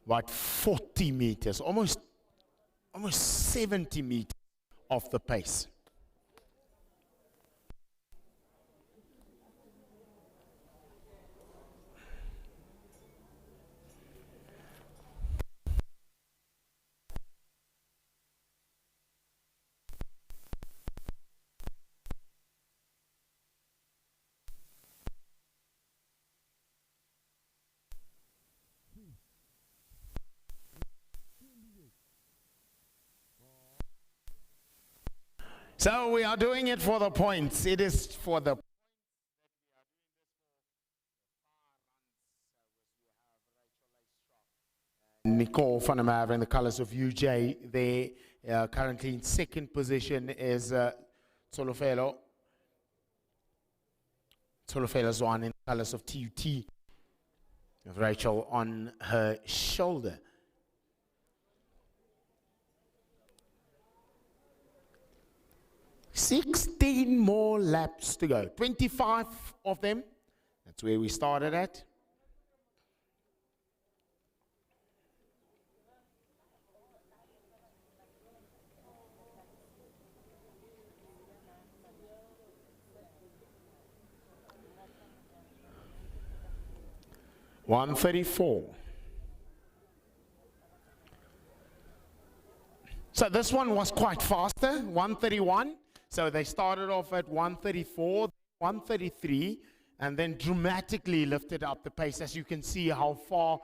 what, 40 meters, almost 70 meters off the pace. So we are doing it for the points. It is for the points that we are doing this for. Nicole van der Merwe in the colors of UJ. They currently in second position is Tsolofelo Tolofela Zwane in the colours of TUT, with Rachel on her shoulder. "16 more laps to go. 25 of them. That's where we started at. "134. So this one was quite faster, 131. So they started off at 134, 133, and then dramatically lifted up the pace, as you can see how far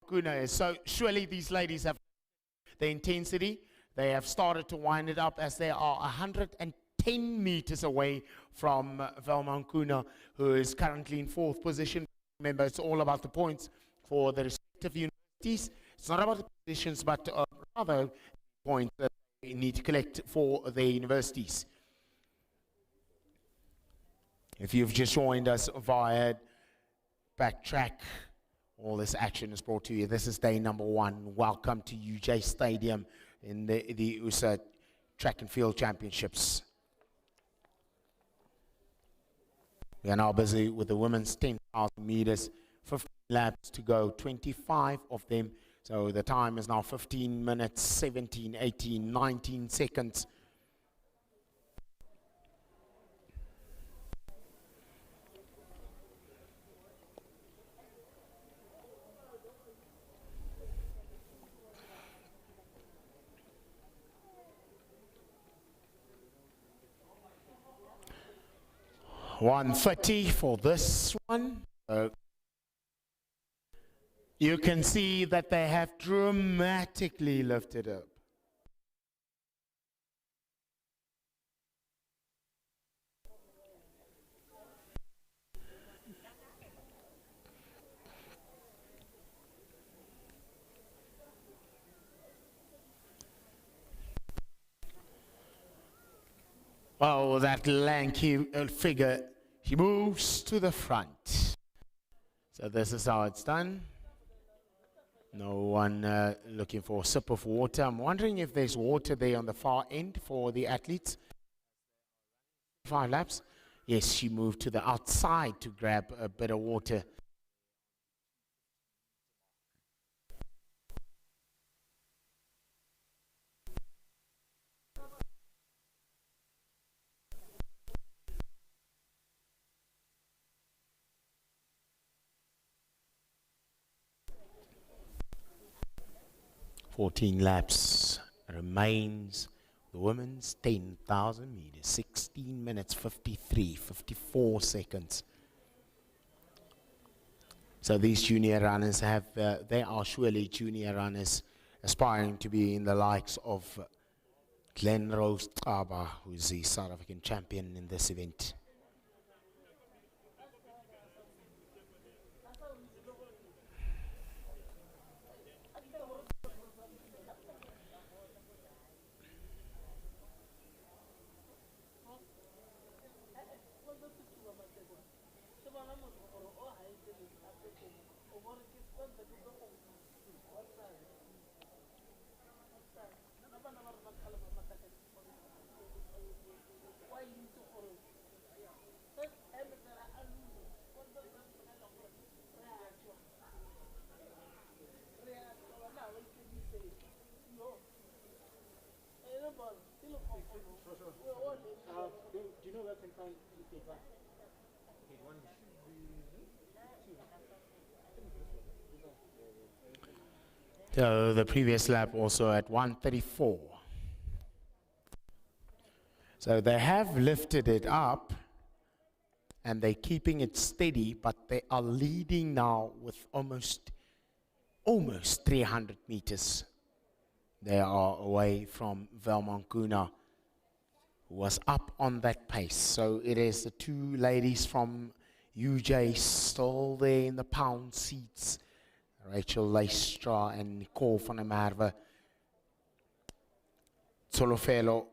Kuna is. So surely these ladies have the intensity. They have started to wind it up, as they are 110 meters away from Velmankuna, who is currently in 4th position. Remember, it's all about the points for the respective universities. It's not about the positions, but rather points that they need to collect for the universities. If you've just joined us via Backtrack, all this action is brought to you. This is day number 1. Welcome to UJ Stadium in the Ussa Track and Field Championships. We are now busy with the women's 10,000 meters, 15 laps to go, 25 of them. So the time is now 15 minutes, 17, 18, 19 seconds. $130 for this one. You can see that they have dramatically lifted up. Oh, that lanky figure, he moves to the front. So this is how it's done. No one looking for a sip of water. I'm wondering if there's water there on the far end for the athletes. 5 laps. Yes, she moved to the outside to grab a bit of water. "14 laps remains. The women's 10,000 meters, 16 minutes, 54 seconds. So these junior runners they are surely junior runners aspiring to be in the likes of Glen Rose Taba, who's the South African champion in this event. So the previous lap also at 134. So they have lifted it up and they're keeping it steady, but they are leading now with almost 300 meters. They are away from Velmankuna, who was up on that pace. So it is the 2 ladies from UJ still there in the pound seats. Rachel Leistra and Nicole van der Merwe. Tolofela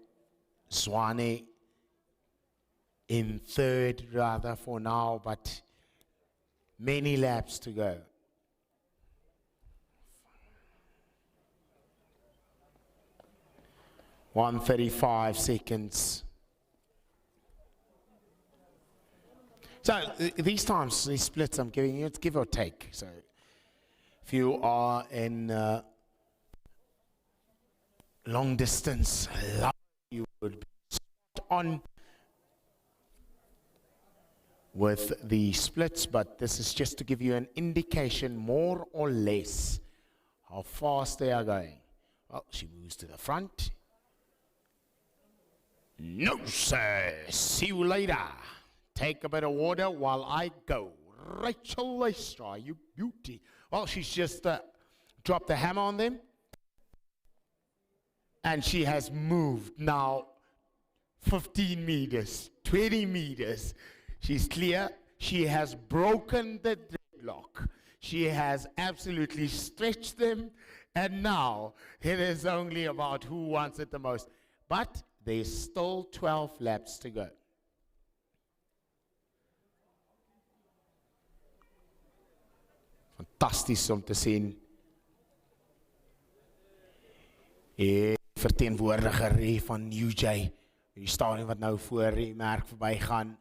Zwane in third rather for now, but many laps to go. .135 seconds. So these times, these splits I'm giving you, it's give or take. So if you are in long distance, you would be spot on with the splits, but this is just to give you an indication more or less how fast they are going. Well, she moves to the front. No, sir. See you later. Take a bit of water while I go. Rachel Lystra, you beauty. Well, she's just dropped the hammer on them. And she has moved now 15 meters, 20 meters. She's clear. She has broken the deadlock. She has absolutely stretched them. And now it is only about who wants it the most. But there's still 12 laps to go. Fantasties om te sien. Die verteenwoordiger van UJ, die stadion wat nou voor die merk verby gaan.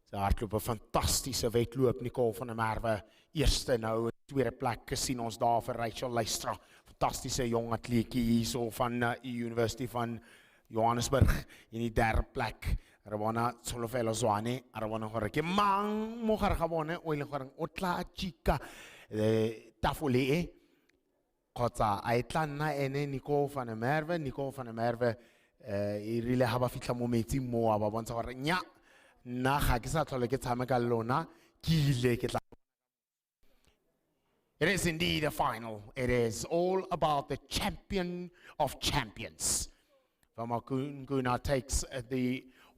Sy hardloop 'n fantastiese wedloop. Nicole van der Merwe, eerste nou, tweede plek gesien ons daar vir Rachel Lystra. Fantastiese jong atleetjie hierso van University van Johannesburg in die derde plek. Rabona Solofelo Zwane, Rabona Horeke Mang, Moharabone, Oilehoran, Otla Chica, Tafole, Kotza, Aitlana, ene Nicole van der Merwe, Nicole van der Merwe, really have a fitla momenti mo aba bonsa hore nya na ga ke sa tlhole ke tshameka lona ke ile ke tla. It is indeed a final. It is all about the champion of champions. Vamakunguna takes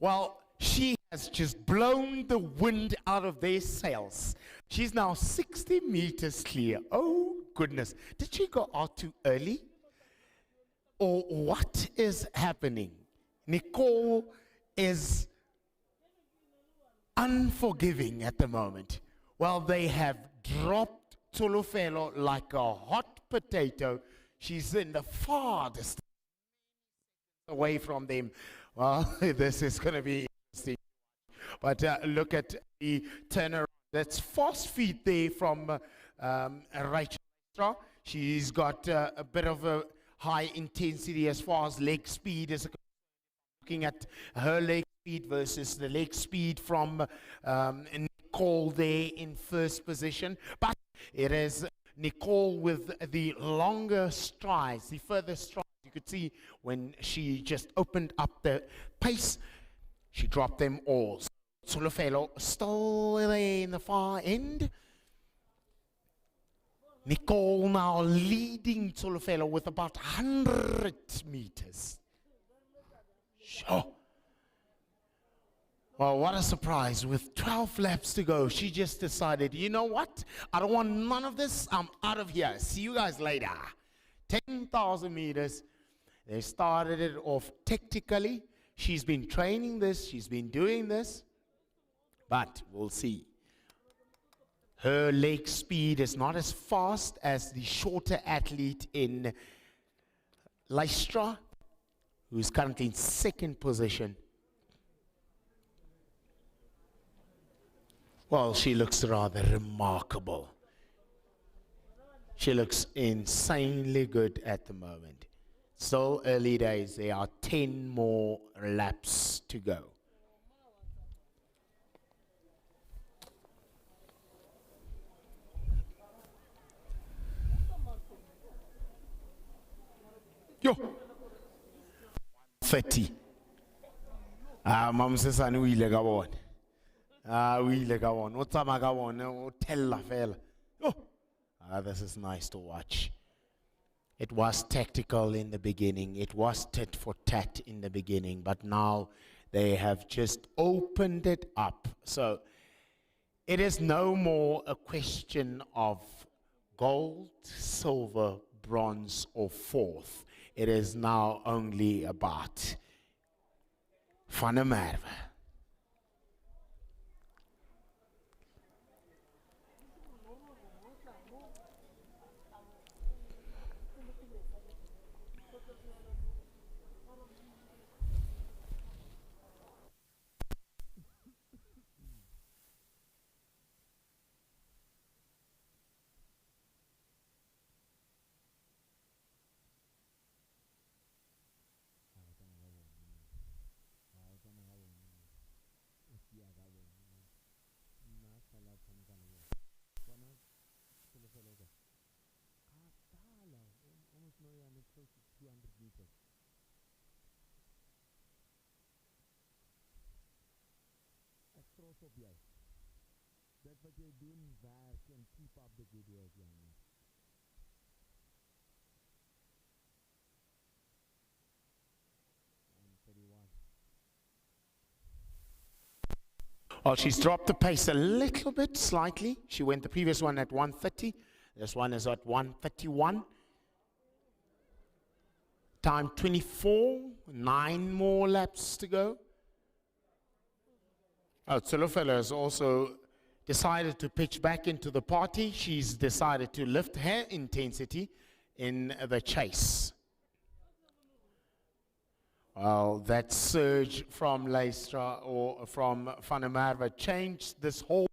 well, she has just blown the wind out of their sails. She's now 60 meters clear. Oh, goodness. Did she go out too early? Or what is happening? Nicole is unforgiving at the moment. Well, they have dropped Tolofelo like a hot potato. She's in the farthest away from them. Well, this is going to be interesting. But look at the turnaround. That's fast feet there from Rachel. She's got a bit of a high intensity as far as leg speed is looking at her leg speed versus the leg speed from Nicole there in first position. But it is Nicole with the longer strides, the further strides. You could see when she just opened up the pace, she dropped them all. Solofelo still in the far end. Nicole now leading Solofelo with about 100 meters. Sure. Well, what a surprise. With 12 laps to go, she just decided, you know what? I don't want none of this. I'm out of here. See you guys later. 10,000 meters. They started it off tactically. She's been training this. She's been doing this. But we'll see. Her leg speed is not as fast as the shorter athlete in Lystra, who's currently in second position. Well, she looks rather remarkable. She looks insanely good at the moment. Still early days. There are 10 more laps to go. Yo, 30. Mam sesane o ile ka bona. O ile ka bona. O tsama ka bona, o tella fela. This is nice to watch. It was tactical in the beginning. It was tit for tat in the beginning, but now they have just opened it up. So it is no more a question of gold, silver, bronze, or fourth. It is now only about Van der Merwe
op jy. Dit wat jy doen werk en keep up the good work, young man. And 31.
Well, she's dropped the pace a little bit, slightly. She went the previous one at 1:30. This one is at 1:31. Time 24, 9 more laps to go. Oh, Tsolofelo has also decided to pitch back into the party. She's decided to lift her intensity in the chase. Well, that surge from Leistra or from Van der Merwe changed this whole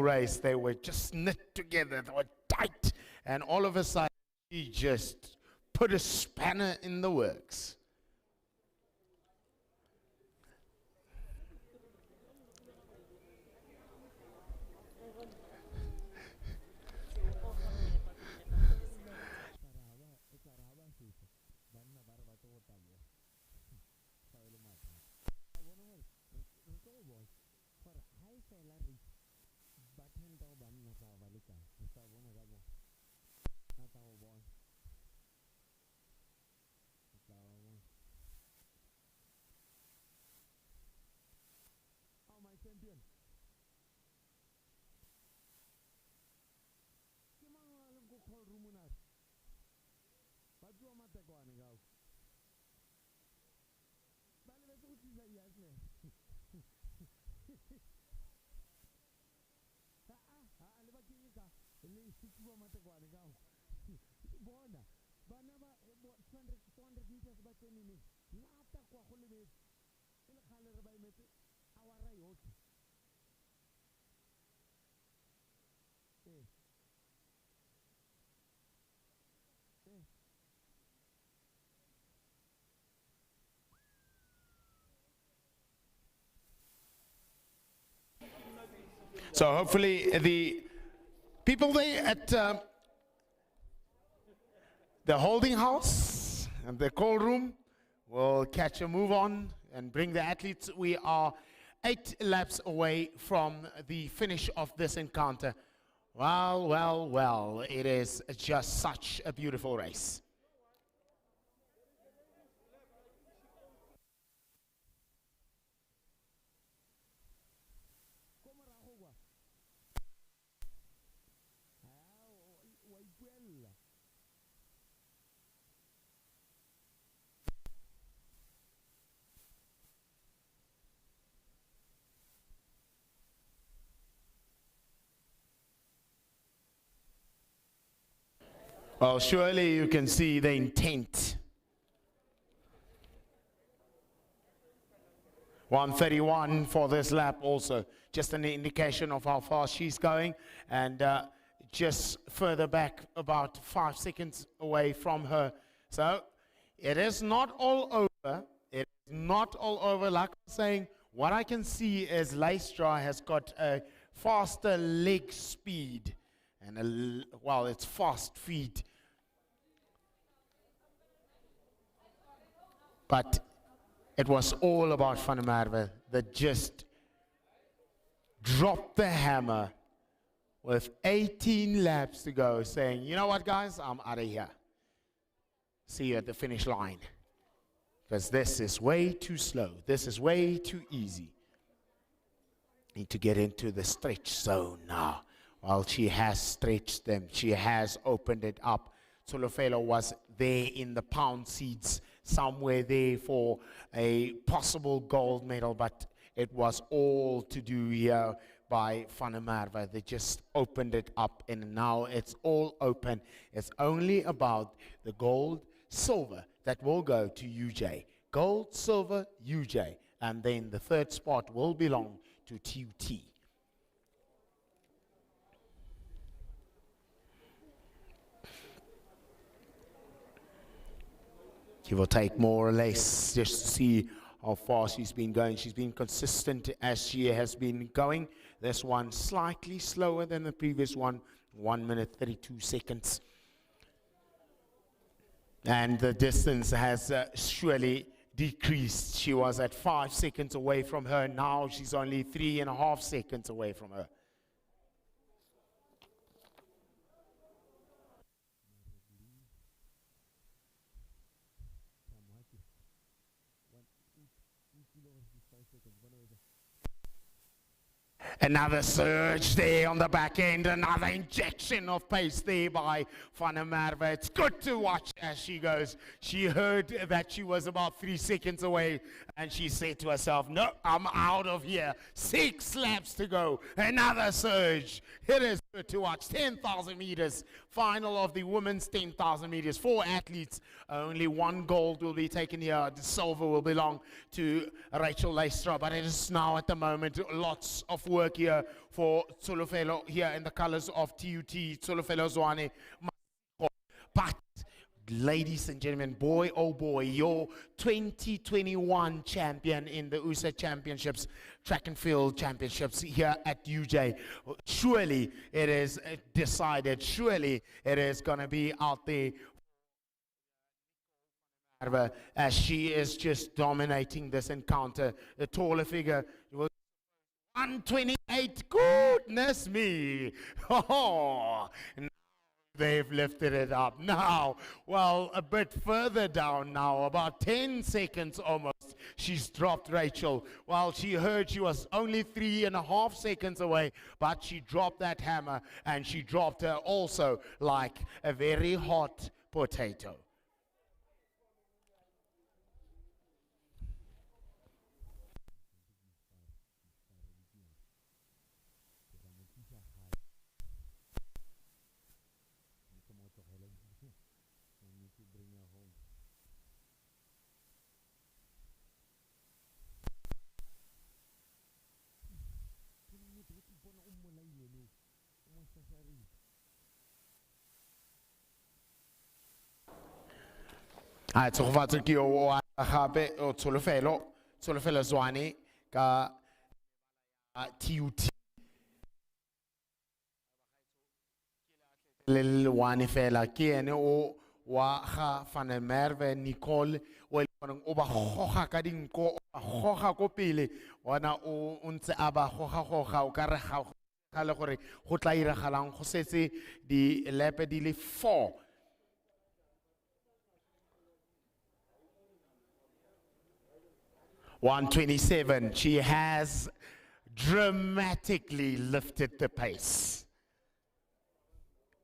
race. They were just knit together. They were tight. And all of a sudden, she just put a spanner in the works.
My champion. Kima alam ko call rumunas. Badwa mata ko anigaw. Bale beto ko si Zayas ne. Ale ba kika. Ele sikwa mata ko anigaw. Bona. Bana ba 400 meters ba tenini. Nata ko khole me. Ele khale re ba imete. Awara yote.
So hopefully the people there at the holding house and the call room will catch a move on and bring the athletes. We are 8 laps away from the finish of this encounter. Well, well, well, it is just such a beautiful race. Well, surely you can see the intent. 1:31 for this lap also. Just an indication of how fast she's going. And just further back, about 5 seconds away from her. So it is not all over. It is not all over. Like I'm saying, what I can see is Leistra has got a faster leg speed. And well, it's fast feet. But it was all about Van der Merwe that just dropped the hammer with 18 laps to go, saying, you know what, guys, I'm out of here. See you at the finish line. Because this is way too slow. This is way too easy. Need to get into the stretch zone now. Well, she has stretched them. She has opened it up. Tsolofelo was there in the pound seats, somewhere there for a possible gold medal, but it was all to do here by Van der Merwe. They just opened it up, and now it's all open. It's only about the gold, silver that will go to UJ. Gold, silver, UJ. And then the third spot will belong to TUT. Give or take more or less, just to see how far she's been going. She's been consistent as she has been going. This one slightly slower than the previous one, 1 minute 32 seconds. And the distance has surely decreased. She was at 5 seconds away from her. Now she's only 3.5 seconds away from her. Another surge there on the back end, another injection of pace there by Van der Merwe. It's good to watch as she goes. She heard that she was about 3 seconds away, and she said to herself, no, I'm out of here. 6 laps to go. Another surge. It is good to watch. 10,000 meters. Final of the women's 10,000 meters. 4 athletes. Only 1 gold will be taken here. The silver will belong to Rachel Leistra, but it is now at the moment lots of work here for Tsolofelo here in the colors of TUT, Tsolofelo Zwane. But ladies and gentlemen, boy oh boy, your 2021 champion in the Ussa Championships, track and field championships here at UJ. Surely it is decided, surely it is going to be out there as she is just dominating this encounter. A taller figure, 128, goodness me. Oh, now they've lifted it up. Now, well, a bit further down now, about 10 seconds almost, she's dropped Rachel. Well, she heard she was only 3.5 seconds away, but she dropped that hammer, and she dropped her also like a very hot potato. So wat ek jou gape o Tsolofelo Zwane ka TUT le wane fela ke ene o wa ga Van der Merwe Nicole o o ba goga ka dinko o goga ko pele wana o ntse a ba goga o ka re ga le gore go tla iragalang go setse di lepe di le 4. .127, she has dramatically lifted the pace.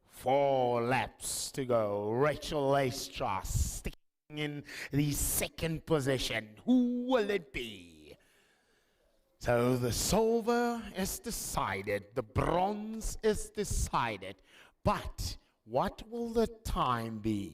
4 laps to go. Rachel Leistra sticking in the 2nd position. Who will it be? So the silver is decided, the bronze is decided, but what will the time be?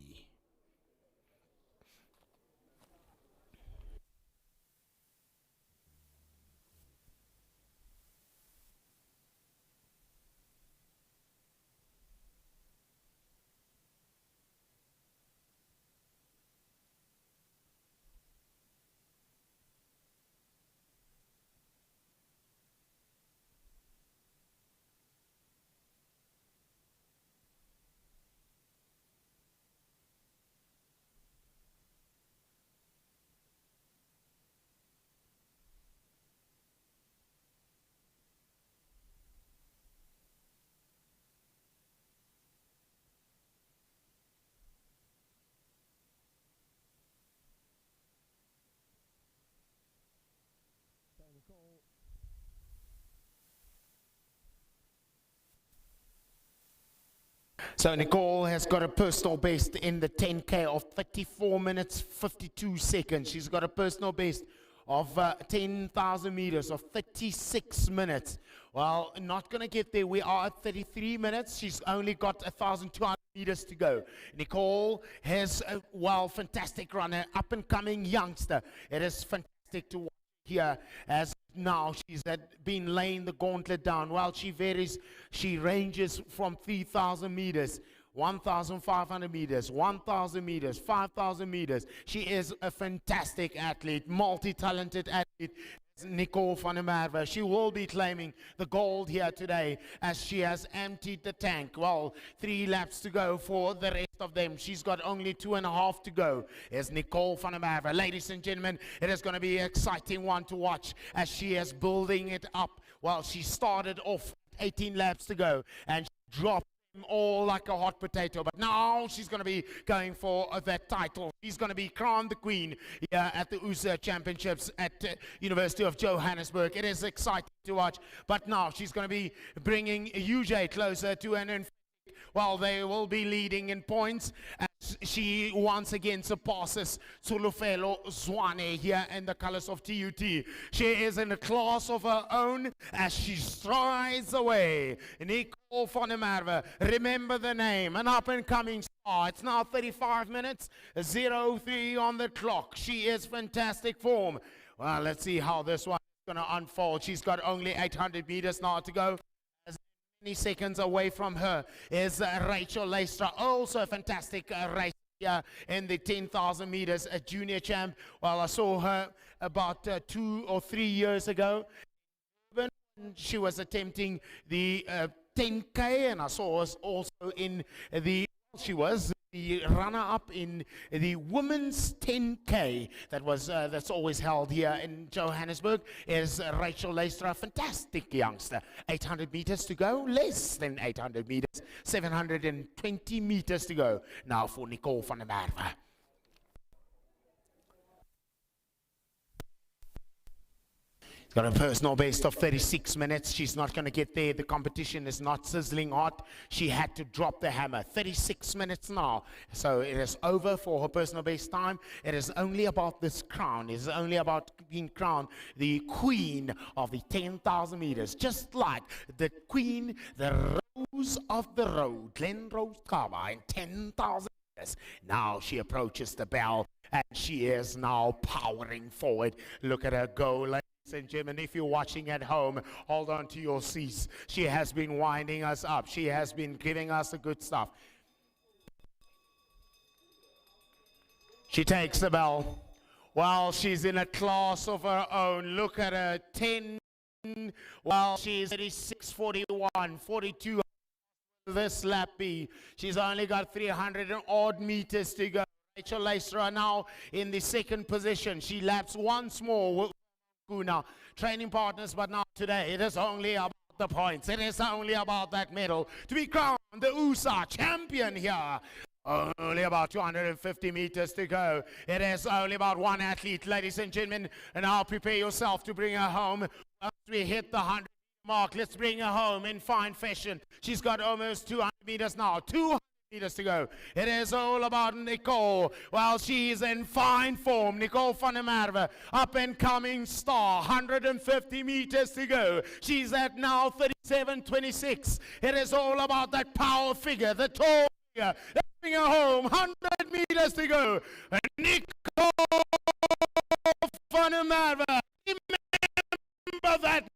So Nicole has got a personal best in the 10K of 34 minutes, 52 seconds. She's got a personal best of 10,000 meters of 36 minutes. Well, not going to get there. We are at 33 minutes. She's only got 1,200 meters to go. Nicole has a, well, fantastic runner, up-and-coming youngster. It is fantastic to watch here as now she's been laying the gauntlet down. Well, she varies. She ranges from 3,000 meters, 1,500 meters, 1,000 meters, 5,000 meters. She is a fantastic athlete, multi-talented athlete. Nicole van der Merwe. She will be claiming the gold here today as she has emptied the tank. Well, 3 laps to go for the rest of them. She's got only 2.5 to go. Here's Nicole van der Merwe. Ladies and gentlemen, it is going to be an exciting one to watch as she is building it up. Well, she started off 18 laps to go and she dropped all like a hot potato, but now she's going to be going for that title. She's going to be crowned the queen here at the Ussa Championships at University of Johannesburg. It is exciting to watch, but now she's going to be bringing UJ closer to an well, they will be leading in points as she once again surpasses Sulufelo Zwane here in the colors of TUT. She is in a class of her own as she strides away. Nicole van der Merwe, remember the name, an up-and-coming star. It's now 35 minutes, 03 on the clock. She is fantastic form. Well, let's see how this one is going to unfold. She's got only 800 meters now to go. 20 seconds away from her is Rachel Leistra, also a fantastic race here in the 10,000 meters, a junior champ. Well, I saw her about 2 or 3 years ago. She was attempting the 10K, and I saw us also in the, she was the runner-up in the women's 10K that was that's always held here in Johannesburg. Is Rachel Leistra, fantastic youngster. 800 meters to go, less than 800 meters, 720 meters to go. Now for Nicole van der Merwe. Got a personal best of 36 minutes. She's not going to get there. The competition is not sizzling hot. She had to drop the hammer. 36 minutes now. So it is over for her personal best time. It is only about this crown. It is only about being crowned the queen of the 10,000 meters. Just like the queen, the rose of the road, Glen Rose Kaba in 10,000 meters. Now she approaches the bell and she is now powering forward. Look at her go. Ladies and gentlemen, if you're watching at home, hold on to your seats. She has been winding us up. She has been giving us the good stuff. She takes the bell. Well, she's in a class of her own. Look at her, 10. Well, she's 36:41, 42. This lap B. She's only got 300 and odd meters to go. Rachel Leistra now in the second position. She laps once more. Now, training partners, but now today it is only about the points. It is only about that medal to be crowned the Ussa champion here. Only about 250 meters to go. It is only about one athlete, ladies and gentlemen. And now prepare yourself to bring her home. Once we hit the 100 mark, let's bring her home in fine fashion. She's got almost 200 meters now. 200 meters to go. It is all about Nicole. Well, she's in fine form. Nicole van der Merwe, up and coming star. 150 meters to go. She's at now 37:26. It is all about that power figure, the tall figure. Let's bring her home. 100 meters to go. Nicole van der Merwe. Remember that.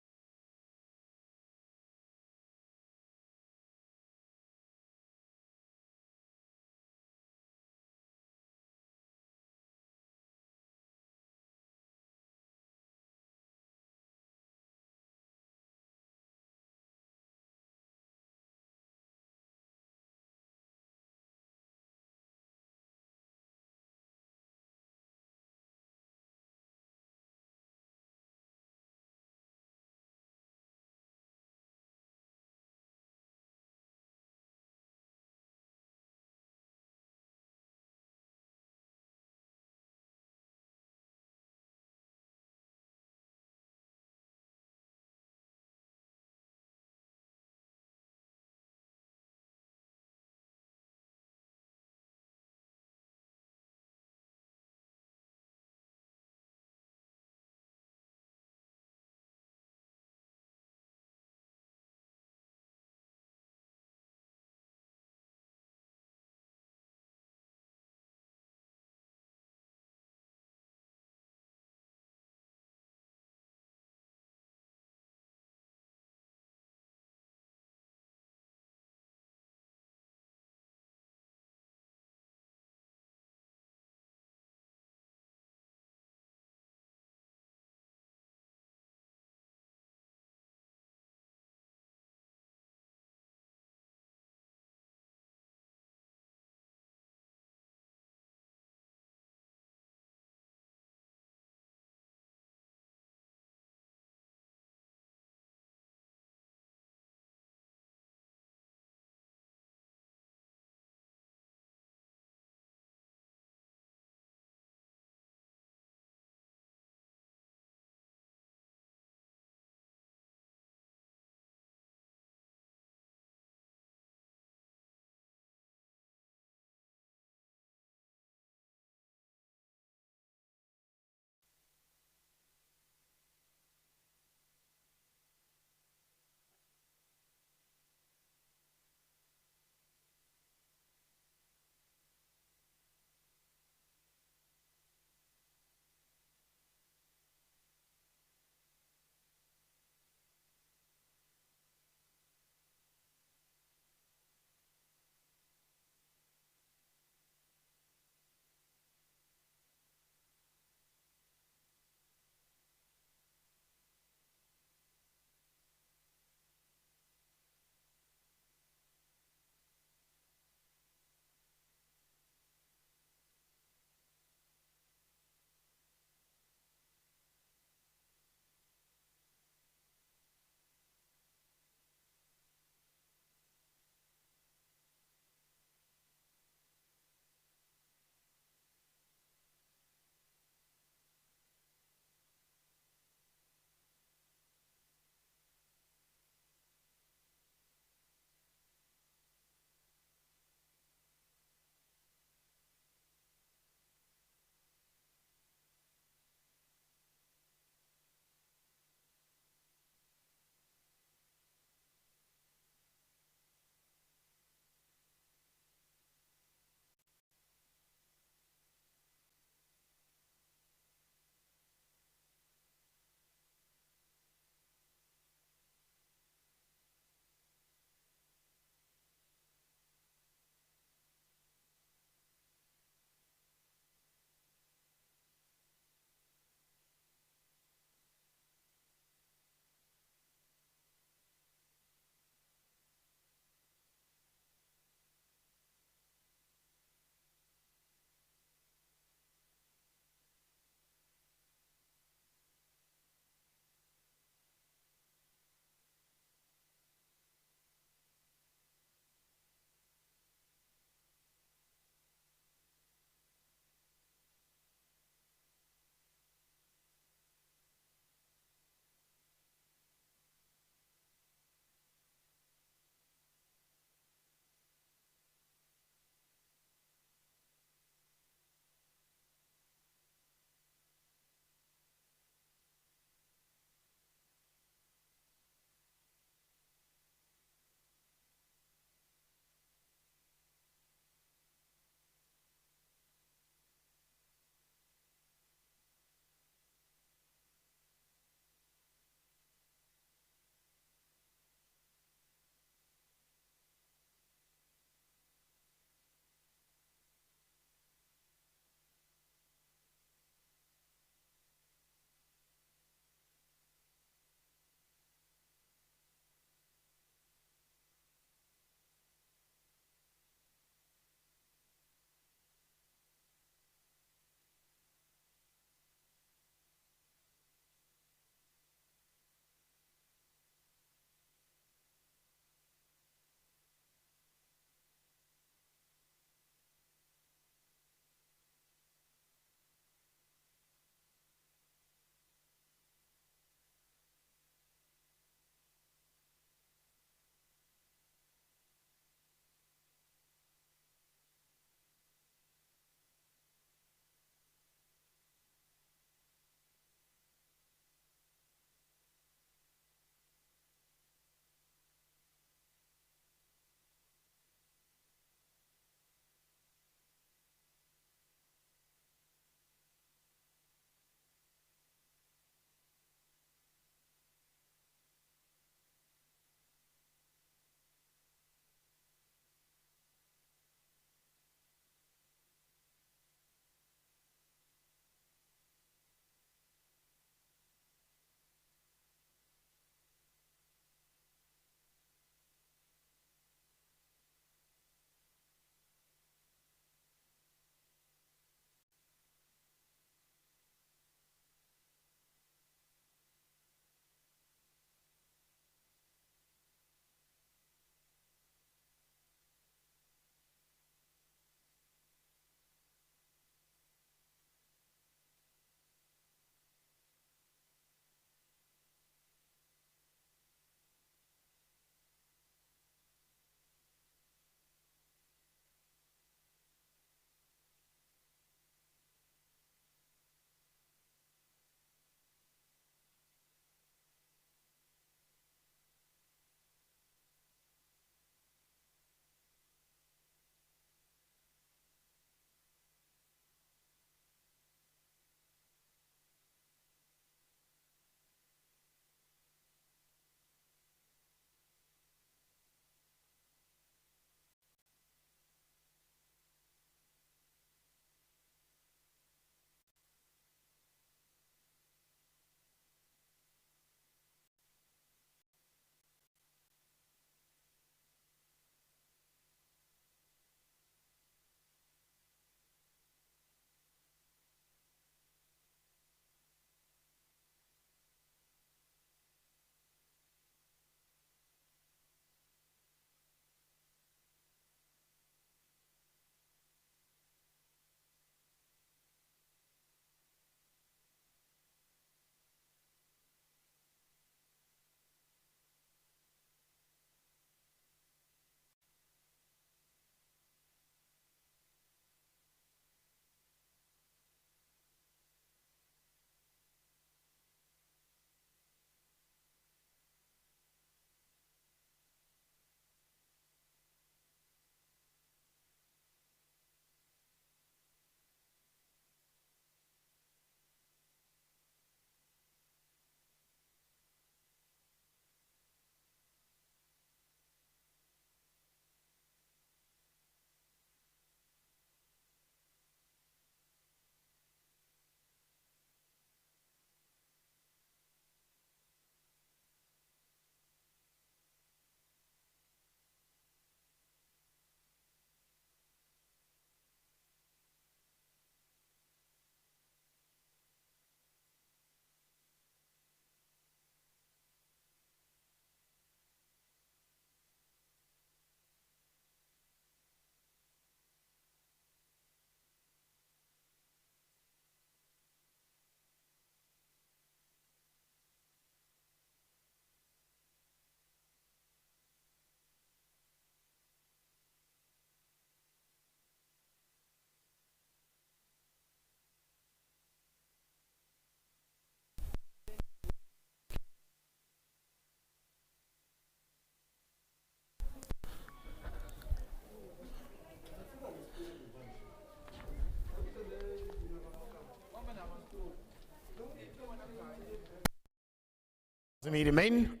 meter men.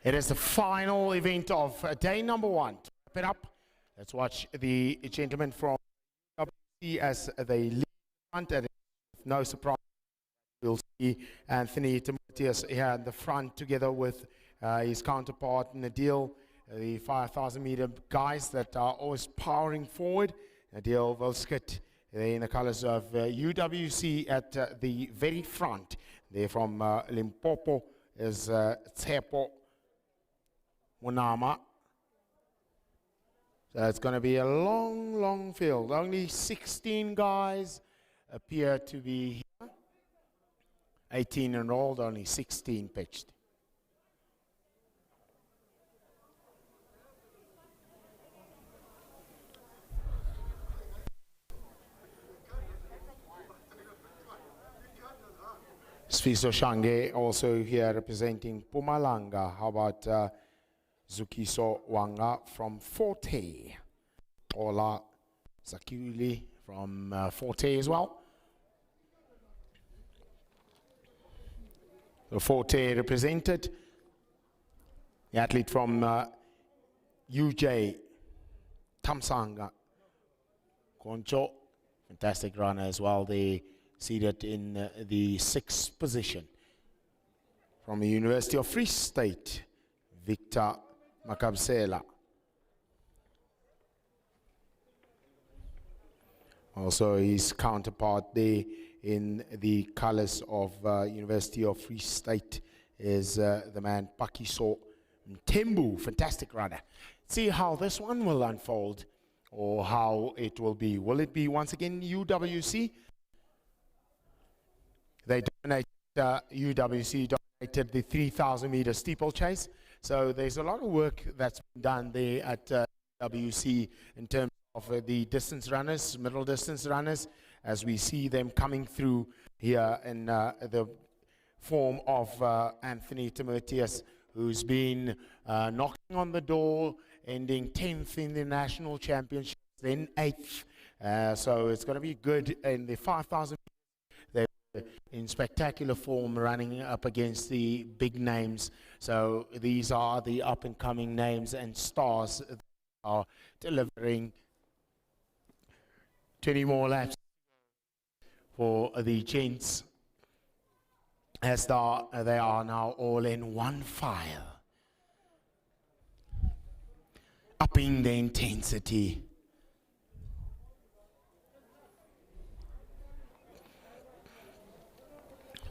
It is the final event of day number 1. To wrap it up, let's watch the gentlemen from WC as they lead the front. And no surprise, we'll see Anthony Timotheus here in the front together with his counterpart Nadil, the 5,000 meter guys that are always powering forward. Nadil Volskit in the colors of UWC at the very front. They're from Limpopo is Tsepo Munama. So it's going to be a long, long field. Only 16 guys appear to be here. 18 enrolled, only 16 pitched. Sfiso Shange also here representing Pumalanga. How about Zukiso Wanga from Forte? Ola Zakuli from Forte as well. The Forte represented. The athlete from UJ, Tamsanga Koncho, fantastic runner as well. They seated in the 6th position. From the University of Free State, Victor Makabsela. Also his counterpart there in the colors of University of Free State is the man Pakiso Mtembu, fantastic runner. See how this one will unfold or how it will be. Will it be once again UWC? They dominated, UWC dominated the 3,000 meter steeplechase. So there's a lot of work that's been done there at WC in terms of the distance runners, middle distance runners, as we see them coming through here in the form of Anthony Timotheus, who's been knocking on the door, ending 10th in the national championships, then 8th. So it's going to be good in the 5,000. They're in spectacular form running up against the big names. So these are the up-and-coming names and stars that are delivering 20 more laps for the gents, as they are now all in one file, upping the intensity.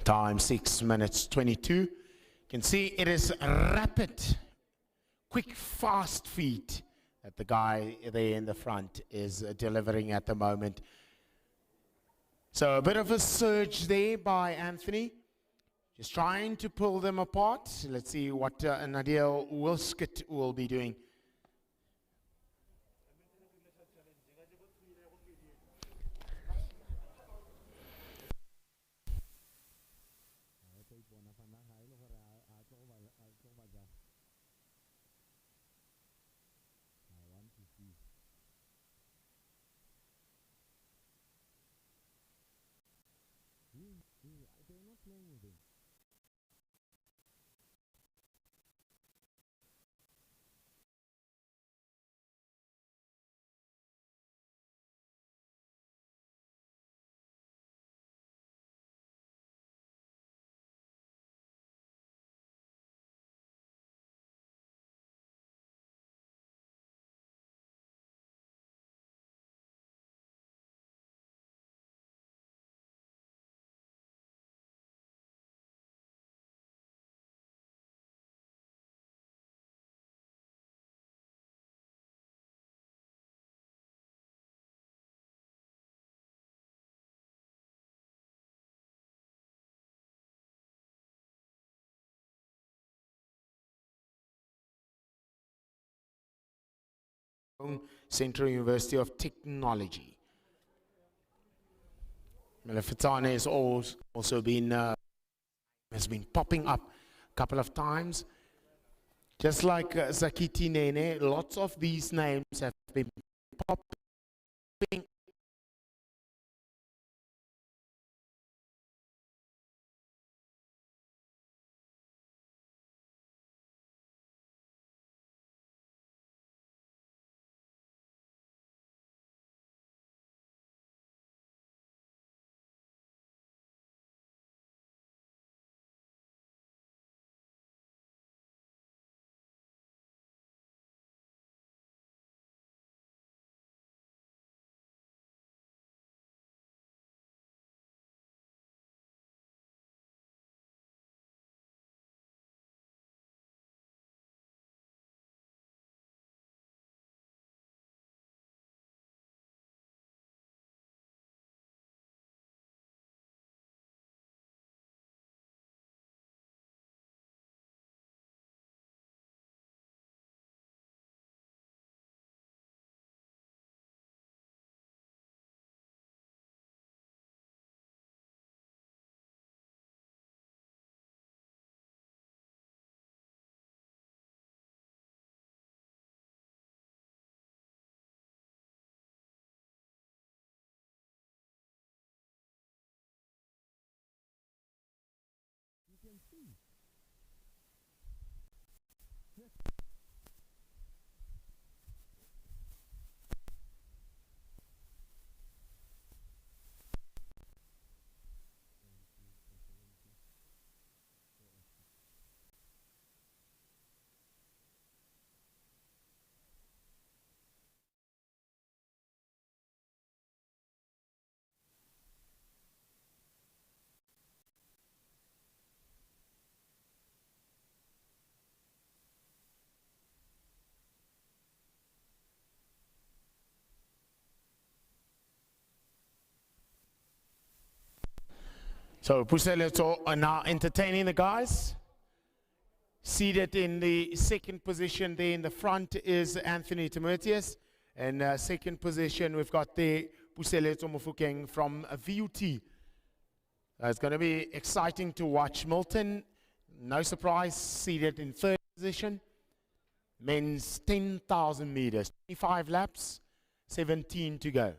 Time 6 minutes 22. You can see it is rapid, quick, fast feet that the guy there in the front is delivering at the moment. So a bit of a surge there by Anthony, just trying to pull them apart. Let's see what Nadil Wilskit will be doing. Central University of Technology. Melefatane has also been has been popping up a couple of times. Just like Zakiti Nene, lots of these names have been popping
can see.
So Puseleto are now entertaining the guys. Seated in the second position there in the front is Anthony Timotheus. And second position, we've got the Puseleto Mofokeng from VUT. It's going to be exciting to watch. Milton, no surprise, seated in third position. Men's 10,000 meters, 25 laps, 17 to go.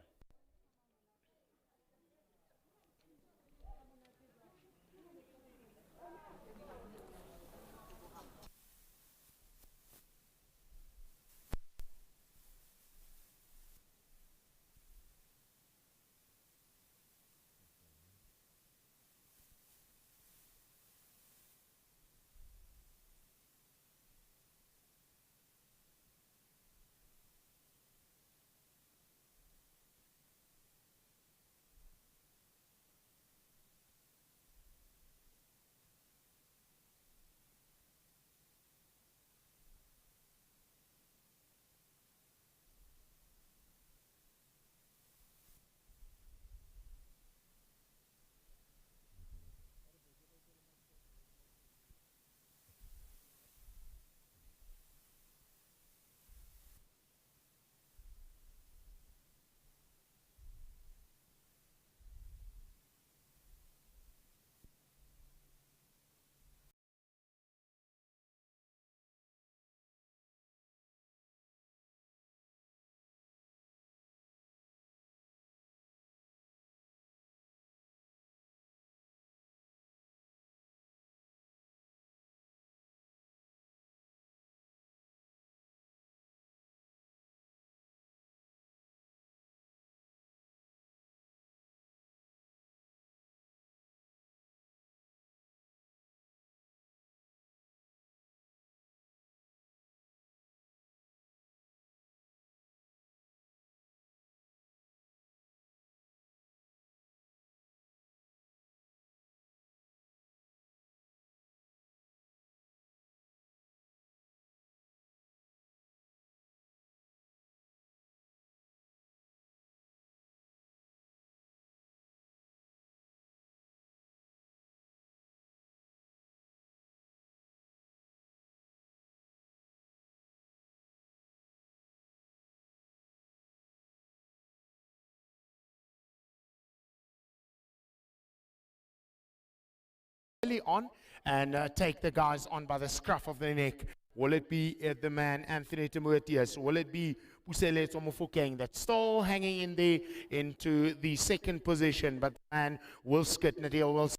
On and take the guys on by the scruff of the neck. Will it be the man Anthony Timotheus? Will it be Puseleto Mofokeng that's still hanging in there into the second position? But the man will skid. Nadil will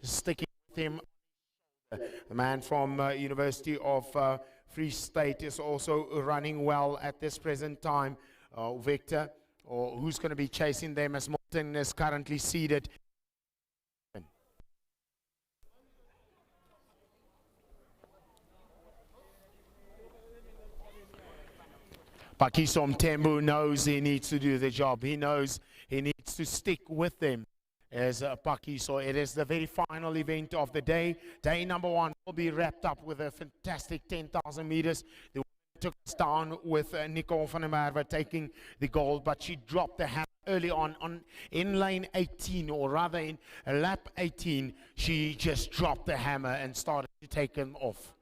sticking with him. The man from University of Free State is also running well at this present time. Victor, or who's going to be chasing them as Morton is currently seated. Pakiso Mtembu knows he needs to do the job. He knows he needs to stick with them as Pakiso. It is the very final event of the day. Day number one will be wrapped up with a fantastic 10,000 meters. The woman took us down with Nicole van der Merwe taking the gold, but she dropped the hammer early on in lane 18, or rather in lap 18. She just dropped the hammer and started to take them off.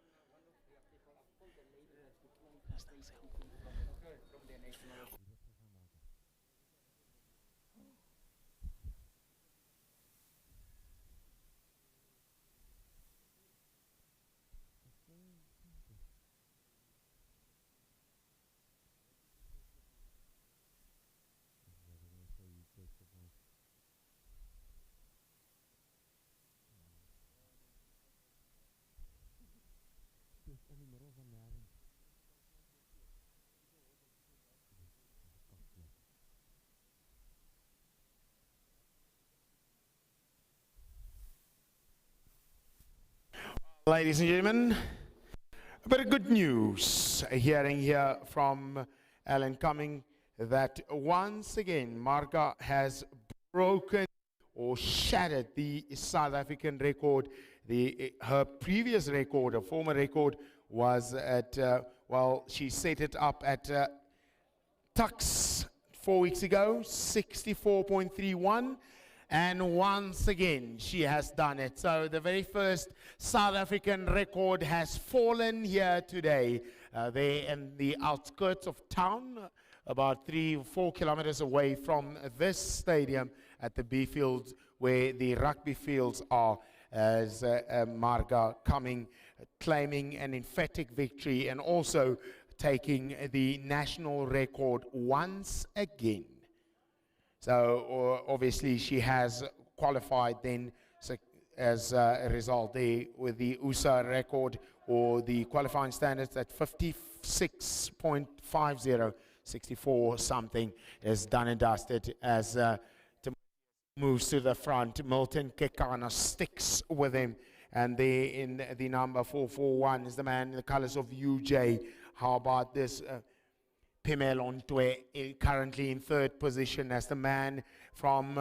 Ladies and gentlemen, a bit of good news. Hearing here from Alan Cumming that once again Marga has broken or shattered the South African record. Her previous record, a former record, was at, she set it up at Tux 4 weeks ago, 64.31. And once again, she has done it. So the very first South African record has fallen here today. There in the outskirts of town, about 3 or 4 kilometers away from this stadium at the B fields where the rugby fields are, as Marga Cumming claiming an emphatic victory and also taking the national record once again. So obviously she has qualified then as a result there with the Ussa record or the qualifying standards at 56.50, 64 something is done and dusted as moves to the front. Milton Kekana sticks with him, and there in the number 441 is the man in the colors of UJ. How about this? Pimel Ontwe, currently in third position as the man from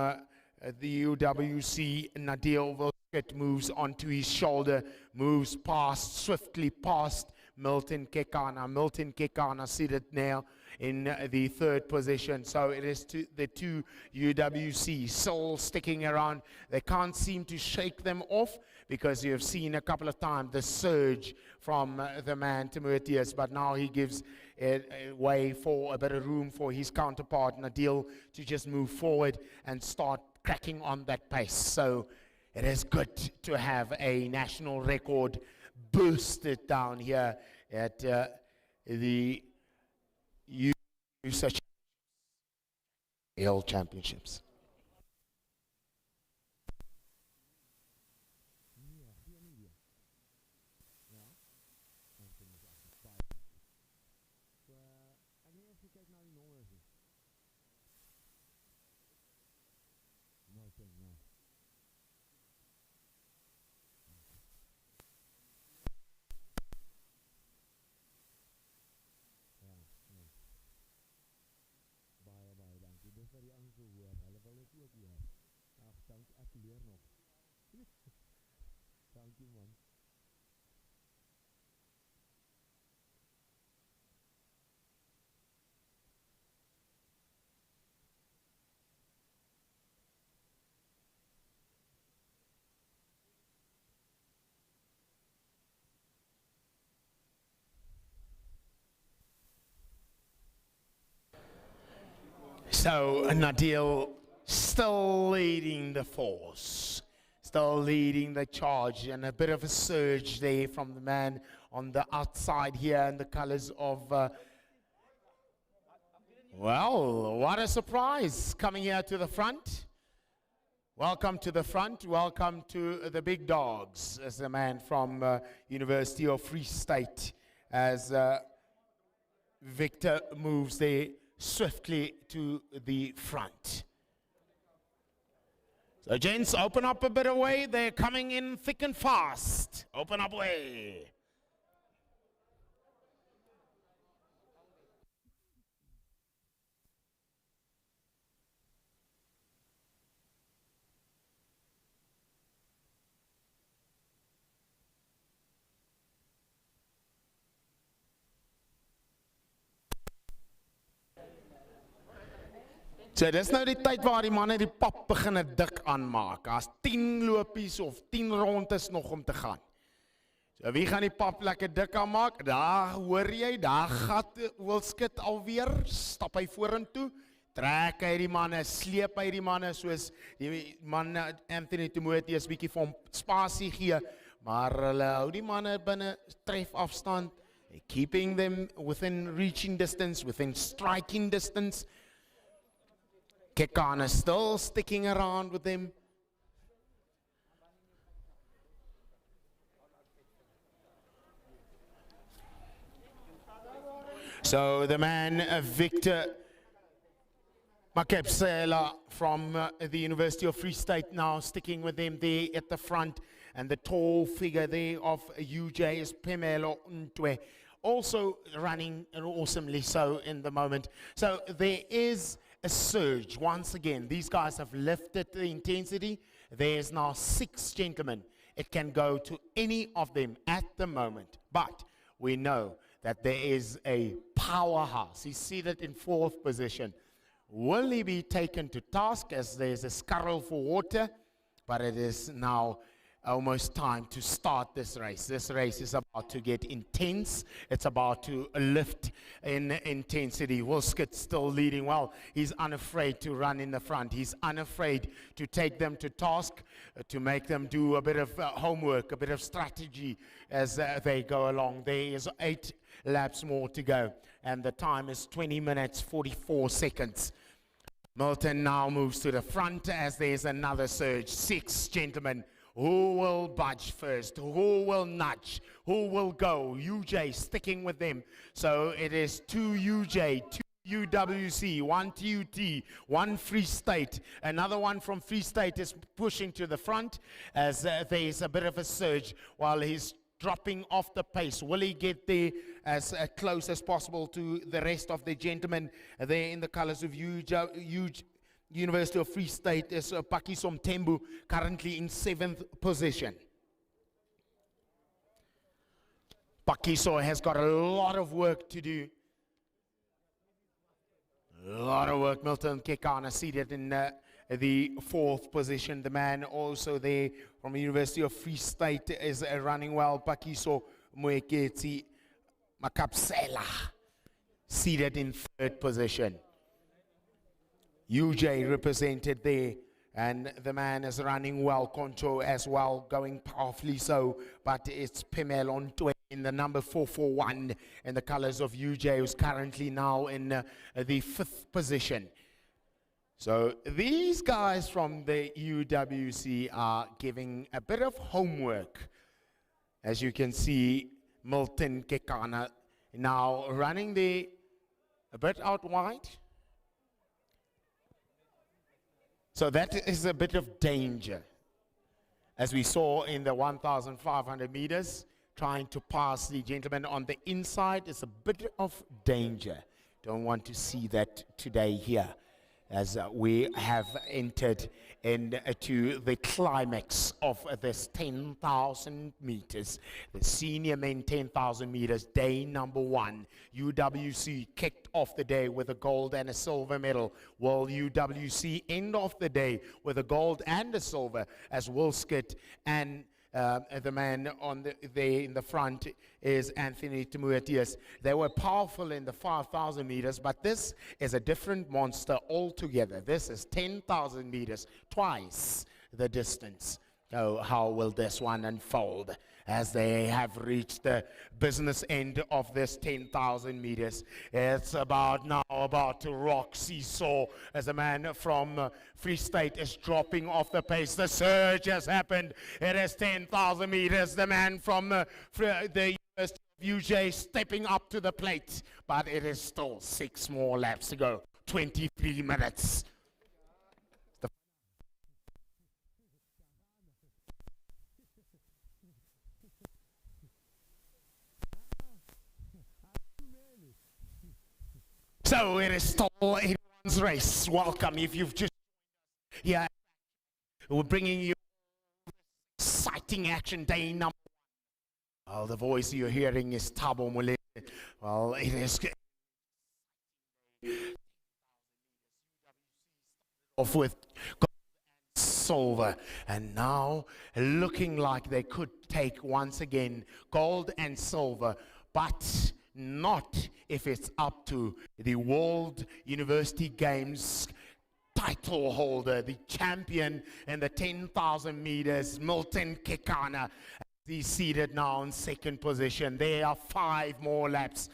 the UWC, Nadil Wilskett, moves onto his shoulder, moves swiftly past Milton Kekana. Milton Kekana seated now in the third position. So it is the two UWC still sticking around. They can't seem to shake them off because you have seen a couple of times the surge from the man Timotheus, but now he gives way for a bit of room for his counterpart Nadil to just move forward and start cracking on that pace. So it is good to have a national record boosted down here at the Ussa Championships. So Nadil still leading the force, still leading the charge, and a bit of a surge there from the man on the outside here in the colors of, well, what a surprise coming here to the front. Welcome to the front, welcome to the big dogs, as the man from University of Free State, as Victor moves there swiftly to the front. So gents, open up a bit of way. They're coming in thick and fast. Open up way. So dis nou die tyd waar die manne die pap beginne dik aanmaak. As 10 lopies of 10 rondes nog om te gaan. So wie gaan die pap lekker dik aanmaak? Daar hoor jy, daar gat Wilskett alweer, stap hy vorentoe, trek hy die manne, sleep hy die manne, soos die man Anthony Timotheus bietjie vir hom spasie gee, maar hulle hou die manne binne trefafstand, keeping them within reaching distance, within striking distance. Kekana still sticking around with him. So the man, Victor Makepsela from the University of Free State, now sticking with him there at the front. And the tall figure there of UJ is Pemelo Ntwe, also running awesomely so in the moment. So there is a surge once again. These guys have lifted the intensity. There's now 6 gentlemen. It can go to any of them at the moment. But we know that there is a powerhouse. He's seated in 4th position. Will he be taken to task as there's a scurry for water? But it is now almost time to start this race. This race is about to get intense. It's about to lift in intensity. Wilskut still leading well. He's unafraid to run in the front. He's unafraid to take them to task, to make them do a bit of homework, a bit of strategy as they go along. There is 8 laps more to go, and the time is 20 minutes, 44 seconds. Milton now moves to the front as there's another surge. 6 gentlemen. Who will budge first? Who will nudge? Who will go? UJ sticking with them. So it is 2 UJ, 2 UWC, 1 TUT, 1 Free State. Another one from Free State is pushing to the front as there's a bit of a surge while he's dropping off the pace. Will he get there as close as possible to the rest of the gentlemen there in the colors of University of Free State? Is Pakisom Tembu currently in 7th position. Pakiso has got a lot of work to do. A lot of work. Milton Kekana seated in the 4th position. The man also there from the University of Free State is running well. Pakiso Mweketi Makapsela seated in 3rd position. UJ represented there, and the man is running well. Concho as well, going powerfully so, but it's Pimel Ontwe in the number 441 in the colors of UJ, who's currently now in the 5th position. So these guys from the UWC are giving a bit of homework. As you can see, Milton Kekana now running there a bit out wide. So that is a bit of danger. As we saw in the 1,500 meters, trying to pass the gentleman on the inside is a bit of danger. Don't want to see that today here, as we have entered into the climax of this 10,000 meters. The senior men 10,000 meters, day number 1. UWC kicked off the day with a gold and a silver medal. Will UWC end off the day with a gold and a silver, as Wilskut and the man on there in the front is Anthony Tumuatius. They were powerful in the 5,000 meters, but this is a different monster altogether. This is 10,000 meters, twice the distance. Oh, how will this one unfold as they have reached the business end of this 10,000 meters? It's now about to rock seesaw as a man from Free State is dropping off the pace. The surge has happened. It is 10,000 meters. The man from the University of UJ stepping up to the plate, but it is still 6 more laps to go. 23 minutes. So it is still anyone's race. Welcome if you've just here. We're bringing you exciting action day number 1. Well, the voice you're hearing is Thabo Molete. Well, it is off with gold and silver, and now looking like they could take once again gold and silver, but not if it's up to the World University Games title holder, the champion in the 10,000 meters, Milton Kekana. He's seated now in 2nd position. There are 5 more laps.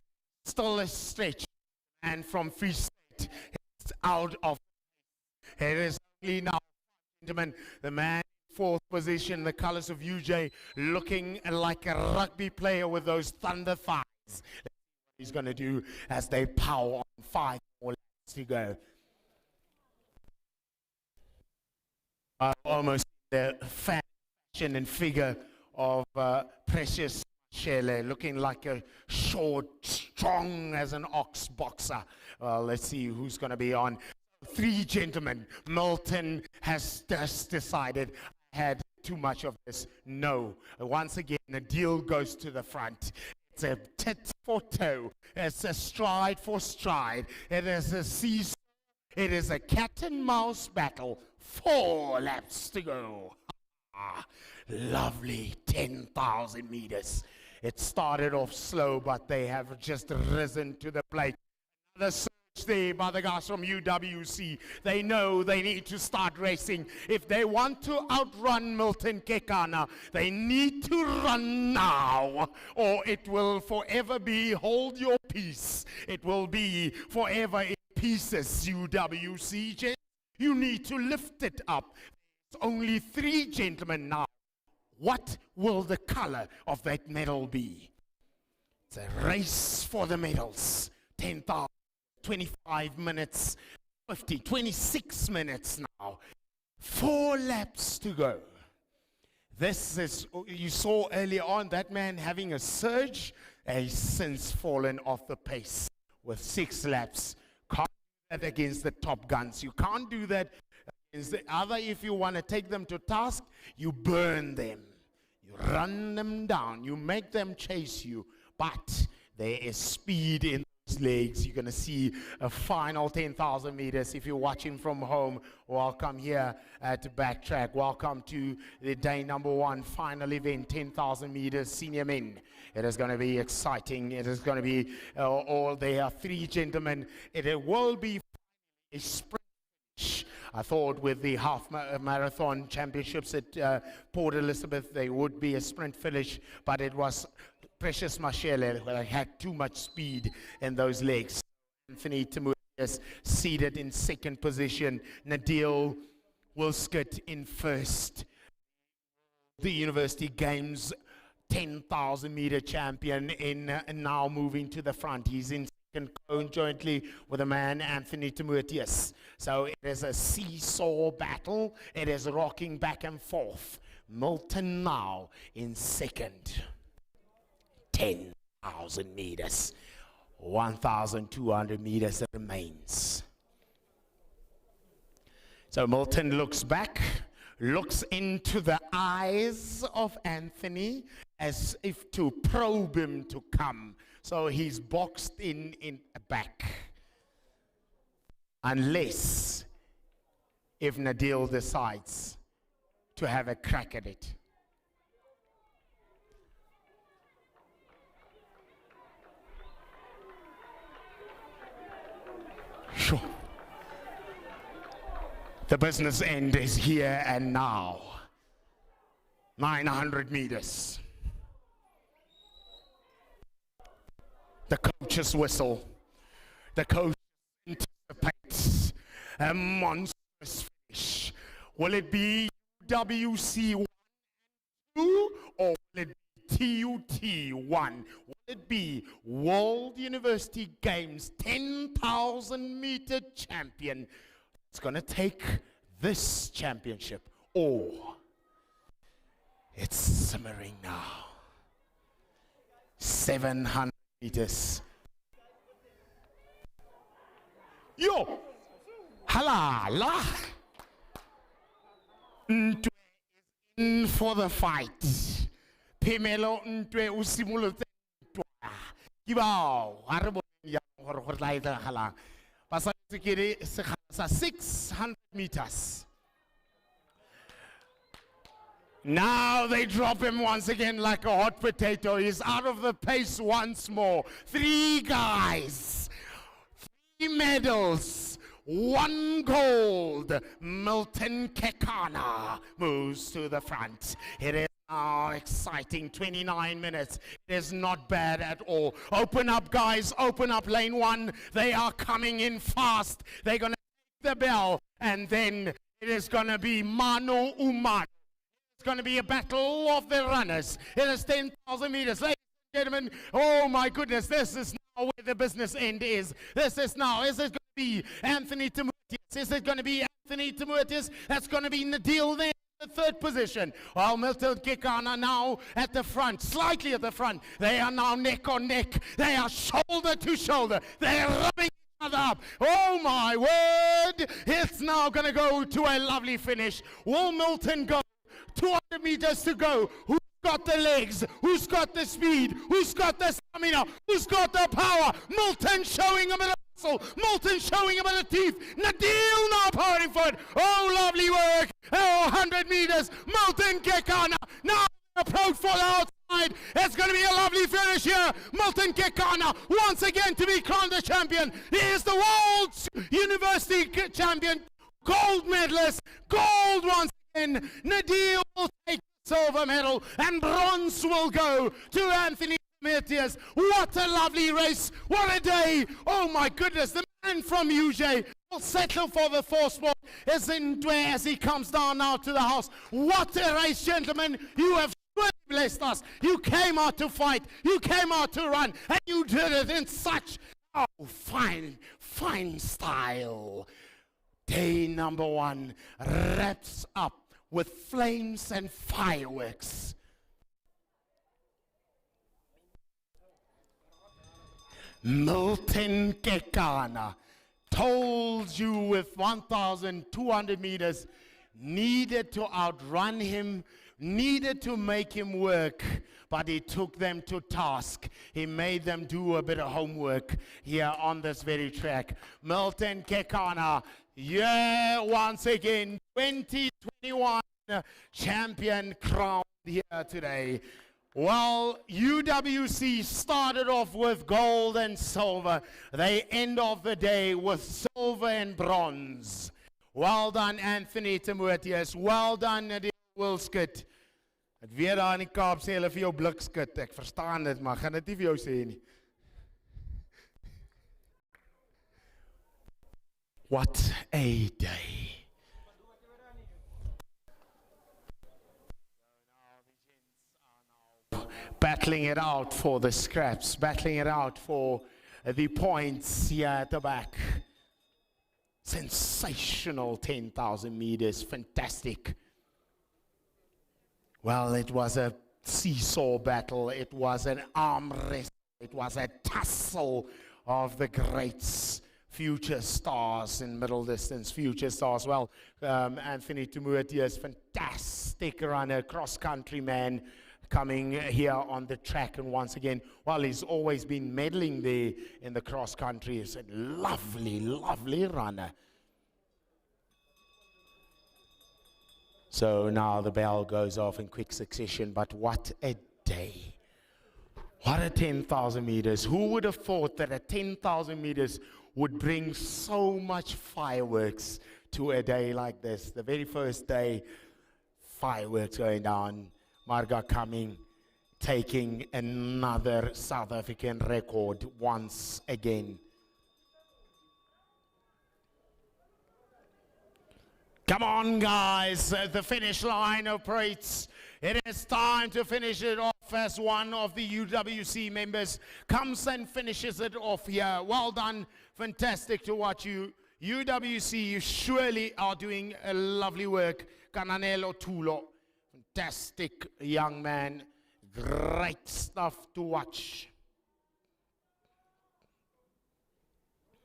Still a stretch. And from Free State, it's out of. It is only now, gentlemen, the man in 4th position, the colors of UJ, looking like a rugby player with those thunder thighs. He's going to do as they power on. 5 more laps to go. Almost the fan and figure of Precious Shele, looking like a short, strong as an ox boxer. Well, let's see who's going to be on. 3 gentlemen. Milton has just decided I had too much of this. No. Once again, the deal goes to the front. It's a tit for toe. It's a stride for stride. It is a seesaw. It is a cat and mouse battle. 4 laps to go. Lovely 10,000 meters. It started off slow, but they have just risen to the plate. Another surge there by the guys from UWC. They know they need to start racing. If they want to outrun Milton Kekana, they need to run now, or it will forever be hold your peace. It will be forever in pieces, UWC. You need to lift it up. There's only 3 gentlemen now. What will the color of that medal be? It's a race for the medals. 10,000, 25 minutes, 50, 26 minutes now. 4 laps to go. This is, you saw earlier on, that man having a surge. He's since fallen off the pace with 6 laps. Can't do that against the top guns. You can't do that against the other. If you want to take them to task, you burn them. You run them down. You make them chase you. But there is speed in those legs. You're going to see a final 10,000 meters. If you're watching from home, welcome here at Backtrack. Welcome to the day number 1 final event, 10,000 meters senior men. It is going to be exciting. It is going to be there are 3 gentlemen. It will be a sprint finish. I thought with the half marathon championships at Port Elizabeth, there would be a sprint finish, but it was Precious Mashele who had too much speed in those legs. Anthony Timotheus seated in 2nd position. Nadil Wilskut in 1st. The University Games 10,000 meter champion in now moving to the front. He's in jointly with a man, Anthony Timotheus. So it is a seesaw battle. It is rocking back and forth. Milton now in 2nd. 10,000 meters. 1,200 meters remains. So Milton looks back, looks into the eyes of Anthony as if to probe him to come. So he's boxed in back. Unless if Nadil decides to have a crack at it. Sure. The business end is here and now. 900 meters. The coach's whistle. The coach anticipates a monstrous finish. Will it be UWC 1 and 2, or will it be TUT 1? Will it be World University Games 10,000 meter champion? It's going to take this championship, or it's simmering now. 700 meters. Yo! Halala! Ntwe is in for the fight. Pemelo Ntwe usimulute ntwa. Kibao, harbo ya horhorla ita hala. Pasa sikiri sa 600 meters. Now they drop him once again like a hot potato. He's out of the pace once more. 3 guys, 3 medals, 1 gold. Milton Kekana moves to the front. It is now exciting. 29 minutes. It is not bad at all. Open up, guys. Open up lane 1. They are coming in fast. They're going to take the bell, and then it is going to be mano umano. It's going to be a battle of the runners. It is 10,000 meters. Ladies and gentlemen, oh my goodness, this is now where the business end is. This is now. Is it going to be Anthony Timotheus? Is it going to be Anthony Timotheus? That's going to be Nadil there. the third position, while Milton Kekana now at the front, slightly at the front. They are now neck on neck. They are shoulder to shoulder. They are rubbing each other up. Oh my word! It's now going to go to a lovely finish. Will Milton go? 200 meters to go. Who's got the legs? Who's got the speed? Who's got the stamina? Who's got the power? Milton showing a bit of muscle. Milton showing a bit of teeth. Nadil now powering forward. Oh, lovely work. Oh, 100 meters. Milton Kekana now approach for the outside. It's going to be a lovely finish here. Milton Kekana once again to be crowned the champion. He is the world's university champion. Gold medalist. Gold once again. Nadil will take the silver medal and bronze will go to Anthony Matthias. What a lovely race. What a day. Oh my goodness. The man from UJ will settle for the fourth spot as he comes down now to the house. What a race, gentlemen. You have really blessed us. You came out to fight. You came out to run. And you did it in such fine style. Day number 1 wraps up with flames and fireworks. Milton Kekana, told you with 1,200 meters, needed to outrun him, needed to make him work, but he took them to task. He made them do a bit of homework here on this very track. Milton Kekana, yeah, once again, 2021 champion crowned here today. Well, UWC started off with gold and silver. They end of the day with silver and bronze. Well done, Anthony Timotheus. Well done, Nadine Wilskut. Het weer daar in die Kaap sê hulle vir jou blikskut. Ek verstaan dit, maar gaan dit nie vir jou sê nie. What a day. Battling it out for the scraps, battling it out for the points here at the back. Sensational 10,000 meters, fantastic. Well, it was a seesaw battle, it was an arm wrestle, it was a tussle of the greats, future stars in middle distance, future stars. Well, Anthony Timotheus, fantastic runner, cross-country man, coming here on the track, and once again, well, he's always been medaling there in the cross country. He's a lovely, lovely runner. So now the bell goes off in quick succession, but what a day. What a 10,000 meters. Who would have thought that a 10,000 meters would bring so much fireworks to a day like this? The very first day, fireworks going down. Marga coming, taking another South African record once again. Come on, guys, the finish line operates. It is time to finish it off as one of the UWC members comes and finishes it off here. Well done, fantastic to watch you. UWC, you surely are doing a lovely work. Kananelo Tulo. Fantastic young man, great stuff to watch.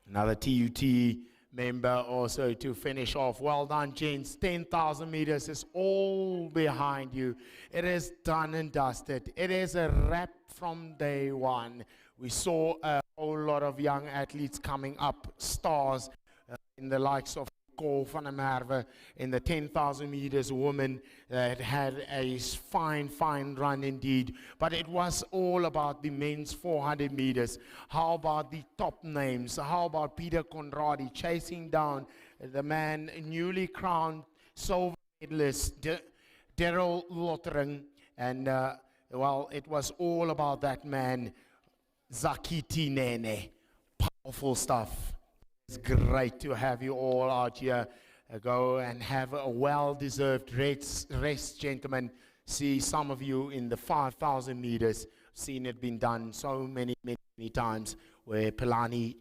Another TUT member also to finish off. Well done, gents. 10,000 meters is all behind you. It is done and dusted. It is a wrap from day 1. We saw a whole lot of young athletes coming up, stars in the likes of van der Merwe in the 10,000 meters women that had a fine run indeed. But it was all about the men's 400 meters. How about the top names? How about Peter Conradi chasing down the man newly crowned silver medalist, Daryl Lottering? And well, it was all about that man, Zakiti Nene. Powerful stuff. It's great to have you all out here. Go and have a well-deserved rest, gentlemen. See some of you in the 5,000 meters. Seen it been done so many times, where Pelani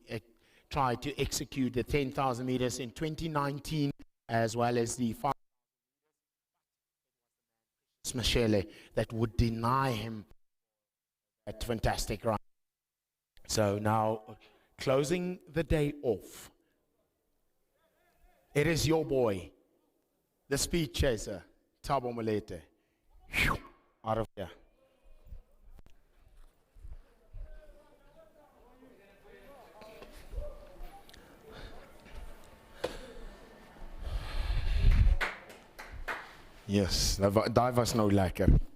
tried to execute the 10,000 meters in 2019, as well as the 5,000. Smashele that would deny him that fantastic run. So now, closing the day off, it is your boy, the speed chaser, Thabo Molete. Out of here. Yes, daar was nou lekker.